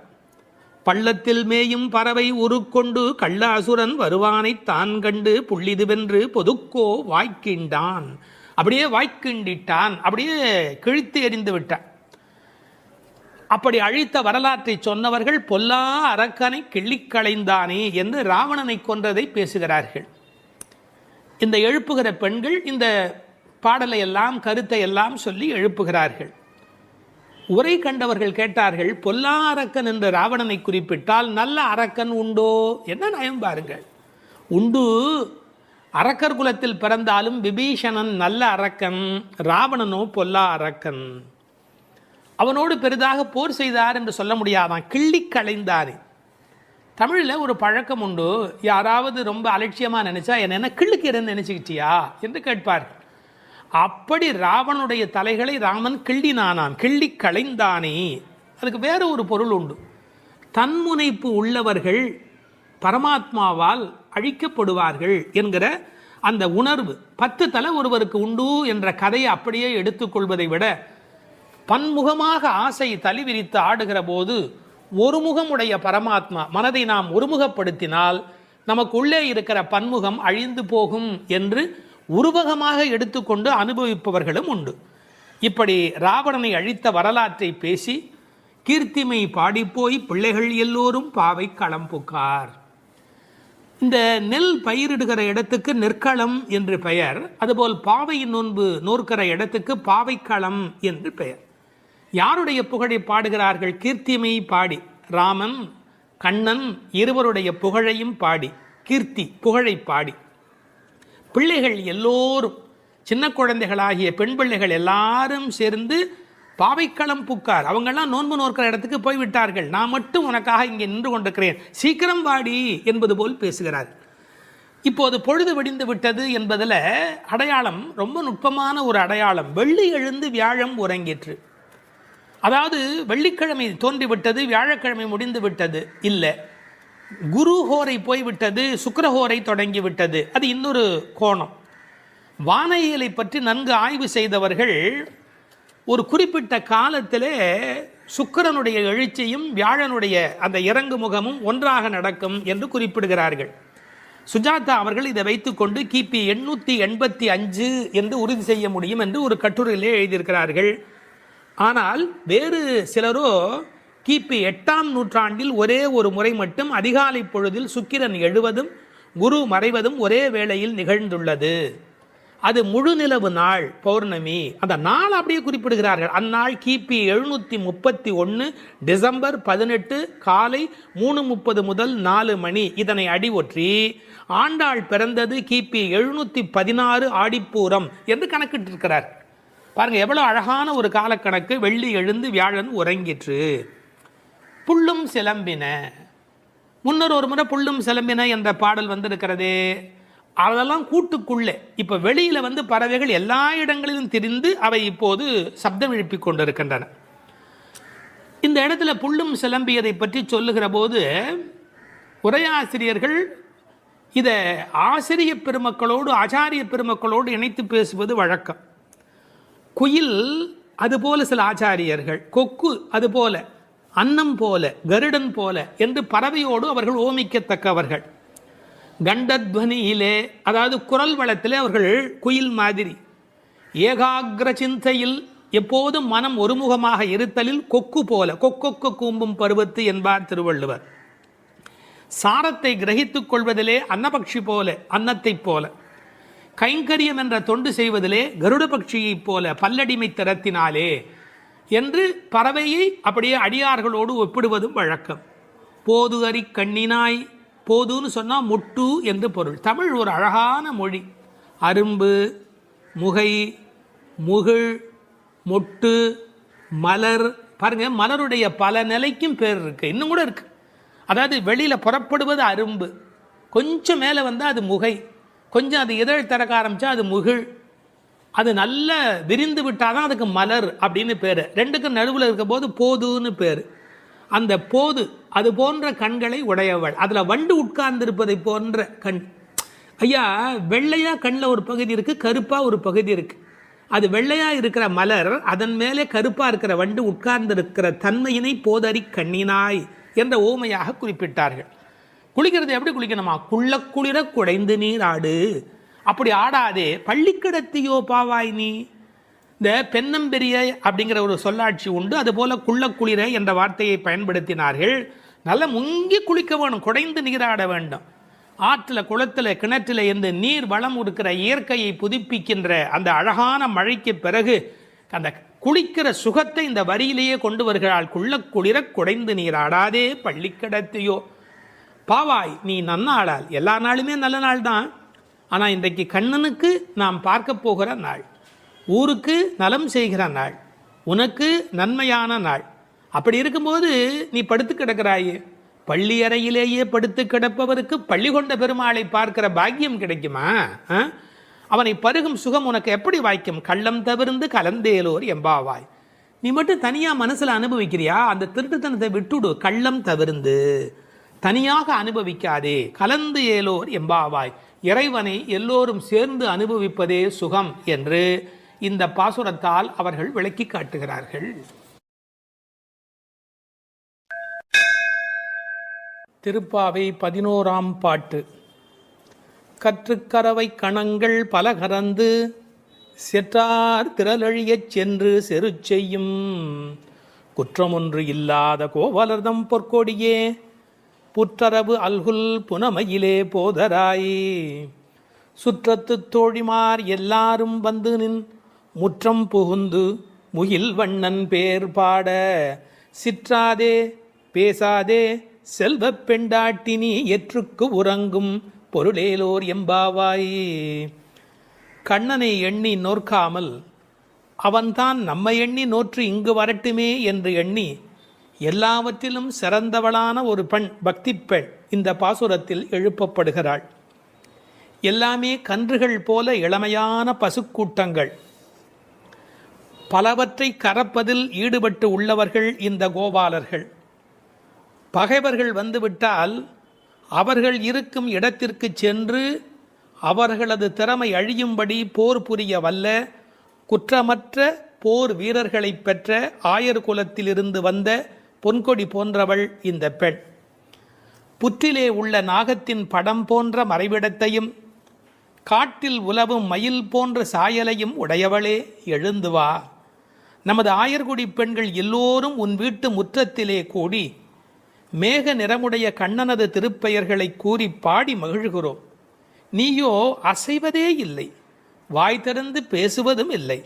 பள்ளத்தில் மேயும் பறவை உருக்கொண்டு கள்ளாசுரன் வருவானை தான் கண்டு புள்ளிதுவென்று பொதுக்கோ வாய்க்கின்றான், அப்படியே வாய்க்கிண்டிட்டான், அப்படியே கிழித்து எறிந்து விட்டான். அப்படி அழித்த வரலாற்றை சொன்னவர்கள் பொல்லா அரக்கனை கிள்ளி களைந்தானே என்று ராவணனை கொன்றதை பேசுகிறார்கள். இந்த எழுப்புகிற பெண்கள் இந்த பாடலை எல்லாம் கருத்தை எல்லாம் சொல்லி எழுப்புகிறார்கள். உரை கண்டவர்கள் கேட்டார்கள், பொல்லா அரக்கன் என்று ராவணனை குறிப்பிட்டால் நல்ல அரக்கன் உண்டோ? என்ன நயம் பாருங்கள். உண்டு, அரக்கர் குலத்தில் பிறந்தாலும் விபீஷணன் நல்ல அரக்கன், ராவணனோ பொல்லா அரக்கன். அவனோடு பெரிதாக போர் செய்தார் என்று சொல்ல முடியாதான், கிள்ளி களைந்தார். தமிழில் ஒரு பழக்கம் உண்டு, யாராவது ரொம்ப அலட்சியமாக நினைச்சா என்ன கிள்ளுக்கிறேன்னு நினைச்சுக்கிட்டியா என்று கேட்பார்கள். அப்படி ராவனுடைய தலைகளை ராமன் கிள்ளினானான், கிள்ளி களைந்தானே. அதுக்கு வேற ஒரு பொருள் உண்டு. தன்முனைப்பு உள்ளவர்கள் பரமாத்மாவால் அழிக்கப்படுவார்கள் என்கிற அந்த உணர்வு 10 தலை ஒருவருக்கு உண்டு என்ற கதையை அப்படியே எடுத்துக்கொள்வதை விட, பன்முகமாக ஆசை தலி விரித்து ஆடுகிற போது ஒருமுகமுடைய பரமாத்மா மனதை நாம் ஒருமுகப்படுத்தினால் நமக்கு உள்ளே இருக்கிற பன்முகம் அழிந்து போகும் என்று உருவகமாக எடுத்துக்கொண்டு அனுபவிப்பவர்களும் உண்டு. இப்படி ராவணனை அழித்த வரலாற்றை பேசி கீர்த்திமை பாடிப்போய் பிள்ளைகள் எல்லோரும் பாவை களம் புக்கார். இந்த நெல் பயிரிடுகிற இடத்துக்கு நெற்களம் என்று பெயர், அதுபோல் பாவையின் நோன்பு நோற்கிற இடத்துக்கு பாவைக்களம் என்று பெயர். யாருடைய புகழை பாடுகிறார்கள்? கீர்த்திமை பாடி, ராமன் கண்ணன் இருவருடைய புகழையும் பாடி, கீர்த்தி புகழை பாடி, பிள்ளைகள் எல்லோரும் சின்ன குழந்தைகளாகிய பெண் பிள்ளைகள் எல்லாரும் சேர்ந்து பாவைக்களம் புக்கார். அவங்கெல்லாம் நோன்பு நோக்கிற இடத்துக்கு போய்விட்டார்கள், நான் மட்டும் உனக்காக இங்கே நின்று கொண்டிருக்கிறேன், சீக்கிரம் வாடி என்பது போல் பேசுகிறார். இப்போது பொழுது வெடிந்து விட்டது என்பதில் அடையாளம் ரொம்ப நுட்பமான ஒரு அடையாளம். வெள்ளி எழுந்து வியாழம் உறங்கிற்று. அதாவது வெள்ளிக்கிழமை தோன்றிவிட்டது, வியாழக்கிழமை முடிந்து விட்டது இல்லை, குரு ஹோரை போய்விட்டது, சுக்கிரஹோரை தொடங்கிவிட்டது. அது இன்னொரு கோணம். வானியலை பற்றி நன்கு ஆய்வு செய்தவர்கள் ஒரு குறிப்பிட்ட காலத்திலே சுக்கிரனுடைய எழுச்சியும் வியாழனுடைய அந்த இறங்கு முகமும் ஒன்றாக நடக்கும் என்று குறிப்பிடுகிறார்கள். சுஜாதா அவர்கள் இதை வைத்துக்கொண்டு கிபி 885 என்று உறுதி செய்ய முடியும் என்று ஒரு கட்டுரையிலே எழுதியிருக்கிறார்கள். ஆனால் வேறு சிலரோ கிபி 8ஆம் நூற்றாண்டில் ஒரே ஒரு முறை மட்டும் அதிகாலை பொழுதில் சுக்கிரன் எழுவதும் குரு மறைவதும் ஒரே வேளையில் நிகழ்ந்துள்ளது. அது முழு நிலவு நாள், பௌர்ணமி. அந்த நாள் அப்படியே குறிப்பிடுகிறார்கள். அந்நாள் கிபி 731 டிசம்பர் 18 காலை 3:30 முதல் 4 மணி. இதனை அடி ஒற்றி ஆண்டாள் பிறந்தது கிபி 716 ஆடிப்பூரம் என்று கணக்கிட்டிருக்கிறார். பாருங்க, எவ்வளவு அழகான ஒரு காலக்கணக்கு. வெள்ளி எழுந்து வியாழன் உறங்கிற்று. புள்ளும் சிலம்பின. முன்னர் ஒரு முறை புள்ளும் சிலம்பின என்ற பாடல் வந்திருக்கிறதே, அதெல்லாம் கூட்டுக்குள்ளே. இப்போ வெளியில் பறவைகள் எல்லா இடங்களிலும் திரிந்து அவை இப்போது சப்தம் எழுப்பி கொண்டிருக்கின்றன. இந்த இடத்துல புல்லும் சிலம்பியதை பற்றி சொல்லுகிற போது உரையாசிரியர்கள் இதை ஆசிரிய பெருமக்களோடு ஆச்சாரிய பெருமக்களோடு இணைத்து பேசுவது வழக்கம். குயில் அதுபோல சில ஆச்சாரியர்கள், கொக்கு அதுபோல, அன்னம் போல, கருடன் போல என்று பறவையோடு அவர்கள் ஓமிக்கத்தக்கவர்கள். கண்டத்வனியிலே, அதாவது குரல் வளத்திலே அவர்கள் குயில் மாதிரி. ஏகாகிர சிந்தையில், எப்போதும் மனம் ஒருமுகமாக இருத்தலில் கொக்கு போல, கொக்கொக்க கூம்பும் பருவத்து என்பார் திருவள்ளுவர். சாரத்தை கிரகித்துக் கொள்வதிலே அன்னபக்ஷி போல, அன்னத்தைப் போல. கைங்கரியம் என்ற தொண்டு செய்வதிலே கருட பட்சியைப் போல, பல்லடிமை திறத்தினாலே என்று பறவையை அப்படியே அடியார்களோடு ஒப்பிடுவதும் வழக்கம். போது அறி கண்ணினாய், போதுன்னு சொன்னால் முட்டு என்று பொருள். தமிழ் ஒரு அழகான மொழி. அரும்பு, முகை, முகிழ், மொட்டு, மலர். பாருங்க, மலருடைய பல நிலைக்கும் பேர் இருக்கு, இன்னும் கூட இருக்கு. அதாவது வெளியில் புறப்படுவது அரும்பு, கொஞ்சம் மேலே வந்தால் அது முகை, கொஞ்சம் அது இதழ் திறக்க ஆரம்பித்தா அது முகிழ், அது நல்ல விரிந்து விட்டால் தான் அதுக்கு மலர் அப்படின்னு பேர். ரெண்டுக்கும் நடுவில் இருக்க போது போதுன்னு பேர். அந்த போது அது போன்ற கண்களை உடையவள். அதில் வண்டு உட்கார்ந்திருப்பதை போன்ற கண். ஐயா, வெள்ளையாக கண்ணில் ஒரு பகுதி இருக்குது, கருப்பாக ஒரு பகுதி இருக்குது. அது வெள்ளையாக இருக்கிற மலர், அதன் மேலே கருப்பாக இருக்கிற வண்டு உட்கார்ந்திருக்கிற தன்மையினை போதறி கண்ணினாய் என்ற ஓமையாக குறிப்பிட்டார்கள். குளிக்கிறது எப்படி குளிக்கணுமா? குள்ள குளிர குடைந்து நீர் ஆடு. அப்படி ஆடாதே, பள்ளிக்கிடத்தியோ பாவாய் நீ. இந்த பெண்ணம்பெரிய அப்படிங்கிற ஒரு சொல்லாட்சி உண்டு. அதுபோல குள்ள குளிர என்ற வார்த்தையை பயன்படுத்தினார்கள். நல்லா முங்கி குளிக்க வேணும், குடைந்து நீராட வேண்டும். ஆற்றில், குளத்தில், கிணற்றில் இருந்து நீர் வளம் இருக்கிற இயற்கையை புதுப்பிக்கின்ற அந்த அழகான மழைக்கு பிறகு அந்த குளிக்கிற சுகத்தை இந்த வரியிலேயே கொண்டு வருகிறாள். குள்ள குளிர குடைந்து நீராடாதே பள்ளிக்கிடத்தியோ பாவாய் நீ நன்னாளால். எல்லா நாளுமே நல்ல நாள் தான். ஆனால் இன்றைக்கு கண்ணனுக்கு நாம் பார்க்க போகிற நாள், ஊருக்கு நலம் செய்கிற நாள், உனக்கு நன்மையான நாள். அப்படி இருக்கும்போது நீ படுத்து கிடக்கிறாயே, பள்ளி அறையிலேயே படுத்து கிடப்பவருக்கு பள்ளி கொண்ட பெருமாளை பார்க்கிற பாக்கியம் கிடைக்குமா? அவனை பருகும் சுகம் உனக்கு எப்படி வாய்க்கும்? கள்ளம் தவிர்ந்து கலந்தேலோர் எம்பாவாய். நீ மட்டும் தனியாக மனசில் அனுபவிக்கிறியா? அந்த திருட்டுத்தனத்தை விட்டுடு. கள்ளம் தவிர்ந்து தனியாக அனுபவிக்காதே, கலந்து ஏலோர் எம்பாவாய். இறைவனை எல்லோரும் சேர்ந்து அனுபவிப்பதே சுகம் என்று இந்த பாசுரத்தால் அவர்கள் விளக்கி காட்டுகிறார்கள். திருப்பாவை 11ஆம் பாட்டு. கற்றுக்கரவை கணங்கள் பல கறந்து செற்றார் திரளழியச் சென்று செரு செய்யும் குற்றமொன்று இல்லாத கோவலர்தம் பொற்கொடியே புற்றரவு அல்குல் புனமையிலே போதராய். சுற்றத்து தோழிமார் எல்லாரும் வந்து நின் முற்றம் புகுந்து முகில் வண்ணன் பேர் பாட சிற்றாதே பேசாதே செல்வப் பெண்டாட்டினி எற்றுக்கு உறங்கும் பொருளேலோர் எம்பாவாய். கண்ணனை எண்ணி நோற்காமல் அவன்தான் நம்மை எண்ணி நோற்று இங்கு வரட்டுமே என்று எண்ணி எல்லாவற்றிலும் சிறந்தவளான ஒரு பெண், பக்தி பெண் இந்த பாசுரத்தில் எழுப்பப்படுகிறாள். எல்லாமே கன்றுகள் போல இளமையான பசுக்கூட்டங்கள், பலவற்றை கறப்பதில் ஈடுபட்டு உள்ளவர்கள் இந்த கோபாலர்கள். பகைவர்கள் வந்துவிட்டால் அவர்கள் இருக்கும் இடத்திற்கு சென்று அவர்களது திறமை அழியும்படி போர் புரிய வல்ல குற்றமற்ற போர் வீரர்களை பெற்ற ஆயர் குலத்திலிருந்து வந்த பொன்கொடி போன்றவள் இந்த பெண். புற்றிலே உள்ள நாகத்தின் படம் போன்ற மறைவிடத்தையும் காட்டில் உலவும் மயில் போன்ற சாயலையும் உடையவளே, எழுந்து வா. நமது ஆயர்குடி பெண்கள் எல்லோரும் உன் வீட்டு முற்றத்திலே கூடி மேக நிறமுடைய கண்ணனது திருப்பெயர்களை கூறி பாடி மகிழ்கிறோம். நீயோ அசைவதே இல்லை, வாய் திறந்து பேசுவதும் இல்லை.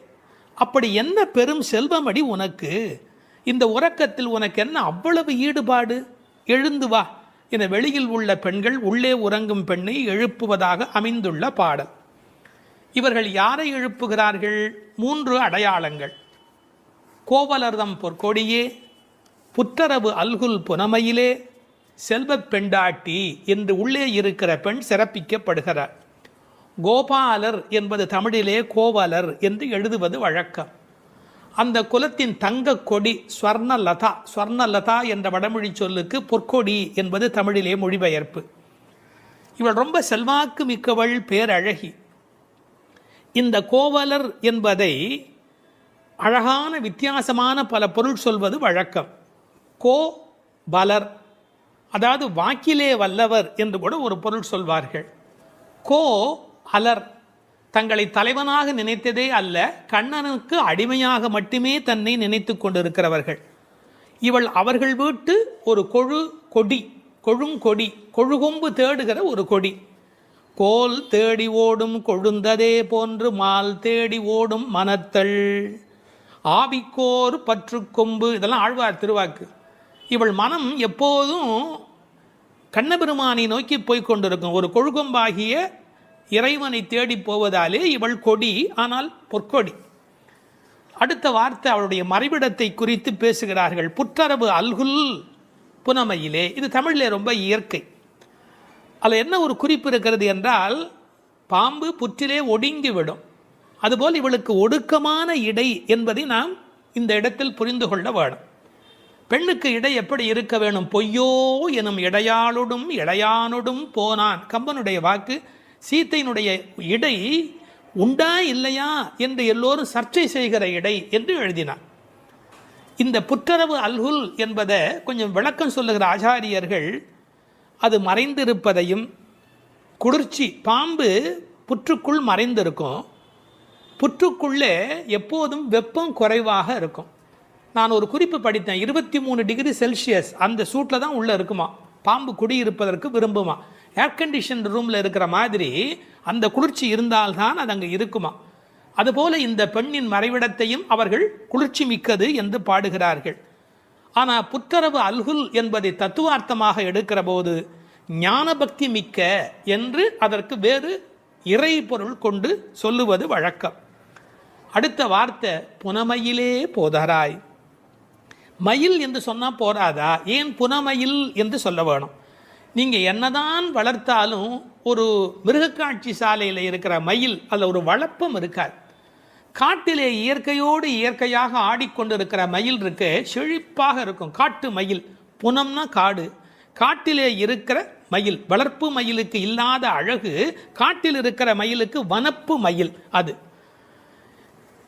அப்படி என்ன பெரும் செல்வமடி உனக்கு? இந்த உறக்கத்தில் உனக்கு என்ன அவ்வளவு ஈடுபாடு? எழுந்து வா என வெளியில் உள்ள பெண்கள் உள்ளே உறங்கும் பெண்ணை எழுப்புவதாக அமைந்துள்ள பாடல். இவர்கள் யாரை எழுப்புகிறார்கள்? 3 அடையாளங்கள். கோவலர்தம் பொற்கொடியே, புற்றரவு அல்குல் புனமையிலே, செல்வப் பெண்டாட்டி என்று உள்ளே இருக்கிற பெண் சிறப்பிக்கப்படுகிறார். கோபாலர் என்பது தமிழிலே கோவலர் என்று எழுதுவது வழக்கம். அந்த குலத்தின் தங்க கொடி ஸ்வர்ணலதா. ஸ்வர்ணலதா என்ற வடமொழி சொல்லுக்கு பொற்கொடி என்பது தமிழிலே மொழிபெயர்ப்பு. இவள் ரொம்ப செல்வாக்கு மிக்கவள், பேரழகி. இந்த கோவலர் என்பதை அழகான வித்தியாசமான பல பொருள் சொல்வது வழக்கம். கோ பலர், அதாவது வாக்கிலே வல்லவர் என்று கூட ஒரு பொருள் சொல்வார்கள். கோ அலர், தங்களை தலைவனாக நினைத்ததே அல்ல, கண்ணனுக்கு அடிமையாக மட்டுமே தன்னை நினைத்து கொண்டிருக்கிறவர்கள். இவள் அவர்கள் வீட்டு ஒரு கொடி, கொழுங்கொடி, கொழுகொம்பு தேடுகிற ஒரு கொடி. கோல் தேடி ஓடும் கொழுந்ததே போன்று மால் தேடி ஓடும் மனத்தள், ஆவிக்கோர் பற்று கொம்பு, இதெல்லாம் ஆழ்வார் திருவாக்கு. இவள் மனம் எப்போதும் கண்ணபெருமானை நோக்கி போய்கொண்டிருக்கும். ஒரு கொழுகொம்பாகிய இறைவனை தேடி போவதாலே இவள் கொடி, ஆனால் பொற்கொடி. அடுத்த வார்த்தை அவளுடைய மறைவிடத்தை குறித்து பேசுகிறார்கள். புற்றரவு அல்குல் புனமையிலே. இது தமிழிலே ரொம்ப இயற்கை. அதில் என்ன ஒரு குறிப்பு இருக்கிறது என்றால், பாம்பு புற்றிலே ஒடுங்கிவிடும், அதுபோல் இவளுக்கு ஒடுக்கமான இடை என்பதை நாம் இந்த இடத்தில் புரிந்து கொள்ள வேணும். பெண்ணுக்கு இடை எப்படி இருக்க வேணும்? பொய்யோ எனும் இடையாளோடும் இளையானோடும் போனான், கம்பனுடைய வாக்கு. சீத்தையினுடைய இடை உண்டா இல்லையா என்று எல்லோரும் சர்ச்சை செய்கிற இடை என்று எழுதினார். இந்த புற்றரவு அல்குல் என்பதை கொஞ்சம் விளக்கம் சொல்லுகிற ஆச்சாரியர்கள் அது மறைந்திருப்பதையும், குளிர்ச்சி, பாம்பு புற்றுக்குள் மறைந்திருக்கும், புற்றுக்குள்ளே எப்போதும் வெப்பம் குறைவாக இருக்கும். நான் ஒரு குறிப்பு படித்தேன், 23 டிகிரி செல்சியஸ் அந்த சூட்டில் தான் உள்ளே இருக்குமா பாம்பு குடியிருப்பதற்கு விரும்புமா. ஏர் கண்டிஷன் ரூமில் இருக்கிற மாதிரி அந்த குளிர்ச்சி இருந்தால்தான் அது அங்கே இருக்குமா. அதுபோல இந்த பெண்ணின் மறைவிடத்தையும் அவர்கள் குளிர்ச்சி மிக்கது என்று பாடுகிறார்கள். ஆனால் புற்றரவு அல்குல் என்பதை தத்துவார்த்தமாக எடுக்கிற போது ஞானபக்தி மிக்க என்று அதற்கு வேறு இறை பொருள் கொண்டு சொல்லுவது வழக்கம். அடுத்த வார்த்தை புனமையிலே போதராய். மயில் என்று சொன்னால் போராதா, ஏன் புனமயில் என்று சொல்ல வேணும்? நீங்கள் என்னதான் வளர்த்தாலும் ஒரு மிருகக்காட்சி சாலையில் இருக்கிற மயில் அதில் ஒரு வளப்பம் இருக்காது. காட்டிலே இயற்கையோடு இயற்கையாக ஆடிக்கொண்டிருக்கிற மயில் இருக்கு, செழிப்பாக இருக்கும். காட்டு மயில், புனம்னா காடு, காட்டிலே இருக்கிற மயில். வளர்ப்பு மயிலுக்கு இல்லாத அழகு காட்டில் இருக்கிற மயிலுக்கு வனப்பு மயில். அது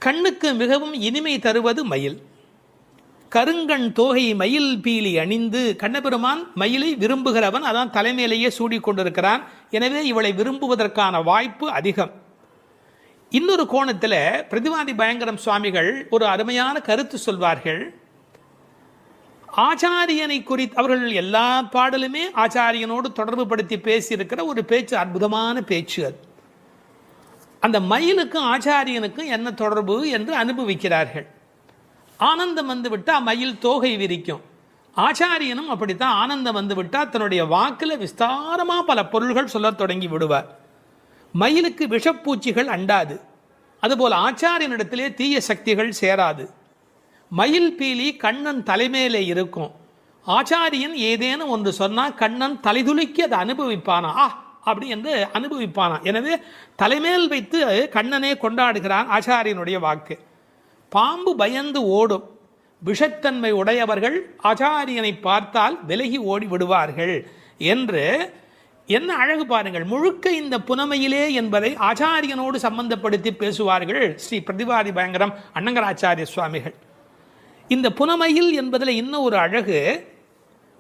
கண்ணுக்கு மிகவும் இனிமை தருவது மயில். கருங்கண் தோகை மயில் பீலி அணிந்து, கண்ணபெருமான் மயிலை விரும்புகிறவன், அதான் தலைமையிலேயே சூடிக்கொண்டிருக்கிறான். எனவே இவளை விரும்புவதற்கான வாய்ப்பு அதிகம். இன்னொரு கோணத்தில் பிரதிவாதி பயங்கரம் சுவாமிகள் ஒரு அருமையான கருத்து சொல்வார்கள். ஆச்சாரியனை குறித்து அவர்கள் எல்லா பாடலுமே ஆச்சாரியனோடு தொடர்பு படுத்தி பேசியிருக்கிற ஒரு பேச்சு, அற்புதமான பேச்சு அது. அந்த மயிலுக்கும் ஆச்சாரியனுக்கும் என்ன தொடர்பு என்று அனுபவிக்கிறார்கள். ஆனந்தம் வந்து விட்டால் மயில் தோகை விரிக்கும். ஆச்சாரியனும் அப்படித்தான், ஆனந்தம் வந்து விட்டால் தன்னுடைய வாக்கில் விஸ்தாரமாக பல பொருள்கள் சொல்ல தொடங்கி விடுவார். மயிலுக்கு விஷப்பூச்சிகள் அண்டாது, அதுபோல் ஆச்சாரியனிடத்திலே தீய சக்திகள் சேராது. மயில் பீலி கண்ணன் தலைமையிலே இருக்கும். ஆச்சாரியன் ஏதேனும் ஒன்று சொன்னால் கண்ணன் தலைதுலுக்கி அதை அனுபவிப்பானா, அப்படி என்று அனுபவிப்பானா. எனவே தலைமேல் வைத்து கண்ணனே கொண்டாடுகிறான் ஆச்சாரியனுடைய வாக்கு. பாம்பு பயந்து ஓடும், விஷத்தன்மை உடையவர்கள் ஆச்சாரியனை பார்த்தால் விலகி ஓடி விடுவார்கள் என்று என்ன அழகு பாருங்கள். முழுக்க இந்த புனமையிலே என்பதை ஆச்சாரியனோடு சம்பந்தப்படுத்தி பேசுவார்கள் ஸ்ரீ பிரதிவாதி பயங்கரம் அண்ணங்கராச்சாரிய சுவாமிகள். இந்த புனமையில் என்பதில் இன்னும் ஒரு அழகு,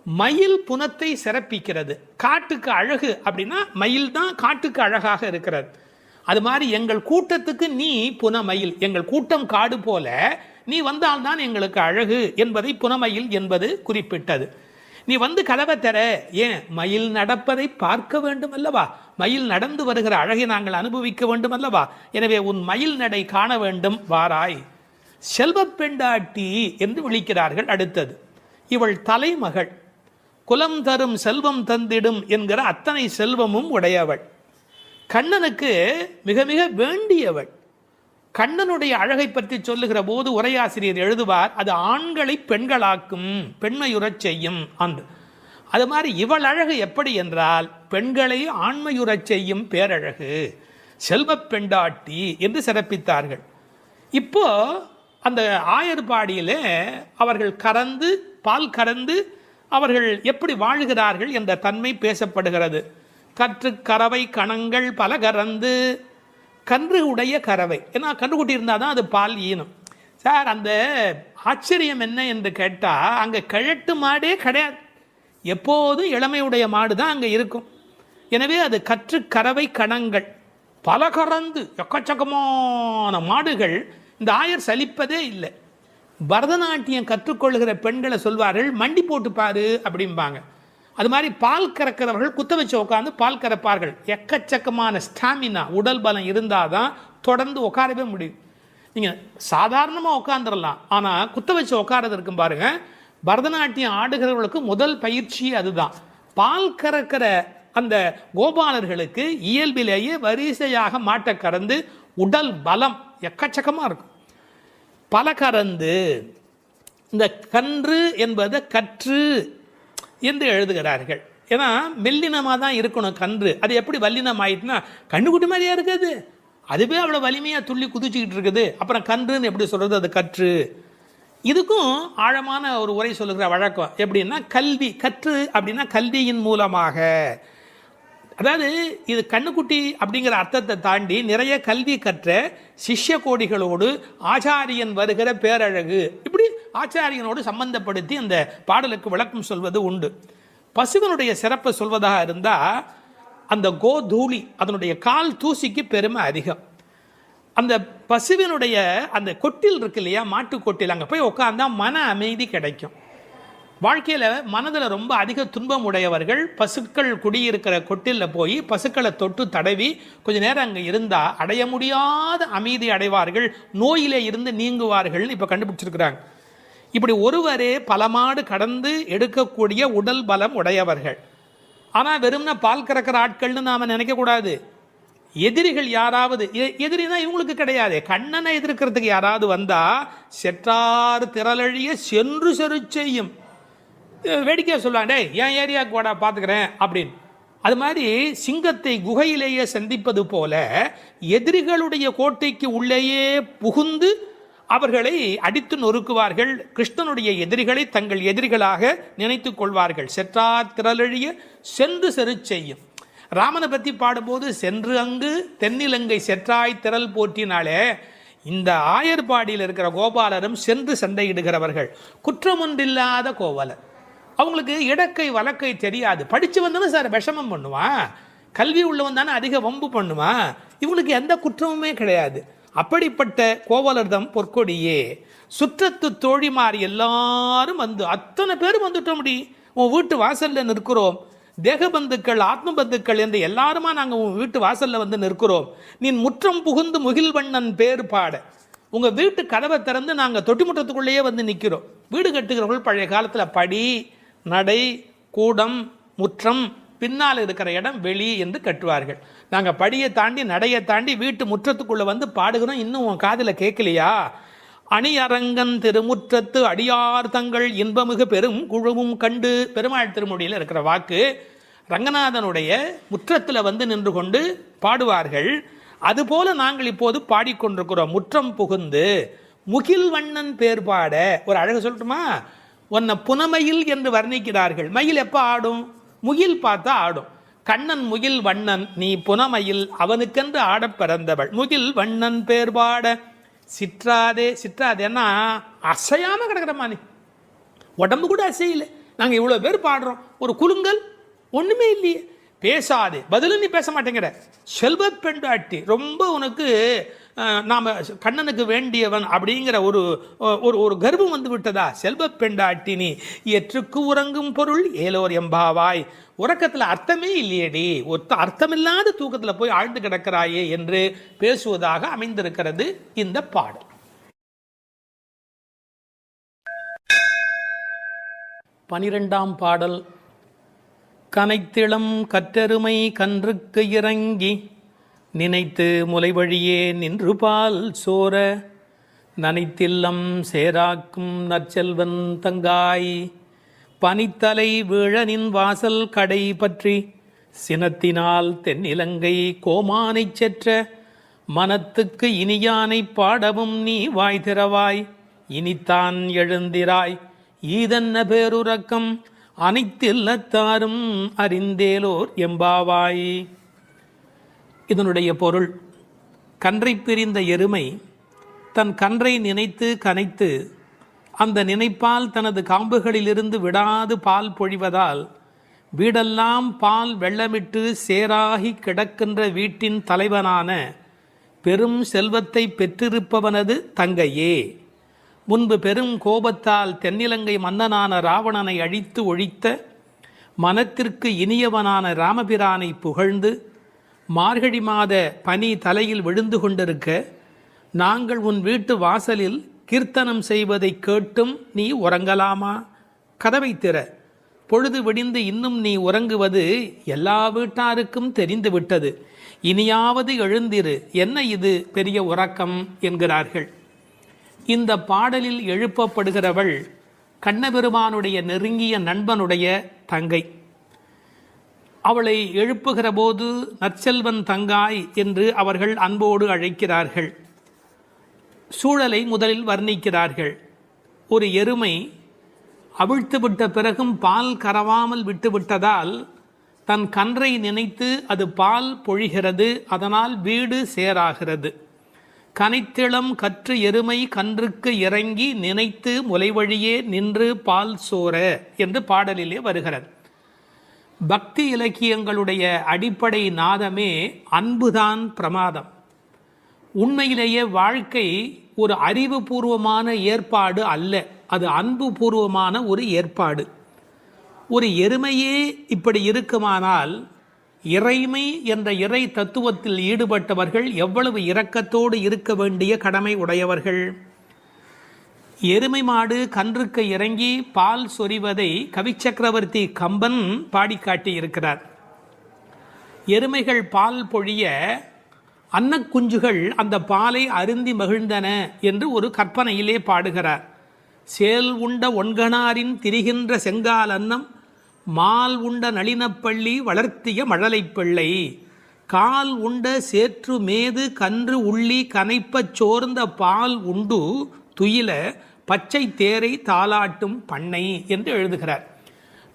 மயில் புனத்தை சிறப்பிக்கிறது. காட்டுக்கு அழகு அப்படின்னா மயில் தான் காட்டுக்கு அழகாக இருக்கிறது. அது மாதிரி எங்கள் கூட்டத்துக்கு நீ புனமயில், எங்கள் கூட்டம் காடு போல நீ வந்தால்தான் எங்களுக்கு அழகு என்பதை புனமயில் என்பது குறிப்பிட்டது. நீ வந்து கதவை தர, ஏன் மயில் நடப்பதை பார்க்க வேண்டும் அல்லவா, மயில் நடந்து வருகிற அழகை நாங்கள் அனுபவிக்க வேண்டும் அல்லவா, எனவே உன் மயில் நடை காண வேண்டும், வாராய். செல்வப் பெண்டாட்டி என்று விழிக்கிறார்கள். அடுத்தது, இவள் தலைமகள், குலம் தரும் செல்வம் தந்திடும் என்கிற அத்தனை செல்வமும் உடையவள், கண்ணனுக்கு மிக மிக வேண்டியவள். கண்ணனுடைய அழகை பற்றி சொல்லுகிற போது உரையாசிரியர் எழுதுவார், அது ஆண்களை பெண்களாக்கும், பெண்மையுறச் செய்யும் அன்று. அது மாதிரி இவள் அழகு எப்படி என்றால் பெண்களை ஆண்மையுறச் செய்யும் பேரழகு, செல்வப் பெண்டாட்டி என்று சிறப்பித்தார்கள். இப்போ அந்த ஆயர்பாடியிலே அவர்கள் கறந்து பால் கறந்து அவர்கள் எப்படி வாழ்கிறார்கள் என்ற தன்மை பேசப்படுகிறது. கற்று கறவை கணங்கள் பல கறந்து, கன்று உடைய கறவை, ஏன்னா கன்றுக்குட்டி இருந்தால் தான் அது பால் ஈனும். சார், அந்த ஆச்சரியம் என்ன என்று கேட்டால், அங்கே கிழட்டு மாடே கிடையாது, எப்போதும் இளமையுடைய மாடு தான் அங்கே இருக்கும். எனவே அது கற்று கறவை கணங்கள் பல கறந்து, எக்கச்சக்கமான மாடுகள். இந்த ஆயர் சலிப்பதே இல்லை. பரதநாட்டியம் கற்றுக்கொள்கிற பெண்களை சொல்வார்கள், மண்டி போட்டு பாரு அப்படிம்பாங்க. அது மாதிரி பால் கறக்கிறவர்கள் குத்த வச்சு உட்காந்து பால் கறப்பார்கள். எக்கச்சக்கமான ஸ்டாமினா, உடல் பலம் இருந்தால் தான் தொடர்ந்து உட்காரவே முடியும். நீங்கள் சாதாரணமாக உட்காந்துடலாம், ஆனால் குத்த வச்சு உட்காரது இருக்கும் பாருங்க. பரதநாட்டியம் ஆடுகிறவர்களுக்கு முதல் பயிற்சி அதுதான். பால் கறக்கிற அந்த கோபாலர்களுக்கு இயல்பிலேயே வரிசையாக மாட்டை கறந்து உடல் பலம் எக்கச்சக்கமாக இருக்கும். பல கறந்து, இந்த கன்று என்பதை கற்று என்று எழுதுகிறார்கள். ஏன்னா மெல்லினமாக தான் இருக்கணும் கன்று. அது எப்படி வல்லினம் ஆயிட்டுனா கண்ணுக்குட்டி மாதிரியா இருக்குது, அதுவே அவ்வளோ வலிமையாக துள்ளி குதிச்சுக்கிட்டு இருக்குது. அப்புறம் கன்றுன்னு எப்படி சொல்கிறது? அது கற்று. இதுக்கும் ஆழமான ஒரு உரை சொல்லுகிற வழக்கம் எப்படின்னா, கல்வி. கற்று அப்படின்னா கல்வியின் மூலமாக. அதாவது இது கண்ணுக்குட்டி அப்படிங்கிற அர்த்தத்தை தாண்டி நிறைய கல்வி கற்ற சிஷ்ய கோடிகளோடு ஆச்சாரியன் வருகிற பேரழகு, இப்படி ஆச்சாரியனோடு சம்பந்தப்படுத்தி அந்த பாடலுக்கு விளக்கம் சொல்வது உண்டு. பசுவனுடைய சிறப்பை சொல்வதாக இருந்தால், அந்த கோதூளி, அதனுடைய கால் தூசிக்கு பெருமை அதிகம். அந்த பசுவினுடைய அந்த கொட்டில் இருக்கு இல்லையா, மாட்டு கொட்டில், அங்கே போய் உட்காந்தா மன அமைதி கிடைக்கும். வாழ்க்கையில் மனதில் ரொம்ப அதிக துன்பம் உடையவர்கள் பசுக்கள் குடியிருக்கிற கொட்டிலில் போய் பசுக்களை தொட்டு தடவி கொஞ்ச நேரம் அங்கே இருந்தால் அடைய முடியாத அமைதி அடைவார்கள், நோயிலே இருந்து நீங்குவார்கள்னு இப்போ கண்டுபிடிச்சிருக்கிறாங்க. இப்படி ஒருவரே பல மாடு கடந்து எடுக்கக்கூடிய உடல் பலம் உடையவர்கள். ஆனால் வெறும்னா பால் கறக்கிற ஆட்கள்னு நாம் நினைக்கக்கூடாது. எதிரிகள் யாராவது, எதிரினா இவங்களுக்கு கிடையாது, கண்ணனை எதிர்க்கிறதுக்கு யாராவது வந்தால் செற்றார் திரளழிய சென்று செரு செய்யும். வேடிக்கையாக சொல்லாண்டே என் ஏரியாவுக்கு வாடா பார்த்துக்கிறேன் அப்படின்னு. அது மாதிரி சிங்கத்தை குகையிலேயே சந்திப்பது போல எதிரிகளுடைய கோட்டைக்கு உள்ளேயே புகுந்து அவர்களை அடித்து நொறுக்குவார்கள். கிருஷ்ணனுடைய எதிரிகளை தங்கள் எதிரிகளாக நினைத்து கொள்வார்கள். செற்றார் திரளழிய சென்று செரு செய்யும். ராமனை பற்றி பாடும்போது சென்று அங்கு தென்னிலங்கை செற்றாய் திரள் போற்றினாலே, இந்த ஆயர்பாடியில் இருக்கிற கோபாலரும் சென்று சண்டையிடுகிறவர்கள். குற்றம் ஒன்றில்லாத கோவலர். அவங்களுக்கு இடக்கை வழக்கை தெரியாது. படித்து வந்தவன் சார் விஷமம் பண்ணுவான், கல்வி உள்ளவன் தானே அதிக வம்பு பண்ணுவான். இவங்களுக்கு எந்த குற்றமுமே கிடையாது. அப்படிப்பட்ட கோவலர்தம் பொற்கொடியே. சுற்றத்து தோழிமார் எல்லாரும் வந்து, அத்தனை பேரும் வந்துட்டோம். முடி உன் வீட்டு வாசல்ல நிற்கிறோம். தேகபந்துக்கள் ஆத்மபந்துக்கள் என்று எல்லாருமா நாங்கள் உன் வீட்டு வாசல்ல வந்து நிற்கிறோம். நீ முற்றம் புகுந்து முகில்வண்ணன் பேர் பாட. உங்கள் வீட்டு கதவை திறந்து நாங்கள் தொட்டி முற்றத்துக்குள்ளேயே வந்து நிற்கிறோம். வீடு கட்டுகிறவர்கள் பழைய காலத்தில் படி, நடை, கூடம், முற்றம், பின்னால் இருக்கிற இடம் வெளி என்று கட்டுவார்கள். நாங்கள் படியை தாண்டி நடையை தாண்டி வீட்டு முற்றத்துக்குள்ளே வந்து பாடுகிறோம். இன்னும் உன் காதில் கேட்கலையா? அணியரங்கன் திருமுற்றத்து அடியார் தங்கள் இன்பமிகு பெரும் குழுவும் கண்டு. பெருமாள் திருமொழியில் இருக்கிற வாக்கு. ரங்கநாதனுடைய முற்றத்தில் வந்து நின்று கொண்டு பாடுவார்கள். அதுபோல நாங்கள் இப்போது பாடிக்கொண்டிருக்கிறோம். முற்றம் புகுந்து முகில் வண்ணன் பேர் பாட. ஒரு அழகு சொல்லட்டுமா? உன்னை புனமயில் என்று வர்ணிக்கிறார்கள். மயில் எப்போ ஆடும்? முகில் பார்த்தா ஆடும். கண்ணன் முகில் வண்ணன், நீ புனமயில், அவனுக்கென்று ஆட பிறந்தவள். முகில் வண்ணன் பேர் பாட சிற்றாதே. சிற்றாதேன்னா அசையாம கிடக்கிறமா, நீ உடம்பு கூட அசையில. நாங்கள் இவ்வளோ பேர் பாடுறோம், ஒரு குலுங்கல் ஒன்றுமே இல்லையே. பேசாதே, பதிலும் நீ பேச மாட்டேங்கிற. செல்வ பெண்டாட்டி, ரொம்ப உனக்கு நாம் கண்ணனுக்கு வேண்டியவன் அப்படிங்கிற ஒரு ஒரு கர்வம் வந்து விட்டதா? செல்வ பெண்டாட்டி நீ எற்றுக்கு உறங்கும் பொருள் ஏலோர் எம்பாவாய். உறக்கத்தில் அர்த்தமே இல்லையடி, அர்த்தமில்லாத தூக்கத்தில் போய் ஆழ்ந்து கிடக்கிறாயே என்று பேசுவதாக அமைந்திருக்கிறது இந்த பாடல். 12ஆம் பாடல். கனைத்திளம் கற்றெருமை கன்றுக்கு இறங்கி நினைத்து முலை வழியே நின்று பால் சோர நனைத்தில்லம் சேராக்கும் நற்செல்வன் தங்காய் பனித்தலை வீழனின் வாசல் கடை பற்றி சினத்தினால் தென்னிலங்கை கோமானைச் செற்ற மனத்துக்கு இனியானை பாடவும் நீ வாய் திறவாய். இனித்தான் எழுந்திராய் ஈதன்ன பேருறக்கம் அனைத்தில்லத்தாரும் அறிந்தேலோர் எம்பாவாய். இதனுடைய பொருள், கன்றை பிரிந்த எருமை தன் கன்றை நினைத்து கனைத்து அந்த நினைப்பால் தனது காம்புகளிலிருந்து விடாது பால் பொழிவதால் வீடெல்லாம் பால் வெள்ளமிட்டு சேராகி கிடக்கின்ற வீட்டின் தலைவனான பெரும் செல்வத்தை பெற்றிருப்பவனது தங்கையே. முன்பு பெரும் கோபத்தால் தென்னிலங்கை மன்னனான ராவணனை அழித்து ஒழித்த மனத்திற்கு இனியவனான ராமபிரானை புகழ்ந்து மார்கழி மாத பனி தலையில் விழுந்து கொண்டிருக்க நாங்கள் உன் வீட்டு வாசலில் கீர்த்தனம் செய்வதை கேட்டும் நீ உறங்கலாமா? கதவை திற, பொழுது விடிந்து இன்னும் நீ உறங்குவது எல்லா வீட்டாருக்கும் தெரிந்துவிட்டது. இனியாவது எழுந்திரு, என்ன இது பெரிய உறக்கம் என்கிறார்கள். இந்த பாடலில் எழுப்பப்படுகிறவள் கண்ணபெருமானுடைய நெருங்கிய நண்பனுடைய தங்கை. அவளை எழுப்புகிற போது நற்செல்வன் தங்காய் என்று அவர்கள் அன்போடு அழைக்கிறார்கள். சூழலை முதலில் வர்ணிக்கிறார்கள். ஒரு எருமை அவிழ்த்துவிட்ட பிறகும் பால் கறவாமல் விட்டுவிட்டதால் தன் கன்றை நினைத்து அது பால் பொழிகிறது, அதனால் வீடு சேராகிறது. கனைத்திளம் கற்று எருமை கன்றுக்கு இறங்கி நினைத்து முலைவழியே நின்று பால் சோர என்று பாடலிலே வருகிறது. பக்தி இலக்கியங்களுடைய அடிப்படை நாதமே அன்புதான் பிரமாதம். உண்மையிலேயே வாழ்க்கை ஒரு அறிவுபூர்வமான ஏற்பாடு அல்ல, அது அன்பு பூர்வமான ஒரு ஏற்பாடு. ஒரு எருமையே இப்படி இருக்குமானால் இறைமை என்ற இறை தத்துவத்தில் ஈடுபட்டவர்கள் எவ்வளவு இரக்கத்தோடு இருக்க வேண்டிய கடமை உடையவர்கள். எருமை மாடு கன்றுக்கு இறங்கி பால் சொரிவதை கவிச்சக்கரவர்த்தி கம்பன் பாடிக்காட்டி இருக்கிறார். எருமைகள் பால் பொழிய அன்னக்குஞ்சுகள் அந்த பாலை அருந்தி மகிழ்ந்தன என்று ஒரு கற்பனையிலே பாடுகிறார். சேல் உண்ட ஒன்கணாரின் திரிகின்ற செங்கால் அன்னம் மால் உண்ட நளினப்பள்ளி வளர்த்திய மழலை பிள்ளை கால் உண்ட சேற்று மேது கன்று உள்ளி கனைப்பச் சோர்ந்த பால் உண்டு துயில பச்சை தேரை தாலாட்டும் பண்ணை என்று எழுதுகிறார்.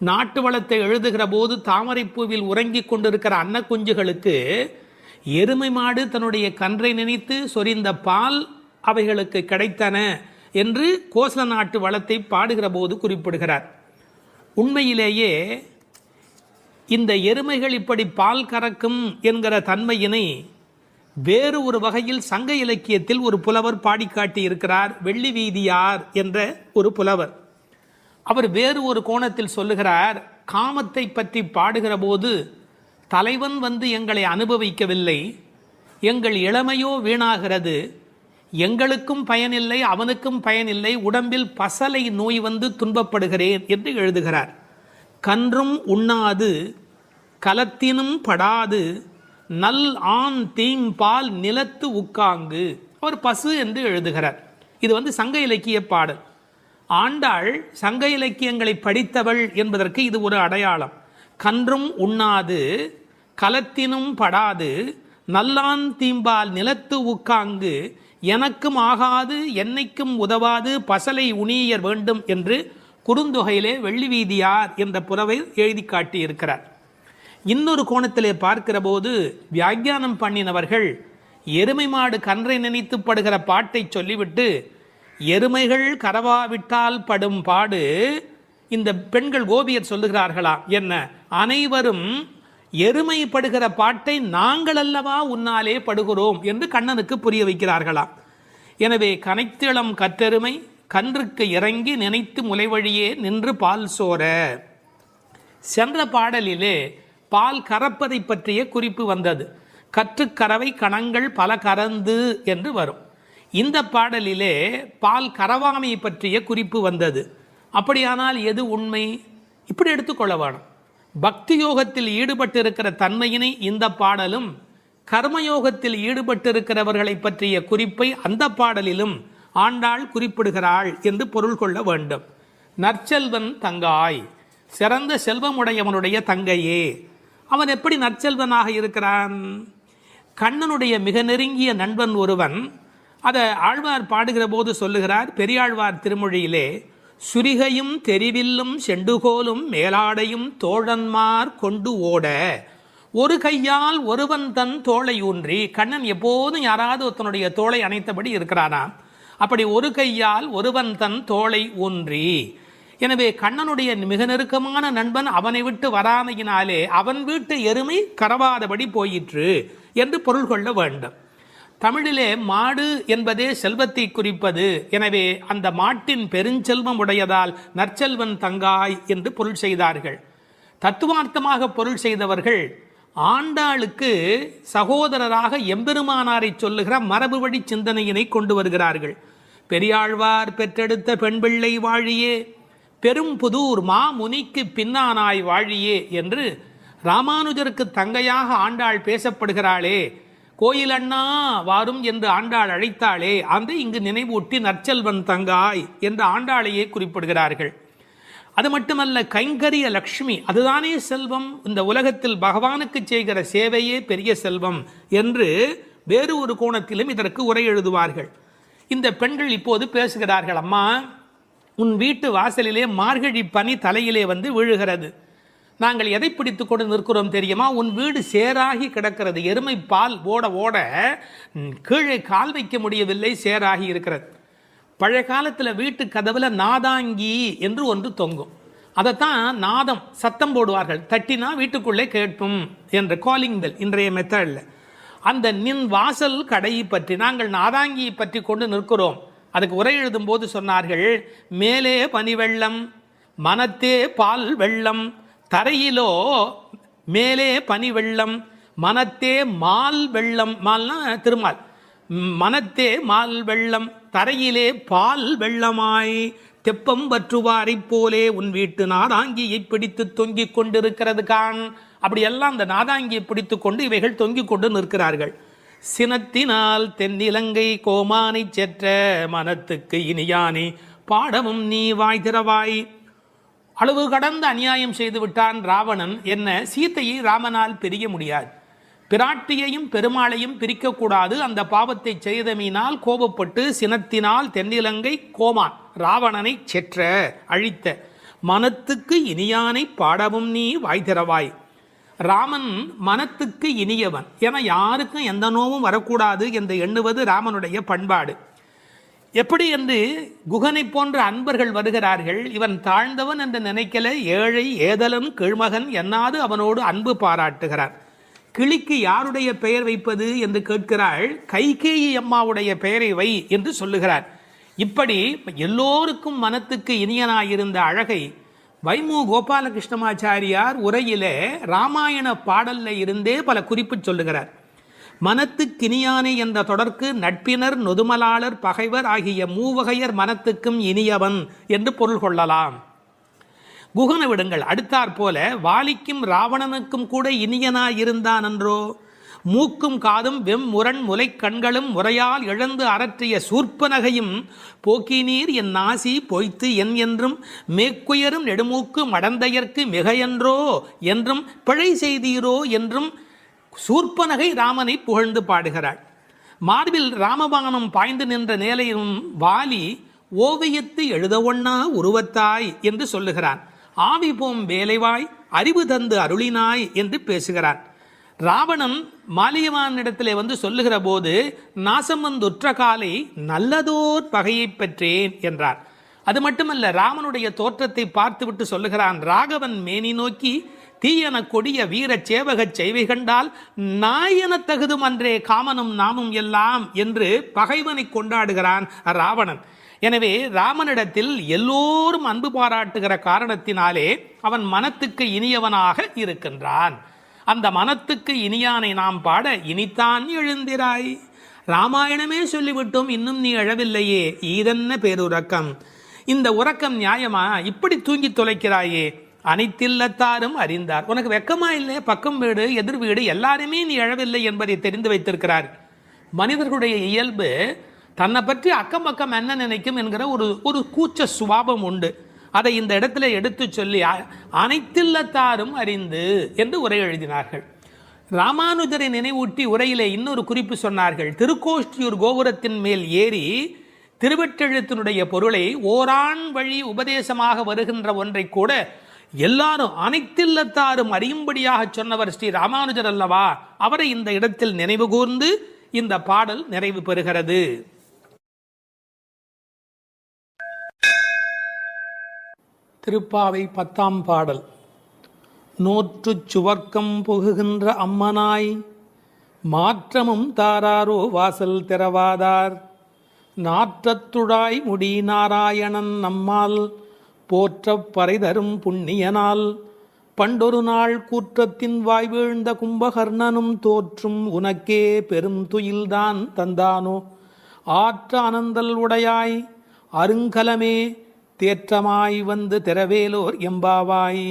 நாட்டு வளத்தை எழுதுகிற போது தாமரைப்பூவில் உறங்கிக் கொண்டிருக்கிற அன்னக்குஞ்சுகளுக்கு எருமை மாடு தன்னுடைய கன்றை நினைத்து சொரிந்த பால் அவைகளுக்கு கிடைத்தன என்று கோசல நாட்டு வளத்தை பாடுகிற போது குறிப்பிடுகிறார். உண்மையிலேயே இந்த எருமைகள் இப்படி பால் கறக்கும் என்கிற தன்மையினை வேறு ஒரு வகையில் சங்க இலக்கியத்தில் ஒரு புலவர் பாடிக்காட்டி இருக்கிறார். வெள்ளி வீதியார் என்ற ஒரு புலவர். அவர் வேறு ஒரு கோணத்தில் சொல்லுகிறார். காமத்தை பற்றி பாடுகிற போது தலைவன் வந்து எங்களை அனுபவிக்கவில்லை, எங்கள் இளமையோ வீணாகிறது, எங்களுக்கும் பயனில்லை அவனுக்கும் பயனில்லை, உடம்பில் பசலை நோய் வந்து துன்பப்படுகிறேன் என்று எழுதுகிறார். கன்றும் உண்ணாது கலத்தினும் படாது நல் ஆண் தீம்பால் நிலத்து உக்காங்கு, அவர் பசு என்று எழுதுகிறார். இது சங்க இலக்கிய பாடல். ஆண்டாள் சங்க இலக்கியங்களை படித்தவள் என்பதற்கு இது ஒரு அடையாளம். கன்றும் உண்ணாது கலத்தினும் படாது நல்லான் தீம்பால் நிலத்து உக்காங்கு எனக்கும் ஆகாது என்னைக்கும் உதவாது பசலை உணியர் வேண்டும் என்று குறுந்தொகையிலே வெள்ளி வீதியார் என்ற புலவர் எழுதி காட்டியிருக்கிறார். இன்னொரு கோணத்திலே பார்க்கிற போது வியாக்கியானம் பண்ணினவர்கள் எருமை மாடு கன்றை நினைத்து படுகிற பாட்டை சொல்லிவிட்டு எருமைகள் கரவாவிட்டால் படும் பாடு இந்த பெண்கள் கோபியர் சொல்லுகிறார்களா என்ன, அனைவரும் எருமை படுகிற பாட்டை நாங்கள் அல்லவா உன்னாலே படுகிறோம் என்று கண்ணனுக்கு புரிய வைக்கிறார்களாம். எனவே கனைத்திளம் கற்றெருமை கன்றுக்கு இறங்கி நினைத்து முலைவழியே நின்று பால் சோர. சென்ற பாடலிலே பால் கறப்பதை பற்றிய குறிப்பு வந்தது. கற்றுக்கறவை கணங்கள் பல கறந்து என்று வரும். இந்த பாடலிலே பால் கறவாமை பற்றிய குறிப்பு வந்தது. அப்படியானால் எது உண்மை? இப்படி எடுத்துக்கொள்ள வேணும். பக்தி யோகத்தில் ஈடுபட்டிருக்கிற தன்மையினை இந்த பாடலும், கர்மயோகத்தில் ஈடுபட்டிருக்கிறவர்களை பற்றிய குறிப்பை அந்த பாடலிலும் ஆண்டாள் குறிப்பிடுகிறாள் என்று பொருள் கொள்ள வேண்டும். நற்செல்வன் தங்காய், சிறந்த செல்வமுடையவனுடைய தங்கையே. அவன் எப்படி நற்செல்வனாக இருக்கிறான்? கண்ணனுடைய மிக நெருங்கிய நண்பன் ஒருவன் அதை ஆழ்வார் பாடுகிற போது சொல்லுகிறார் பெரியாழ்வார் திருமொழியிலே, சுரிகையும் தெரிவில்லும் செண்டுகோலும் மேலாடையும் தோழன்மார் கொண்டு ஓட ஒரு கையால் ஒருவன் தன் தோளை ஊன்றி. கண்ணன் எப்போதும் யாராவது ஒருத்தனுடைய தோளை அணைத்தபடி இருக்கிறானாம். அப்படி ஒரு கையால் ஒருவன் தன் தோளை ஊன்றி. எனவே கண்ணனுடைய மிக நெருக்கமான நண்பன் அவனை விட்டு வராமையினாலே அவன் வீட்டு எருமை கரவாதபடி போயிற்று என்று பொருள் கொள்ள வேண்டும். தமிழிலே மாடு என்பதே செல்வத்தை குறிப்பது. எனவே அந்த மாட்டின் பெருஞ்செல்வம் உடையதால் நற்செல்வன் தங்காய் என்று பொருள் செய்தார்கள். தத்துவார்த்தமாக பொருள் செய்தவர்கள் ஆண்டாளுக்கு சகோதரராக எம்பெருமானாரை சொல்லுகிற மரபு வழி சிந்தனையினை கொண்டு வருகிறார்கள். பெரியாழ்வார் பெற்றெடுத்த பெண் பிள்ளை வாழியே, பெரும் புதூர் மாமுனிக்கு பின்னானாய் வாழியே என்று ராமானுஜருக்கு தங்கையாக ஆண்டாள் பேசப்படுகிறாளே. கோயில் அண்ணா வாரும் என்று ஆண்டாள் அழைத்தாளே, அந்த இங்கு நினைவூட்டி நற்செல்வன் தங்காய் என்று ஆண்டாளையே குறிப்பிடுகிறார்கள். அது மட்டுமல்ல, கைங்கரிய லக்ஷ்மி அதுதானே செல்வம், இந்த உலகத்தில் பகவானுக்கு செய்கிற சேவையே பெரிய செல்வம் என்று வேறு ஒரு கோணத்திலும் இதற்கு உரை எழுதுவார்கள். இந்த பெண்கள் இப்போது பேசுகிறார்கள், அம்மா உன் வீட்டு வாசலிலே மார்கழி பனி தலையிலே வந்து விழுகிறது. நாங்கள் எதை பிடித்து கொண்டு நிற்கிறோம் தெரியுமா? உன் வீடு சேராகி கிடக்கிறது. எருமை பால் ஓட ஓட கீழே கால் வைக்க முடியவில்லை, சேராகி இருக்கிறது. பழைய காலத்தில் வீட்டு கதவுல நாதாங்கி என்று ஒன்று தொங்கும். அதைத்தான் நாதம் சத்தம் போடுவார்கள், தட்டினா வீட்டுக்குள்ளே கேட்கும் என்ற காலிங் பெல் இன்றைய மெத்தடில். அந்த நின் வாசல் கடையை பற்றி நாங்கள் நாதாங்கியை பற்றி கொண்டு நிற்கிறோம். அதுக்கு உரை எழுதும் போது சொன்னார்கள், மேலே பனி வெள்ளம் மனத்தே பால் வெள்ளம், தரையிலோ மேலே பனி வெள்ளம் மனத்தே மால் வெள்ளம். மால்னா திருமால். மனத்தே மால் வெள்ளம் தரையிலே பால் வெள்ளமாய் தெப்பம் வற்றுவாரை போலே உன் வீட்டு நாதாங்கியை பிடித்து தொங்கிக் கொண்டிருக்கிறது கான். அப்படியெல்லாம் அந்த நாதாங்கியை பிடித்து கொண்டு இவைகள் தொங்கிக் கொண்டு நிற்கிறார்கள். சினத்தினால் தென்னிலங்கை கோமானை செற்ற மனத்துக்கு இனியானி பாடமும் நீ வாய் திறவாய். அளவு கடந்த அநியாயம் செய்து விட்டான் ராவணன். என்ன, சீத்தையை ராமனால் பிரிய முடியாது, பிராட்டியையும் பெருமாளையும் பிரிக்கக்கூடாது. அந்த பாவத்தை செய்தமையினால் கோபப்பட்டு சினத்தினால் தென்னிலங்கை கோமான் ராவணனை செற்ற அழித்த மனத்துக்கு இனியானை பாடவும் நீ வாய் திறவாய். ராமன் மனத்துக்கு இனியவன் என யாருக்கும் எந்த நோவும் வரக்கூடாது என்று எண்ணுவது ராமனுடைய பண்பாடு. எப்படி என்று குகனை போன்ற அன்பர்கள் வருகிறார்கள். இவன் தாழ்ந்தவன் என்று நினைக்கல, ஏழை ஏதலன் கீழ்மகன் என்னாது அவனோடு அன்பு பாராட்டுகிறார். கிளிக்கு யாருடைய பெயர் வைப்பது என்று கேட்கிறாள். கைகேயி அம்மாவுடைய பெயரை வை என்று சொல்லுகிறார். இப்படி எல்லோருக்கும் மனத்துக்கு இனியனாயிருந்த அழகை வைமு கோபாலகிருஷ்ணமாச்சாரியார் உரையிலே ராமாயண பாடல்ல இருந்தே பல குறிப்பு சொல்லுகிறார். மனத்துக்கினியானே என்ற தொடர்க்கு நட்பினர் நொதுமலாளர் பகைவர் ஆகிய மூவகையர் மனத்துக்கும் இனியவன் என்று பொருள் கொள்ளலாம். குகன விடுங்கள். அடுத்தாற் போல வாலிக்கும் ராவணனுக்கும் கூட இனியனாயிருந்தான் என்றோ. மூக்கும் காதும் வெம்முரண் முலை கண்களும் முறையால் இழந்து அரற்றிய சூர்ப்பனகையும் போக்கினீர் என் நாசி பொய்த்து என் என்றும் மேக்குயரும் நெடுமூக்கு மடந்தையர்க்கு மிகையன்றோ என்றும் பிழை செய்தீரோ என்றும் சூர்ப்பனகை ராமனை புகழ்ந்து பாடுகிறாள். மார்பில் ராமபானம் பாய்ந்து நின்ற நேலையும் வாலி ஓவியத்து எழுத ஒண்ணா உருவத்தாய் என்று சொல்லுகிறான். ஆவி போம் வேலைவாய் அறிவு தந்து அருளினாய் என்று பேசுகிறான். ராவணன் மாலியவானிடத்திலே வந்து சொல்லுகிற போது நாசம் வந்துற்ற காலை நல்லதோர் பகையை பெற்றேன் என்றார். அது மட்டுமல்ல, ராமனுடைய தோற்றத்தை பார்த்துவிட்டு சொல்லுகிறான், ராகவன் மேனி நோக்கி தீயன கொடிய வீர சேவகச் செய்வை கண்டால் நாயன தகுதும் அன்றே காமனும் நாமும் எல்லாம் என்று பகைவனை கொண்டாடுகிறான் ராவணன். எனவே ராமனிடத்தில் எல்லோரும் அன்பு பாராட்டுகிற காரணத்தினாலே அவன் மனத்துக்கு இனியவனாக இருக்கின்றான். அந்த மனத்துக்கு இனியானை நாம் பாட இனித்தான் எழுந்திராய். ராமாயணமே சொல்லிவிட்டோம், இன்னும் நீ எழவில்லையே, ஈதென்ன பேருறக்கம். இந்த உறக்கம் நியாயமா? இப்படி தூங்கி தொலைக்கிறாயே. அனைத்தில்லத்தாரும் அறிந்தார். உனக்கு வெக்கமா இல்லை? பக்கம் வீடு எதிர் வீடு எல்லாருமே நீ எழவில்லை என்பதை தெரிந்து வைத்திருக்கிறார். மனிதர்களுடைய இயல்பு தன்னை பற்றி அக்கம் பக்கம் என்ன நினைக்கும் என்கிற ஒரு கூச்ச சுபாவம் உண்டு. அதை இந்த இடத்துல எடுத்து சொல்லி அனைத்தில்லத்தாரும் அறிந்து என்று உரை எழுதினார்கள். ராமானுஜரை நினைவூட்டி உரையிலே இன்னொரு குறிப்பு சொன்னார்கள். திருக்கோஷ்டியூர் கோபுரத்தின் மேல் ஏறி திருவெட்டெழுத்தினுடைய பொருளை ஓரான் வழி உபதேசமாக வருகின்ற ஒன்றை கூட எல்லாரும் அனைத்தில்லத்தாரும் அறியும்படியாக சொன்னவர் ஸ்ரீ ராமானுஜர் அல்லவா? அவரை இந்த இடத்தில் நினைவு கூர்ந்து இந்த பாடல் நிறைவு பெறுகிறது. திருப்பாவை 10ஆம் பாடல். நோற்றுச் சுவர்க்கம் புகுகின்ற அம்மனாய் மாற்றமும் தாராரோ வாசல் திறவாதார் நாற்றத்துழாய் முடி நாராயணன் நம்மால் போற்றப் பறைதரும் புண்ணியனால் பண்டொரு நாள் கூற்றத்தின் வாய் வீழ்ந்த கும்பகர்ணனும் தோற்றும் உனக்கே பெரும் துயில்தான் தந்தானோ ஆற்ற அனந்தல் உடையாய் அருங்கலமே தேற்றமாய் வந்து திரவேலோர் எம்பாவாய்.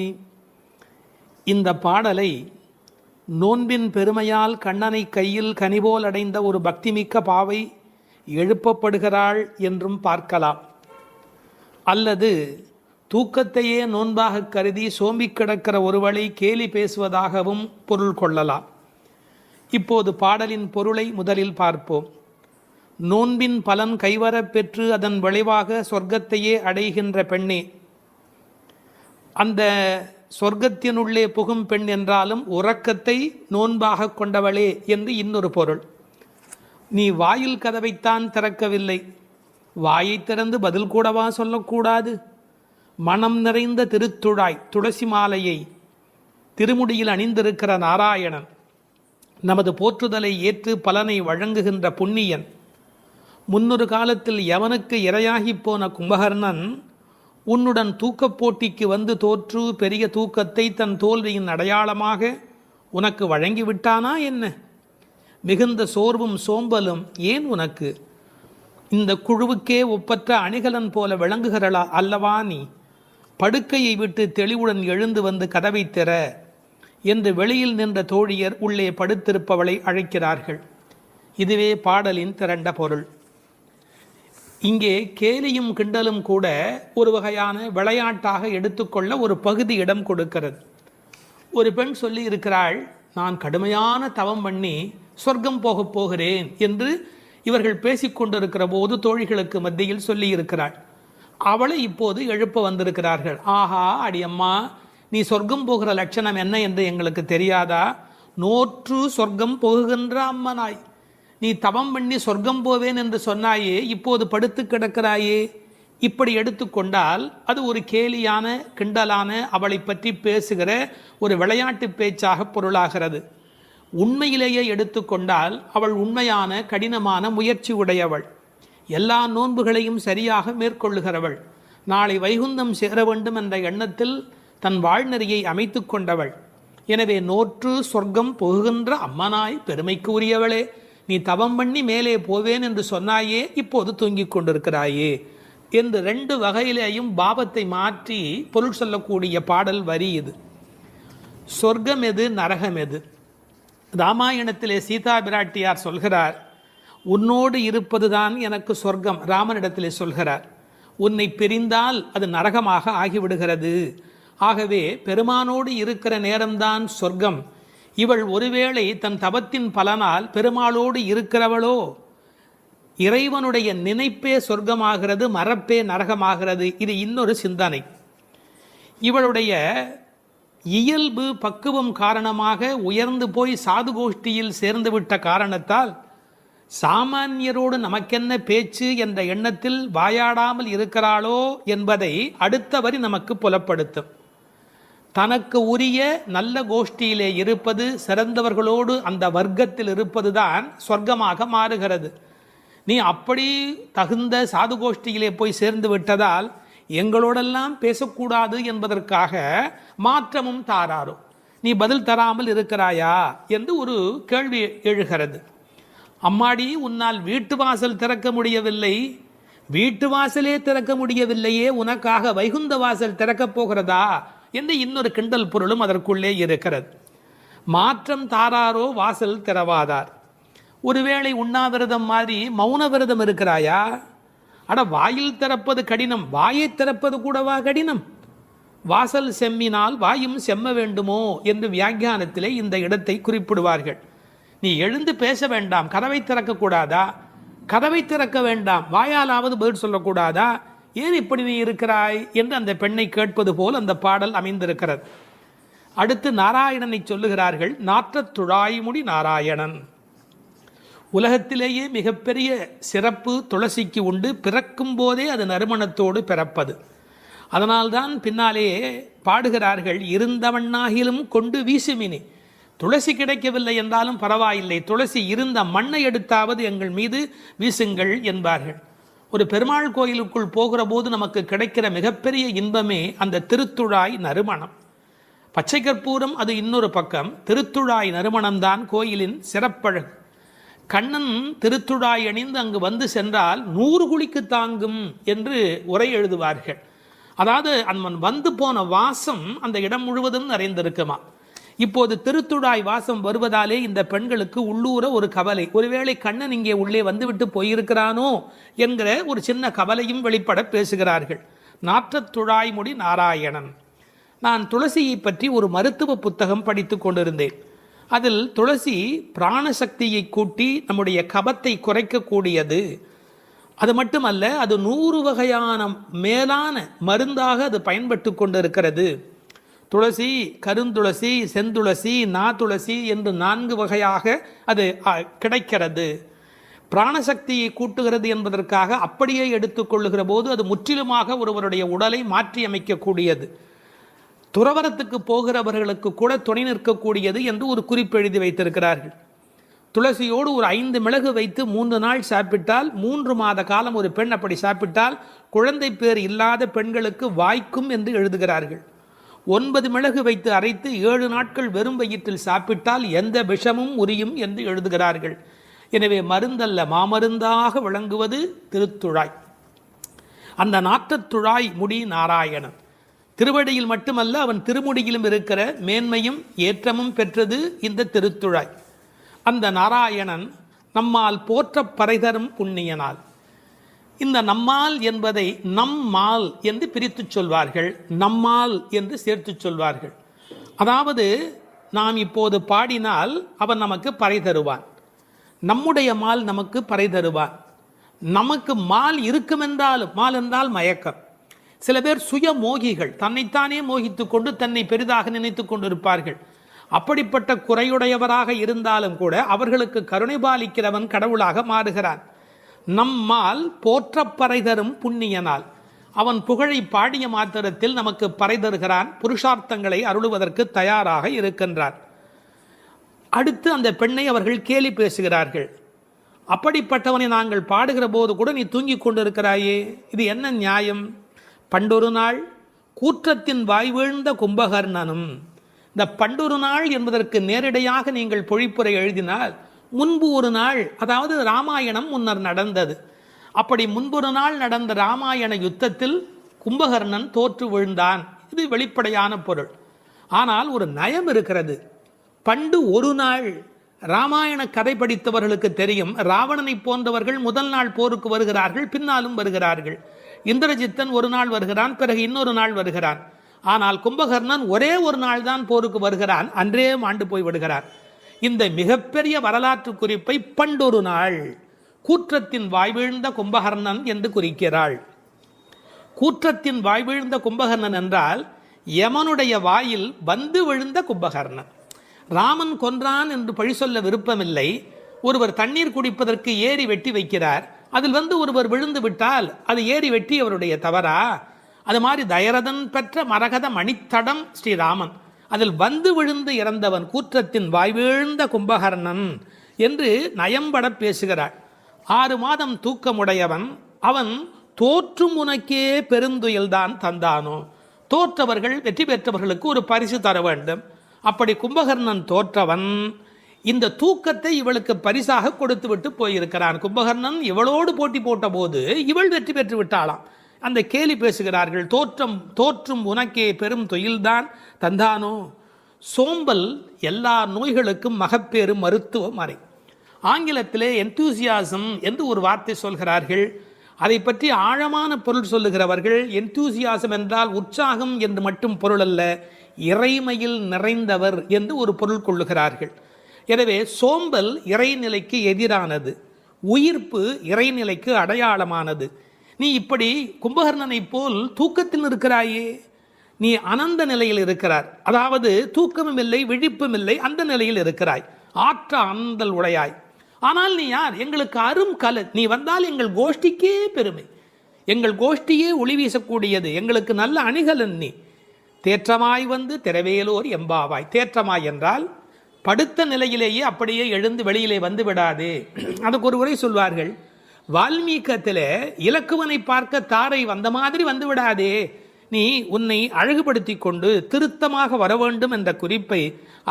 இந்த பாடலை நோன்பின் பெருமையால் கண்ணனை கையில் கனிபோல் அடைந்த ஒரு பக்திமிக்க பாவை எழுப்பப்படுகிறாள் என்றும் பார்க்கலாம். அல்லது தூக்கத்தையே நோன்பாக கருதி சோம்பிக் கிடக்கிற ஒருவளை கேலி பேசுவதாகவும் பொருள் கொள்ளலாம். இப்போது பாடலின் பொருளை முதலில் பார்ப்போம். நோன்பின் பலன் கைவரப் பெற்று அதன் விளைவாக சொர்க்கத்தையே அடைகின்ற பெண்ணே, அந்த சொர்க்கத்தினுள்ளே புகும் பெண் என்றாலும் உறக்கத்தை நோன்பாக கொண்டவளே என்று இன்னொரு பொருள். நீ வாயில் கதவைத்தான் திறக்கவில்லை, வாயை திறந்து பதில் கூடவா சொல்லக்கூடாது? மனம் நிறைந்த திருத்துழாய் துளசி மாலையை திருமுடியில் அணிந்திருக்கிற நாராயணன், நமது போற்றுதலை ஏற்று பலனை வழங்குகின்ற புண்ணியன், முன்னொரு காலத்தில் எவனுக்கு இரையாகி போன கும்பகர்ணன் உன்னுடன் தூக்கப் போட்டிக்கு வந்து தோற்று பெரிய தூக்கத்தை தன் தோல்வியின் அடையாளமாக உனக்கு வழங்கிவிட்டானா என்ன? மிகுந்த சோர்வும் சோம்பலும் ஏன் உனக்கு? இந்த குழுவுக்கே ஒப்பற்ற அணிகலன் போல விளங்குகிறளா அல்லவா நீ? படுக்கையை விட்டு தெளிவுடன் எழுந்து வந்து கதவை திற என்று வெளியில் நின்ற தோழியர் உள்ளே படுத்திருப்பவளை அழைக்கிறார்கள். இதுவே பாடலின் திரண்ட பொருள். இங்கே கேலியும் கிண்டலும் கூட ஒரு வகையான விளையாட்டாக எடுத்துக்கொள்ள ஒரு பகுதி இடம் கொடுக்கிறது. ஒரு பெண் சொல்லி இருக்கிறாள், நான் கடுமையான தவம் பண்ணி சொர்க்கம் போகப் போகிறேன் என்று இவர்கள் பேசிக்கொண்டிருக்கிற போது தோழிகளுக்கு மத்தியில் சொல்லி இருக்கிறாள். அவளை இப்போது எழுப்ப வந்திருக்கிறார்கள். ஆஹா அடியம்மா, நீ சொர்க்கம் போகிற லட்சணம் என்ன என்று எங்களுக்கு தெரியாதா? நோற்று சொர்க்கம் போகுகின்ற அம்மனாய், நீ தவம் பண்ணி சொர்க்கம் போவேன் என்று சொன்னாயே, இப்போது படுத்து கிடக்கிறாயே. இப்படி எடுத்துக்கொண்டால் அது ஒரு கேலியான கிண்டலான அவளை பற்றி பேசுகிற ஒரு விளையாட்டு பேச்சாக பொருளாகிறது. உண்மையிலேயே எடுத்துக்கொண்டால் அவள் உண்மையான கடினமான முயற்சி உடையவள், எல்லா நோன்புகளையும் சரியாக மேற்கொள்ளுகிறவள், நாளை வைகுந்தம் சேர வேண்டும் என்ற எண்ணத்தில் தன் வாழ்நெறியை அமைத்து கொண்டவள். எனவே நோற்று சொர்க்கம் புகுகின்ற அம்மனாய் பெருமைக்கு உரியவளே, நீ தவம் பண்ணி மேலே போவேன் என்று சொன்னாயே, இப்போது தூங்கிக் கொண்டிருக்கிறாயே என்று ரெண்டு வகையிலேயும் பாவத்தை மாற்றி பொருள் சொல்லக்கூடிய பாடல் வரி இது. சொர்க்கம் எது, நரகம் எது? ராமாயணத்திலே சீதா பிராட்டியார் சொல்கிறார், உன்னோடு இருப்பதுதான் எனக்கு சொர்க்கம். ராமனிடத்திலே சொல்கிறார், உன்னை பிரிந்தால் அது நரகமாக ஆகிவிடுகிறது. ஆகவே பெருமானோடு இருக்கிற நேரம்தான் சொர்க்கம். இவள் ஒருவேளை தன் தவத்தின் பலனால் பெருமாளோடு இருக்கிறவளோ, இறைவனுடைய நினைப்பே சொர்க்கமாகிறது, மறப்பே நரகமாகிறது. இது இன்னொரு சிந்தனை. இவளுடைய இயல்பு பக்குவம் காரணமாக உயர்ந்து போய் சாது கோஷ்டியில் சேர்ந்துவிட்ட காரணத்தால் சாமானியரோடு நமக்கென்ன பேச்சு என்ற எண்ணத்தில் வாயாடாமல் இருக்கிறாளோ என்பதை அடுத்த வரி நமக்கு புலப்படுத்தும். தனக்கு உரிய நல்ல கோஷ்டியிலே இருப்பது, சிறந்தவர்களோடு அந்த வர்க்கத்தில் இருப்பதுதான் சொர்க்கமாக மாறுகிறது. நீ அப்படி தகுந்த சாது கோஷ்டியிலே போய் சேர்ந்து விட்டதால் எங்களோடெல்லாம் பேசக்கூடாது என்பதற்காக மாற்றமும் தாராரோ, நீ பதில் தராமல் இருக்கிறாயா என்று ஒரு கேள்வி எழுகிறது. அம்மாடி, உன்னால் வீட்டு வாசல் திறக்க முடியவில்லை, வீட்டு வாசலே திறக்க முடியவில்லையே, உனக்காக வைகுந்த வாசல் திறக்கப் போகிறதா என்று இன்னொரு கிண்டல் பொருளும் அதற்குள்ளே இருக்கிறது. மாற்றம் தாராரோ வாசல் திறவாதார். ஒருவேளை உண்ணாவிரதம் மாதிரி மௌன விரதம் இருக்கிறாயா? அட, வாயில் திறப்பது கடினம், வாயை திறப்பது கூடவா கடினம்? வாசல் செம்மினால் வாயும் செம்ம வேண்டுமோ என்று வியாக்கியானத்திலே இந்த இடத்தை குறிப்பிடுவார்கள். நீ எழுந்து பேச வேண்டாம், கதவை திறக்கக்கூடாதா? கதவை திறக்க வேண்டாம், வாயாலாவது பதில் சொல்லக்கூடாதா? ஏன் இப்படி நீ இருக்கிறாய் என்று அந்த பெண்ணை கேட்பது போல் அந்த பாடல் அமைந்திருக்கிறது. அடுத்து நாராயணனை சொல்லுகிறார்கள். நாற்றத் துழாய்முடி நாராயணன். உலகத்திலேயே மிகப்பெரிய சிறப்பு துளசிக்கு உண்டு. பிறக்கும் போதே அது நறுமணத்தோடு பிறப்பது. அதனால்தான் பின்னாலே பாடுகிறார்கள், இருந்தவண்ணாகிலும் கொண்டு வீசுமினி. துளசி கிடைக்கவில்லை என்றாலும் பரவாயில்லை, துளசி இருந்த மண்ணை எடுத்தாவது எங்கள் மீது வீசுங்கள் என்பார்கள். ஒரு பெருமாள் கோயிலுக்குள் போகிற போது நமக்கு கிடைக்கிற மிகப்பெரிய இன்பமே அந்த திருத்துழாய் நறுமணம். பச்சை கற்பூரம் அது இன்னொரு பக்கம், திருத்துழாய் நறுமணம்தான் கோயிலின் சிறப்பழகு. கண்ணன் திருத்துழாய் அணிந்து அங்கு வந்து சென்றால் 100 குழிக்கு தாங்கும் என்று உரை எழுதுவார்கள். அதாவது அவன் வந்து போன வாசம் அந்த இடம் முழுவதும் நிறைந்திருக்குமா. இப்போது திருத்துழாய் வாசம் வருவதாலே இந்த பெண்களுக்கு உள்ளூர ஒரு கவலை, ஒருவேளை கண்ணன் இங்கே உள்ளே வந்துவிட்டு போயிருக்கிறானோ என்கிற ஒரு சின்ன கவலையும் வெளிப்பட பேசுகிறார்கள். நாற்றத் துழாய்முடி நாராயணன். நான் துளசியை பற்றி ஒரு மருத்துவ புத்தகம் படித்து கொண்டிருந்தேன். அதில் துளசி பிராணசக்தியை கூட்டி நம்முடைய கபத்தை குறைக்கக்கூடியது. அது மட்டுமல்ல, அது 100 வகையான மேலான மருந்தாக அது பயன்பட்டு கொண்டிருக்கிறது. துளசி, கருந்துளசி, செந்துளசி, நாதுளசி என்று 4 வகையாக அது கிடைக்கிறது. பிராணசக்தியை கூட்டுகிறது என்பதற்காக அப்படியே எடுத்துக்கொள்ளுகிற போது அது முற்றிலுமாக ஒருவருடைய உடலை மாற்றி அமைக்கக்கூடியது. துறவரத்துக்கு போகிறவர்களுக்கு கூட துணை நிற்கக்கூடியது என்று ஒரு குறிப்பு எழுதி வைத்திருக்கிறார்கள். துளசியோடு ஒரு 5 மிளகு வைத்து 3 நாள் சாப்பிட்டால் 3 மாத காலம் ஒரு பெண் அப்படி சாப்பிட்டால் குழந்தை பேர் இல்லாத பெண்களுக்கு வாய்க்கும் என்று எழுதுகிறார்கள். 9 மிளகு வைத்து அரைத்து 7 நாட்கள் வெறும் வயிற்றில் சாப்பிட்டால் எந்த விஷமும் உரியும் என்று எழுதுகிறார்கள். எனவே மருந்தல்ல, மாமருந்தாக விளங்குவது திருத்துழாய். அந்த நாற்றத்துழாய் முடி நாராயணன். திருவடியில் மட்டுமல்ல, அவன் திருமுடியிலும் இருக்கிற மேன்மையும் ஏற்றமும் பெற்றது இந்த திருத்துழாய். அந்த நாராயணன் நம்மால் போற்ற பறைதரும் புண்ணியனால். இந்த நம்மால் என்பதை நம்மால் என்று பிரித்து சொல்வார்கள், நம்மால் என்று சேர்த்து சொல்வார்கள். அதாவது நாம் இப்போது பாடினால் அவன் நமக்கு பறை தருவான், நம்முடைய மால் நமக்கு பறை தருவான். நமக்கு மால் இருக்குமென்றாலும், மால் என்றால் மயக்கம். சில பேர் சுய மோகிகள், தன்னைத்தானே மோகித்து கொண்டு தன்னை பெரிதாக நினைத்து கொண்டிருப்பார்கள். அப்படிப்பட்ட குறையுடையவராக இருந்தாலும் கூட அவர்களுக்கு கருணை பாலிக்கிறவன் கடவுளாக மாறுகிறான். நம்மால் போற்ற பறை தரும் புண்ணியனால். அவன் புகழை பாடிய மாத்திரத்தில் நமக்கு பறை தருகிறான், புருஷார்த்தங்களை அருளுவதற்கு தயாராக இருக்கின்றான். அடுத்து அந்த பெண்ணை அவர்கள் கேலி பேசுகிறார்கள். அப்படிப்பட்டவனை நாங்கள் பாடுகிற போது கூட நீ தூங்கி கொண்டிருக்கிறாயே, இது என்ன நியாயம்? பண்டொரு நாள் கூற்றத்தின் வாய் வீழ்ந்த கும்பகர்ணனும். இந்த பண்டொரு நாள் என்பதற்கு நேரடியாக நீங்கள் பொழிப்புரை எழுதினால் முன்பு ஒரு நாள், அதாவது ராமாயணம் முன்னர் நடந்தது. அப்படி முன்பொரு நாள் நடந்த ராமாயண யுத்தத்தில் கும்பகர்ணன் தோற்று விழுந்தான். இது வெளிப்படையான பொருள். ஆனால் ஒரு நயம் இருக்கிறது. பண்டு ஒரு நாள், ராமாயண கதை படித்தவர்களுக்கு தெரியும், ராவணனை போன்றவர்கள் முதல் நாள் போருக்கு வருகிறார்கள், பின்னாலும் வருகிறார்கள். இந்திரஜித்தன் ஒரு நாள் வருகிறான், பிறகு இன்னொரு நாள் வருகிறான். ஆனால் கும்பகர்ணன் ஒரே ஒரு நாள் தான் போருக்கு வருகிறான், அன்றே மாண்டு போய் விடுகிறான். இந்த மிகப்பெரிய வரலாற்று குறிப்பை பண்டொரு நாள் கூற்றத்தின் வாய்வீழ்ந்த கும்பகர்ணன் என்று குறிக்கிறாள். கூற்றத்தின் வாய்வீழ்ந்த கும்பகர்ணன் என்றால் யமனுடைய வாயில் வந்து விழுந்த கும்பகர்ணன். ராமன் கொன்றான் என்று பழி சொல்ல விருப்பமில்லை. ஒருவர் தண்ணீர் குடிப்பதற்கு ஏரி வெட்டி வைக்கிறார், அதில் வந்து ஒருவர் விழுந்து விட்டால் அது ஏரி வெட்டி அவருடைய தவறா? அது மாதிரி தயரதன் பெற்ற மரகத மணித்தடம் ஸ்ரீராமன், அதில் வந்து விழுந்து இறந்தவன் கூற்றத்தின் வாய்வீழ்ந்த கும்பகர்ணன் என்று நயம்பட பேசுகிறாள். 6 மாதம் தூக்கமுடையவன் அவன் தோற்றும் உனக்கே பெருந்துயில்தான் தந்தானோ. தோற்றவர்கள், வெற்றி பெற்றவர்களுக்கு ஒரு பரிசு தர வேண்டும். அப்படி கும்பகர்ணன் தோற்றவன் இந்த தூக்கத்தை இவளுக்கு பரிசாக கொடுத்து விட்டு போயிருக்கிறான். கும்பகர்ணன் இவளோடு போட்டி போட்ட போது இவள் வெற்றி பெற்று விட்டாளாம். அந்த கேலி பேசுகிறார்கள். தோற்றும் உனக்கே பெரும் தொழில்தான் தந்தானோ. சோம்பல் எல்லா நோய்களுக்கும் மகப்பேறு மருத்துவம் அறை. ஆங்கிலத்திலே என்தூசியாசம் என்று ஒரு வார்த்தை சொல்கிறார்கள். அதை பற்றி ஆழமான பொருள் சொல்லுகிறவர்கள் என்தூசியாசம் என்றால் உற்சாகம் என்று மட்டும் பொருள் அல்ல, இறைமையில் நிறைந்தவர் என்று ஒரு பொருள் கொள்ளுகிறார்கள். எனவே சோம்பல் இறைநிலைக்கு எதிரானது, உயிர்ப்பு இறைநிலைக்கு அடையாளமானது. நீ இப்படி கும்பகர்ணனை போல் தூக்கத்தில் இருக்கிறாயே, நீ அனந்த நிலையில் இருக்கிறார், அதாவது தூக்கமும் இல்லை விழிப்பும் இல்லை, அந்த நிலையில் இருக்கிறாய், ஆற்ற அனந்தல் உடையாய். ஆனால் நீ யார்? எங்களுக்கு அரும் கலை. நீ வந்தால் எங்கள் கோஷ்டிக்கே பெருமை, எங்கள் கோஷ்டியே ஒளி வீசக்கூடியது, எங்களுக்கு நல்ல அணிகலன் நீ. தேற்றமாய் வந்து திரவேலோர் எம்பாவாய். தேற்றமாய் என்றால் படுத்த நிலையிலேயே அப்படியே எழுந்து வெளியிலே வந்து விடாதே. அதுக்கு ஒரு உரை சொல்வார்கள், வால்மீகத்தில் இலக்குவனை பார்க்க தாரை வந்த மாதிரி வந்து விடாதே, நீ உன்னை அழகுபடுத்தி கொண்டு திருத்தமாக வர வேண்டும் என்ற குறிப்பை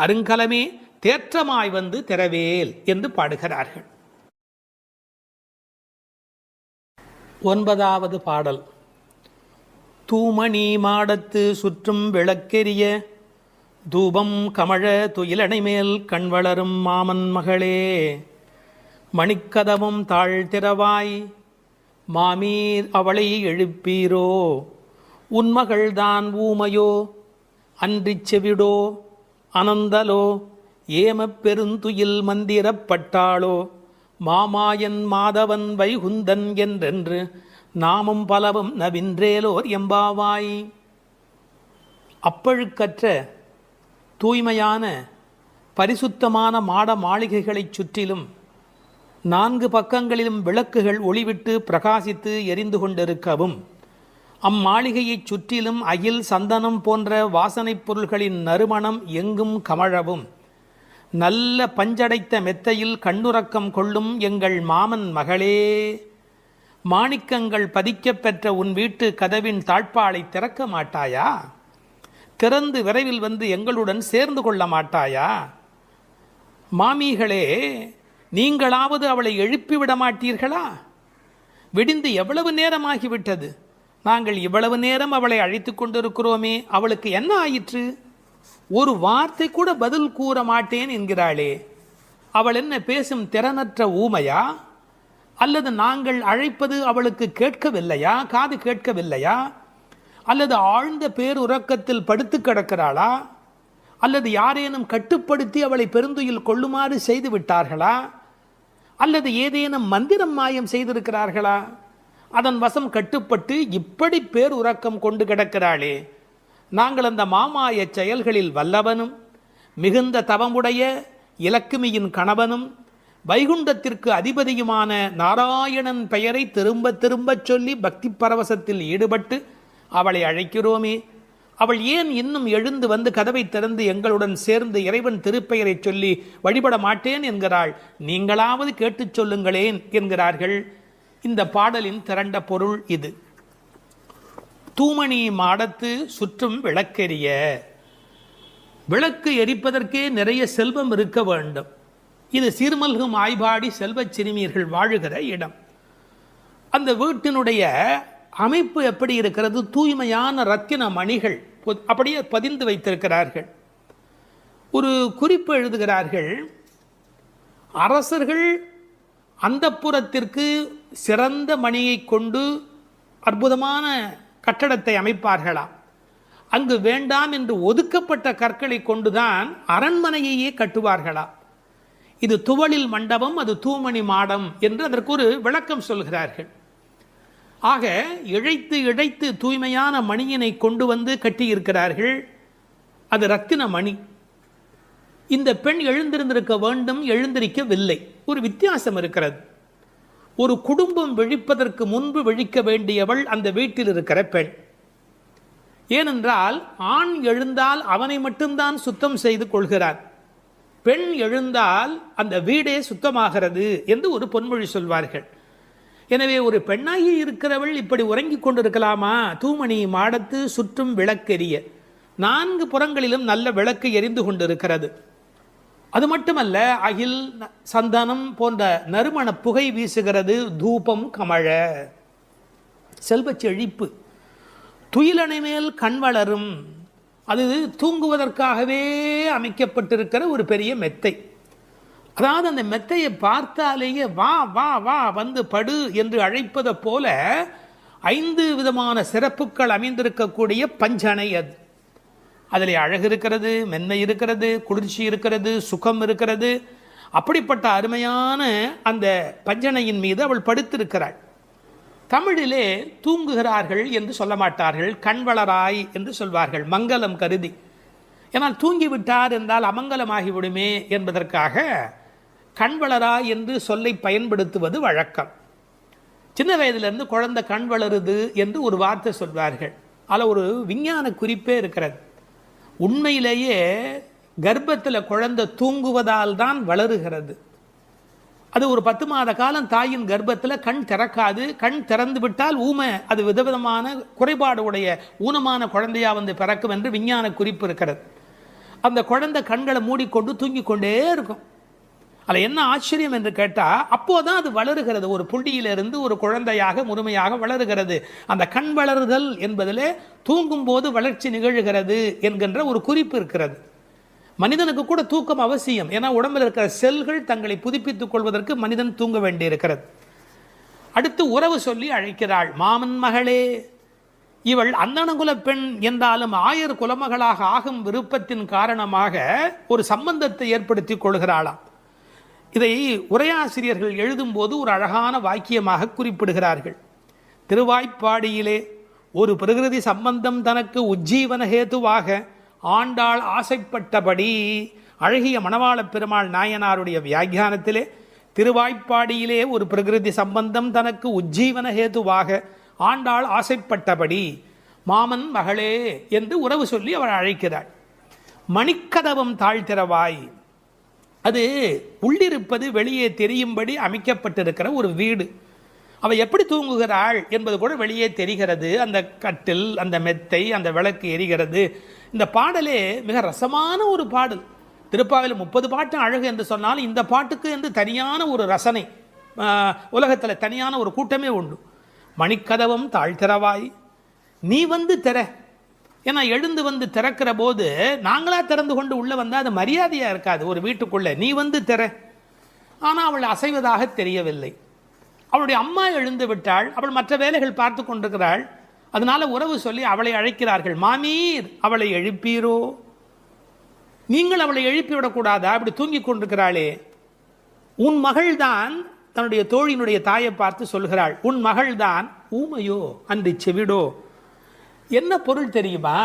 அருங்கலமே தேற்றமாய் வந்து திரவேல் என்று பாடுகிறார்கள். 9வது பாடல். தூமணி மாடத்து சுற்றும் விளக்கெரிய தூபம் கமழ துயிலணை மேல் கண் வளரும் மாமன் மகளே, மணிக்கதவும் தாழ்த்திரவாய் மாமீர் அவளை எழுப்பீரோ, உன்மகள்தான் ஊமையோ அன்றிச் செவிடோ அனந்தலோ ஏமப் பெருந்துயில் மந்திரப்பட்டாளோ, மாமாயன் மாதவன் வைகுந்தன் என்றென்று நாமும் பலவும் நவின்றேலோர் எம்பாவாய். அப்பழுக்கற்ற தூய்மையான பரிசுத்தமான மாட மாளிகைகளைச் சுற்றிலும் 4 பக்கங்களிலும் விளக்குகள் ஒளிவிட்டு பிரகாசித்து எரிந்து கொண்டிருக்கவும், அம்மாளிகையைச் சுற்றிலும் அகில் சந்தனம் போன்ற வாசனைப் பொருள்களின் நறுமணம் எங்கும் கமழவும், நல்ல பஞ்சடைத்த மெத்தையில் கண்ணுறக்கம் கொள்ளும் எங்கள் மாமன் மகளே, மாணிக்கங்கள் பதிக்கப் பெற்ற உன் வீட்டு கதவின் தாழ்பாளை திறக்க மாட்டாயா? திறந்து விரைவில் வந்து எங்களுடன் சேர்ந்து கொள்ள மாட்டாயா? மாமிகளே, நீங்களாவது அவளை எழுப்பிவிட மாட்டீர்களா? விடிந்து எவ்வளவு நேரமாகிவிட்டது, நாங்கள் இவ்வளவு நேரம் அவளை அழைத்து கொண்டிருக்கிறோமே, அவளுக்கு என்ன ஆயிற்று? ஒரு வார்த்தை கூட பதில் கூற மாட்டேன் என்கிறாளே, அவள் என்ன பேசும் திறனற்ற ஊமையா? அல்லது நாங்கள் அழைப்பது அவளுக்கு கேட்கவில்லையா, காது கேட்கவில்லையா? அல்லது ஆழ்ந்த பேருறக்கத்தில் படுத்து கிடக்கிறாளா? அல்லது யாரேனும் கட்டுப்படுத்தி அவளை பெருந்துயில் கொள்ளுமாறு செய்து விட்டார்களா? அல்லது ஏதேனும் மந்திரம் மாயம் செய்திருக்கிறார்களா? அதன் வசம் கட்டுப்பட்டு இப்படி பேருறக்கம் கொண்டு கிடக்கிறாளே. நாங்கள் அந்த மாமாய செயல்களில் வல்லவனும் மிகுந்த தவமுடைய இலக்குமியின் கணவனும் வைகுண்டத்திற்கு அதிபதியுமான நாராயணன் பெயரை திரும்ப திரும்ப சொல்லி பக்தி பரவசத்தில் ஈடுபட்டு அவளை அழைக்கிறோமே, அவள் ஏன் இன்னும் எழுந்து வந்து கதவை திறந்து எங்களுடன் சேர்ந்து இறைவன் திருப்பெயரை சொல்லி வழிபட மாட்டேன் என்கிறாள்? நீங்களாவது கேட்டுச் சொல்லுங்களேன் என்கிறார்கள். இந்த பாடலின் திரண்ட பொருள் இது. தூமணி மாடத்து சுற்றும் விளக்கெரிய. விளக்கு எரிப்பதற்கே நிறைய செல்வம் இருக்க வேண்டும். இது சீர்மல்கும் ஆய்பாடி செல்வச் சிறுமியர்கள் வாழுகிற இடம். அந்த வீட்டினுடைய அமைப்பு எப்படி இருக்கிறது? தூய்மையான ரத்தின மணிகள் அப்படியே பதிந்து வைத்திருக்கிறார்கள். ஒரு குறிப்பு எழுதுகிறார்கள், அரசர்கள் அந்தப்புறத்திற்கு சிறந்த மணியை கொண்டு அற்புதமான கட்டடத்தை அமைப்பார்களாம். அங்கு வேண்டாம் என்று ஒதுக்கப்பட்ட கற்களை கொண்டுதான் அரண்மனையையே கட்டுவார்களாம். இது துவளில் மண்டபம், அது தூமணி மாடம் என்று அதற்கு ஒரு விளக்கம் சொல்கிறார்கள். ஆக இழைத்து இழைத்து தூய்மையான மணியினை கொண்டு வந்து கட்டியிருக்கிறார்கள். அது ரத்தின மணி. இந்த பெண் எழுந்திருந்திருக்க வேண்டும், எழுந்திருக்கவில்லை. ஒரு வித்தியாசம் இருக்கிறது. ஒரு குடும்பம் விழிப்பதற்கு முன்பு விழிக்க வேண்டியவள் அந்த வீட்டில் இருக்கிற பெண். ஏனென்றால் ஆண் எழுந்தால் அவனை மட்டும்தான் சுத்தம் செய்து கொள்கிறான், பெண் எழுந்தால் அந்த வீடே சுத்தமாகிறது என்று ஒரு பொன்மொழி சொல்வார்கள். எனவே ஒரு பெண்ணாகி இருக்கிறவள் இப்படி உறங்கிக் கொண்டிருக்கலாமா? தூமணி மாடத்து சுற்றும் விளக்கெரிய. 4 புறங்களிலும் நல்ல விளக்கு எரிந்து கொண்டிருக்கிறது. அது மட்டுமல்ல, அகில் சந்தனம் போன்ற நறுமண புகை வீசுகிறது. தூபம் கமழ, செல்வச் செழிப்பு. துயிலணை மேல் கண் வளரும். அது தூங்குவதற்காகவே அமைக்கப்பட்டிருக்கிற ஒரு பெரிய மெத்தை. அதாவது அந்த மெத்தையை பார்த்தாலேயே வா வா வா வந்து படு என்று அழைப்பதை போல 5 விதமான சிறப்புகள் அமைந்திருக்கக்கூடிய பஞ்சனை அது. அதில் அழகு இருக்கிறது, மென்மை இருக்கிறது, குளிர்ச்சி இருக்கிறது, சுகம் இருக்கிறது. அப்படிப்பட்ட அருமையான அந்த பஞ்சனையின் மீது அவள் படுத்திருக்கிறாள். தமிழிலே தூங்குகிறார்கள் என்று சொல்ல மாட்டார்கள், கண்வளராய் என்று சொல்வார்கள், மங்களம் கருதி. ஏன்னால் தூங்கிவிட்டார் என்றால் அமங்கலமாகிவிடுமே என்பதற்காக கண்வளராய் என்று சொல்லை பயன்படுத்துவது வழக்கம். சின்ன வயதிலிருந்து குழந்தை கண் வளருது என்று ஒரு வார்த்தை சொல்வார்கள். அதில் ஒரு விஞ்ஞான குறிப்பே இருக்கிறது. உண்மையிலேயே கர்ப்பத்தில் குழந்தை தூங்குவதால் தான் வளருகிறது. அது ஒரு 10 மாத காலம் தாயின் கர்ப்பத்தில் கண் திறக்காது. கண் திறந்து விட்டால் ஊமை, அது விதவிதமான குறைபாடு உடைய ஊனமான குழந்தையா வந்து பிறக்கும் என்று விஞ்ஞான குறிப்பு இருக்கிறது. அந்த குழந்தை கண்களை மூடிக்கொண்டு தூங்கிக் கொண்டே இருக்கும். அதில் என்ன ஆச்சரியம் என்று கேட்டால், அப்போதான் அது வளருகிறது. ஒரு புள்ளியிலிருந்து ஒரு குழந்தையாக முழுமையாக வளருகிறது. அந்த கண் வளருதல் என்பதிலே தூங்கும் போது வளர்ச்சி நிகழ்கிறது என்கின்ற ஒரு குறிப்பு இருக்கிறது. மனிதனுக்கு கூட தூக்கம் அவசியம். ஏன்னா உடம்பில் இருக்கிற செல்கள் தங்களை புதுப்பித்துக் கொள்வதற்கு மனிதன் தூங்க வேண்டியிருக்கிறது. அடுத்து உறவு சொல்லி அழைக்கிறாள். மாமன் மகளே. இவள் அந்தணகுல பெண் என்றாலும் 1000 குலமகளாக ஆகும் விருப்பத்தின் காரணமாக ஒரு சம்பந்தத்தை ஏற்படுத்திக் கொள்கிறாளாம். இதை உரையாசிரியர்கள் எழுதும்போது ஒரு அழகான வாக்கியமாக குறிப்பிடுகிறார்கள். திருவாய்ப்பாடியிலே ஒரு பிரகிருதி சம்பந்தம் தனக்கு உஜ்ஜீவன ஹேதுவாக ஆண்டாள் ஆசைப்பட்டபடி, அழகிய மணவாள பெருமாள் நாயனாருடைய வியாக்கியானத்திலே திருவாய்ப்பாடியிலே ஒரு பிரகிருதி சம்பந்தம் தனக்கு உஜ்ஜீவன ஹேதுவாக ஆண்டாள் ஆசைப்பட்டபடி மாமன் மகளே என்று உறவு சொல்லி அவள் அழைக்கிறாள். மணிக்கதவம் தாழ்த்திரவாய். அது உள்ளிருப்பது வெளியே தெரியும்படி அமைக்கப்பட்டிருக்கிற ஒரு வீடு. அவள் எப்படி தூங்குகிறாள் என்பது கூட வெளியே தெரிகிறது. அந்த கட்டில், அந்த மெத்தை, அந்த விளக்கு எரிகிறது. இந்த பாடலே மிக ரசமான ஒரு பாடல். திருப்பாவையில் 30 பாட்டு அழகு என்று சொன்னால் இந்த பாட்டுக்கு என்று தனியான ஒரு ரசனை உலகத்தில் தனியான ஒரு கூட்டமே உண்டு. மணிக்கதவம் தாழ்த்திரவாய், நீ வந்து திற. ஏன்னா எழுந்து வந்து திறக்கிற போது நாங்களா திறந்து கொண்டு உள்ளே வந்தால் அது மரியாதையாக இருக்காது ஒரு வீட்டுக்குள்ளே. நீ வந்து திற. ஆனால் அவள் அசைவதாக தெரியவில்லை. அவளுடைய அம்மா எழுந்து விட்டாள். அவள் மற்ற வேலைகள் பார்த்து கொண்டிருக்கிறாள். அதனால உறவு சொல்லி அவளை அழைக்கிறார்கள். மாமீர், அவளை எழுப்பீரோ? நீங்கள் அவளை எழுப்பிவிடக்கூடாதா? அப்படி தூங்கி கொண்டிருக்கிறாளே. உன் மகள்தான் தன்னுடைய தோழியினுடைய தாயை பார்த்து சொல்கிறாள், உன் மகள்தான் ஊமையோ அன்றி செவிடோ. என்ன பொருள் தெரியுமா?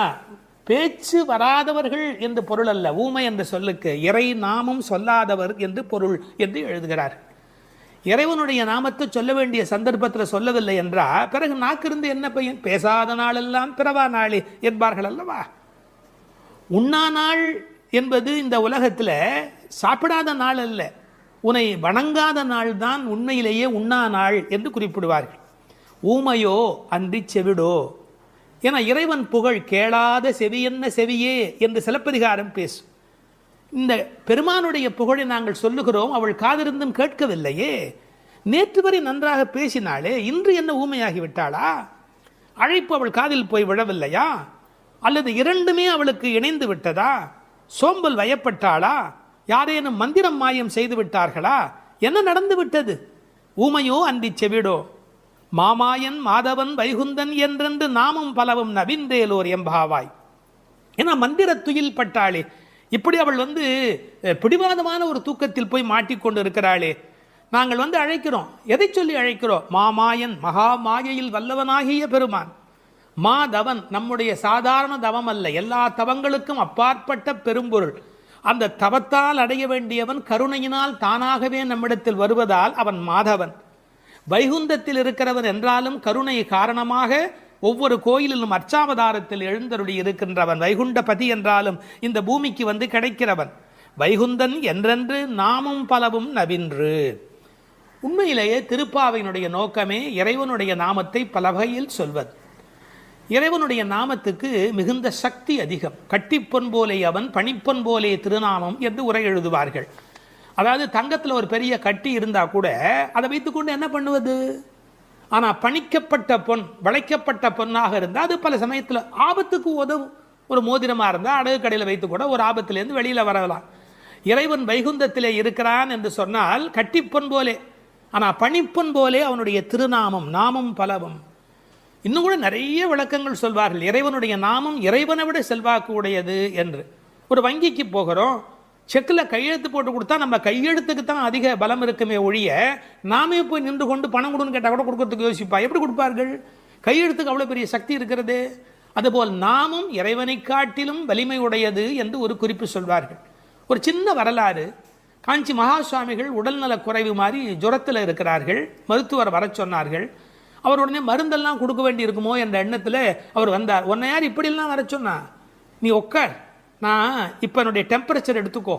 பேச்சு வராதவர்கள் என்று பொருள் அல்ல. ஊமை என்ற சொல்லுக்கு இறை நாமம் சொல்லாதவர் என்று பொருள் என்று எழுதுகிறார். இறைவனுடைய நாமத்தை சொல்ல வேண்டிய சந்தர்ப்பத்தில் சொல்லவில்லை என்றால் பிறகு நாக்கிருந்து என்ன பையன்? பேசாத நாளெல்லாம் பிறவா நாளே என்பார்கள் அல்லவா? உண்ணா நாள் என்பது இந்த உலகத்தில் சாப்பிடாத நாள் அல்ல, உன்னை வணங்காத நாள் தான் உண்மையிலேயே உண்ணா நாள் என்று குறிப்பிடுவார்கள். ஊமையோ அன்றி செவிடோ. ஏன்னா இறைவன் புகழ் கேளாத செவி என்ன செவியே என்று சிலப்பதிகாரம் பேசும். இந்த பெருமானுடைய புகழை நாங்கள் சொல்லுகிறோம், அவள் காதிருந்தும் கேட்கவில்லையே. நேற்று வரை நன்றாக பேசினாளே, இன்று என்ன ஊமையாகிவிட்டாளா? அழைப்பு அவள் காதில் போய் விழவில்லையா? அல்லது இரண்டுமே அவளுக்கு இணைந்து விட்டதா? சோம்பல் வயப்பட்டாளா? யாரேனும் மந்திரம் மாயம் செய்து விட்டார்களா? என்ன நடந்து விட்டது? ஊமையோ அன்றி செவிடோ. மாமாயன் மாதவன் வைகுந்தன் என்றென்று நாமும் பலவும் நவீன்றேலோர் எம்பாவாய். ஏன்னா மந்திர துயில் பட்டாளே. இப்படி அவள் பிடிவாதமான ஒரு தூக்கத்தில் போய் மாட்டிக்கொண்டு இருக்கிறாளே. நாங்கள் அழைக்கிறோம். எதை சொல்லி அழைக்கிறோம்? மாமாயன், மகா மாயையில் வல்லவனாகிய பெருமான். மாதவன் நம்முடைய சாதாரண தவம் அல்ல, எல்லா தவங்களுக்கும் அப்பாற்பட்ட பெரும்பொருள். அந்த தவத்தால் அடைய வேண்டியவன் கருணையினால் தானாகவே நம்மிடத்தில் வருவதால் அவன் மாதவன். வைகுந்தத்தில் இருக்கிறவன் என்றாலும் கருணை காரணமாக ஒவ்வொரு கோயிலிலும் அர்ச்சாவதாரத்தில் எழுந்தருளி இருக்கின்றவன். வைகுண்டபதி என்றாலும் இந்த பூமிக்கு கிடைக்கிறவன். வைகுந்தன் என்றென்று நாமும் பலவும் நவின்று. உண்மையிலேயே திருப்பாவையினுடைய நோக்கமே இறைவனுடைய நாமத்தை பல வகையில் சொல்வது. இறைவனுடைய நாமத்துக்கு மிகுந்த சக்தி அதிகம். கட்டிப்பொன் போலே அவன், பணிப்பொன் போலே திருநாமம் என்று உரை எழுதுவார்கள். அதாவது தங்கத்தில் ஒரு பெரிய கட்டி இருந்தால் கூட அதை வைத்துக்கொண்டு என்ன பண்ணுவது? ஆனால் பணிக்கப்பட்ட பொன், வளைக்கப்பட்ட பொன்னாக இருந்தால் அது பல சமயத்தில் ஆபத்துக்கு உதவும். ஒரு மோதிரமாக இருந்தால் அடகு கடையில் வைத்து கூட ஒரு ஆபத்துலேருந்து வெளியில் வரலாம். இறைவன் வைகுந்தத்திலே இருக்கிறான் என்று சொன்னால் கட்டிப்பொன் போலே, ஆனால் பணிப்பொன் போலே அவனுடைய திருநாமம், நாமம் பலவும். இன்னும் கூட நிறைய விளக்கங்கள் சொல்வார்கள். இறைவனுடைய நாமம் இறைவனை விட செல்வாக்கு உடையது என்று. ஒரு வங்கிக்கு போகிறோம், செக்கில் கையெழுத்து போட்டு கொடுத்தா நம்ம கையெழுத்துக்கு தான் அதிக பலம் இருக்குமே ஒழிய, நாமே போய் நின்று கொண்டு பணம் கொடுன்னு கேட்டால் கூட கொடுக்கறதுக்கு யோசிப்பா. எப்படி கொடுப்பார்கள்? கையெழுத்துக்கு அவ்வளோ பெரிய சக்தி இருக்கிறது. அதுபோல் நாமும் இறைவனை காட்டிலும் வலிமை உடையது என்று ஒரு குறிப்பு சொல்வார்கள். ஒரு சின்ன வரலாறு. காஞ்சி மகா சுவாமிகள் உடல்நலக் குறைவு மாதிரி ஜுரத்தில் இருக்கிறார்கள். மருத்துவர் வர சொன்னார்கள். அவர் உடனே மருந்தெல்லாம் கொடுக்க வேண்டி இருக்குமோ என்ற எண்ணத்தில் அவர் வந்தார். உன்னை யார் இப்படியெல்லாம் வர சொன்னா? நீ உட்கார், நான் இப்போ என்னுடைய டெம்பரேச்சர் எடுத்துக்கோ,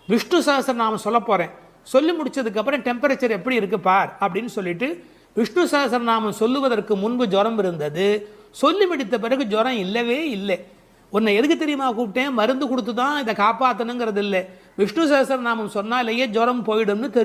விஷ்ணு சஹஸ்ரநாமம் சொல்ல போகிறேன், சொல்லி முடிச்சதுக்கப்புறம் டெம்பரேச்சர் எப்படி இருக்கு பார் அப்படின்னு சொல்லிட்டு விஷ்ணு சஹஸ்ரநாமம் சொல்லுவதற்கு முன்பு ஜுரம் இருந்தது. சொல்லி முடித்த பிறகு ஜுரம் இல்லவே இல்லை. உன்னை எதுக்கு தெரியுமா கூப்பிட்டேன்? மருந்து கொடுத்து தான் இதை காப்பாற்றணுங்கிறது இல்லை, விஷ்ணு சஹஸ்ரநாமம் சொன்னாலேயே ஜுரம் போயிடும்னு தெரியும்.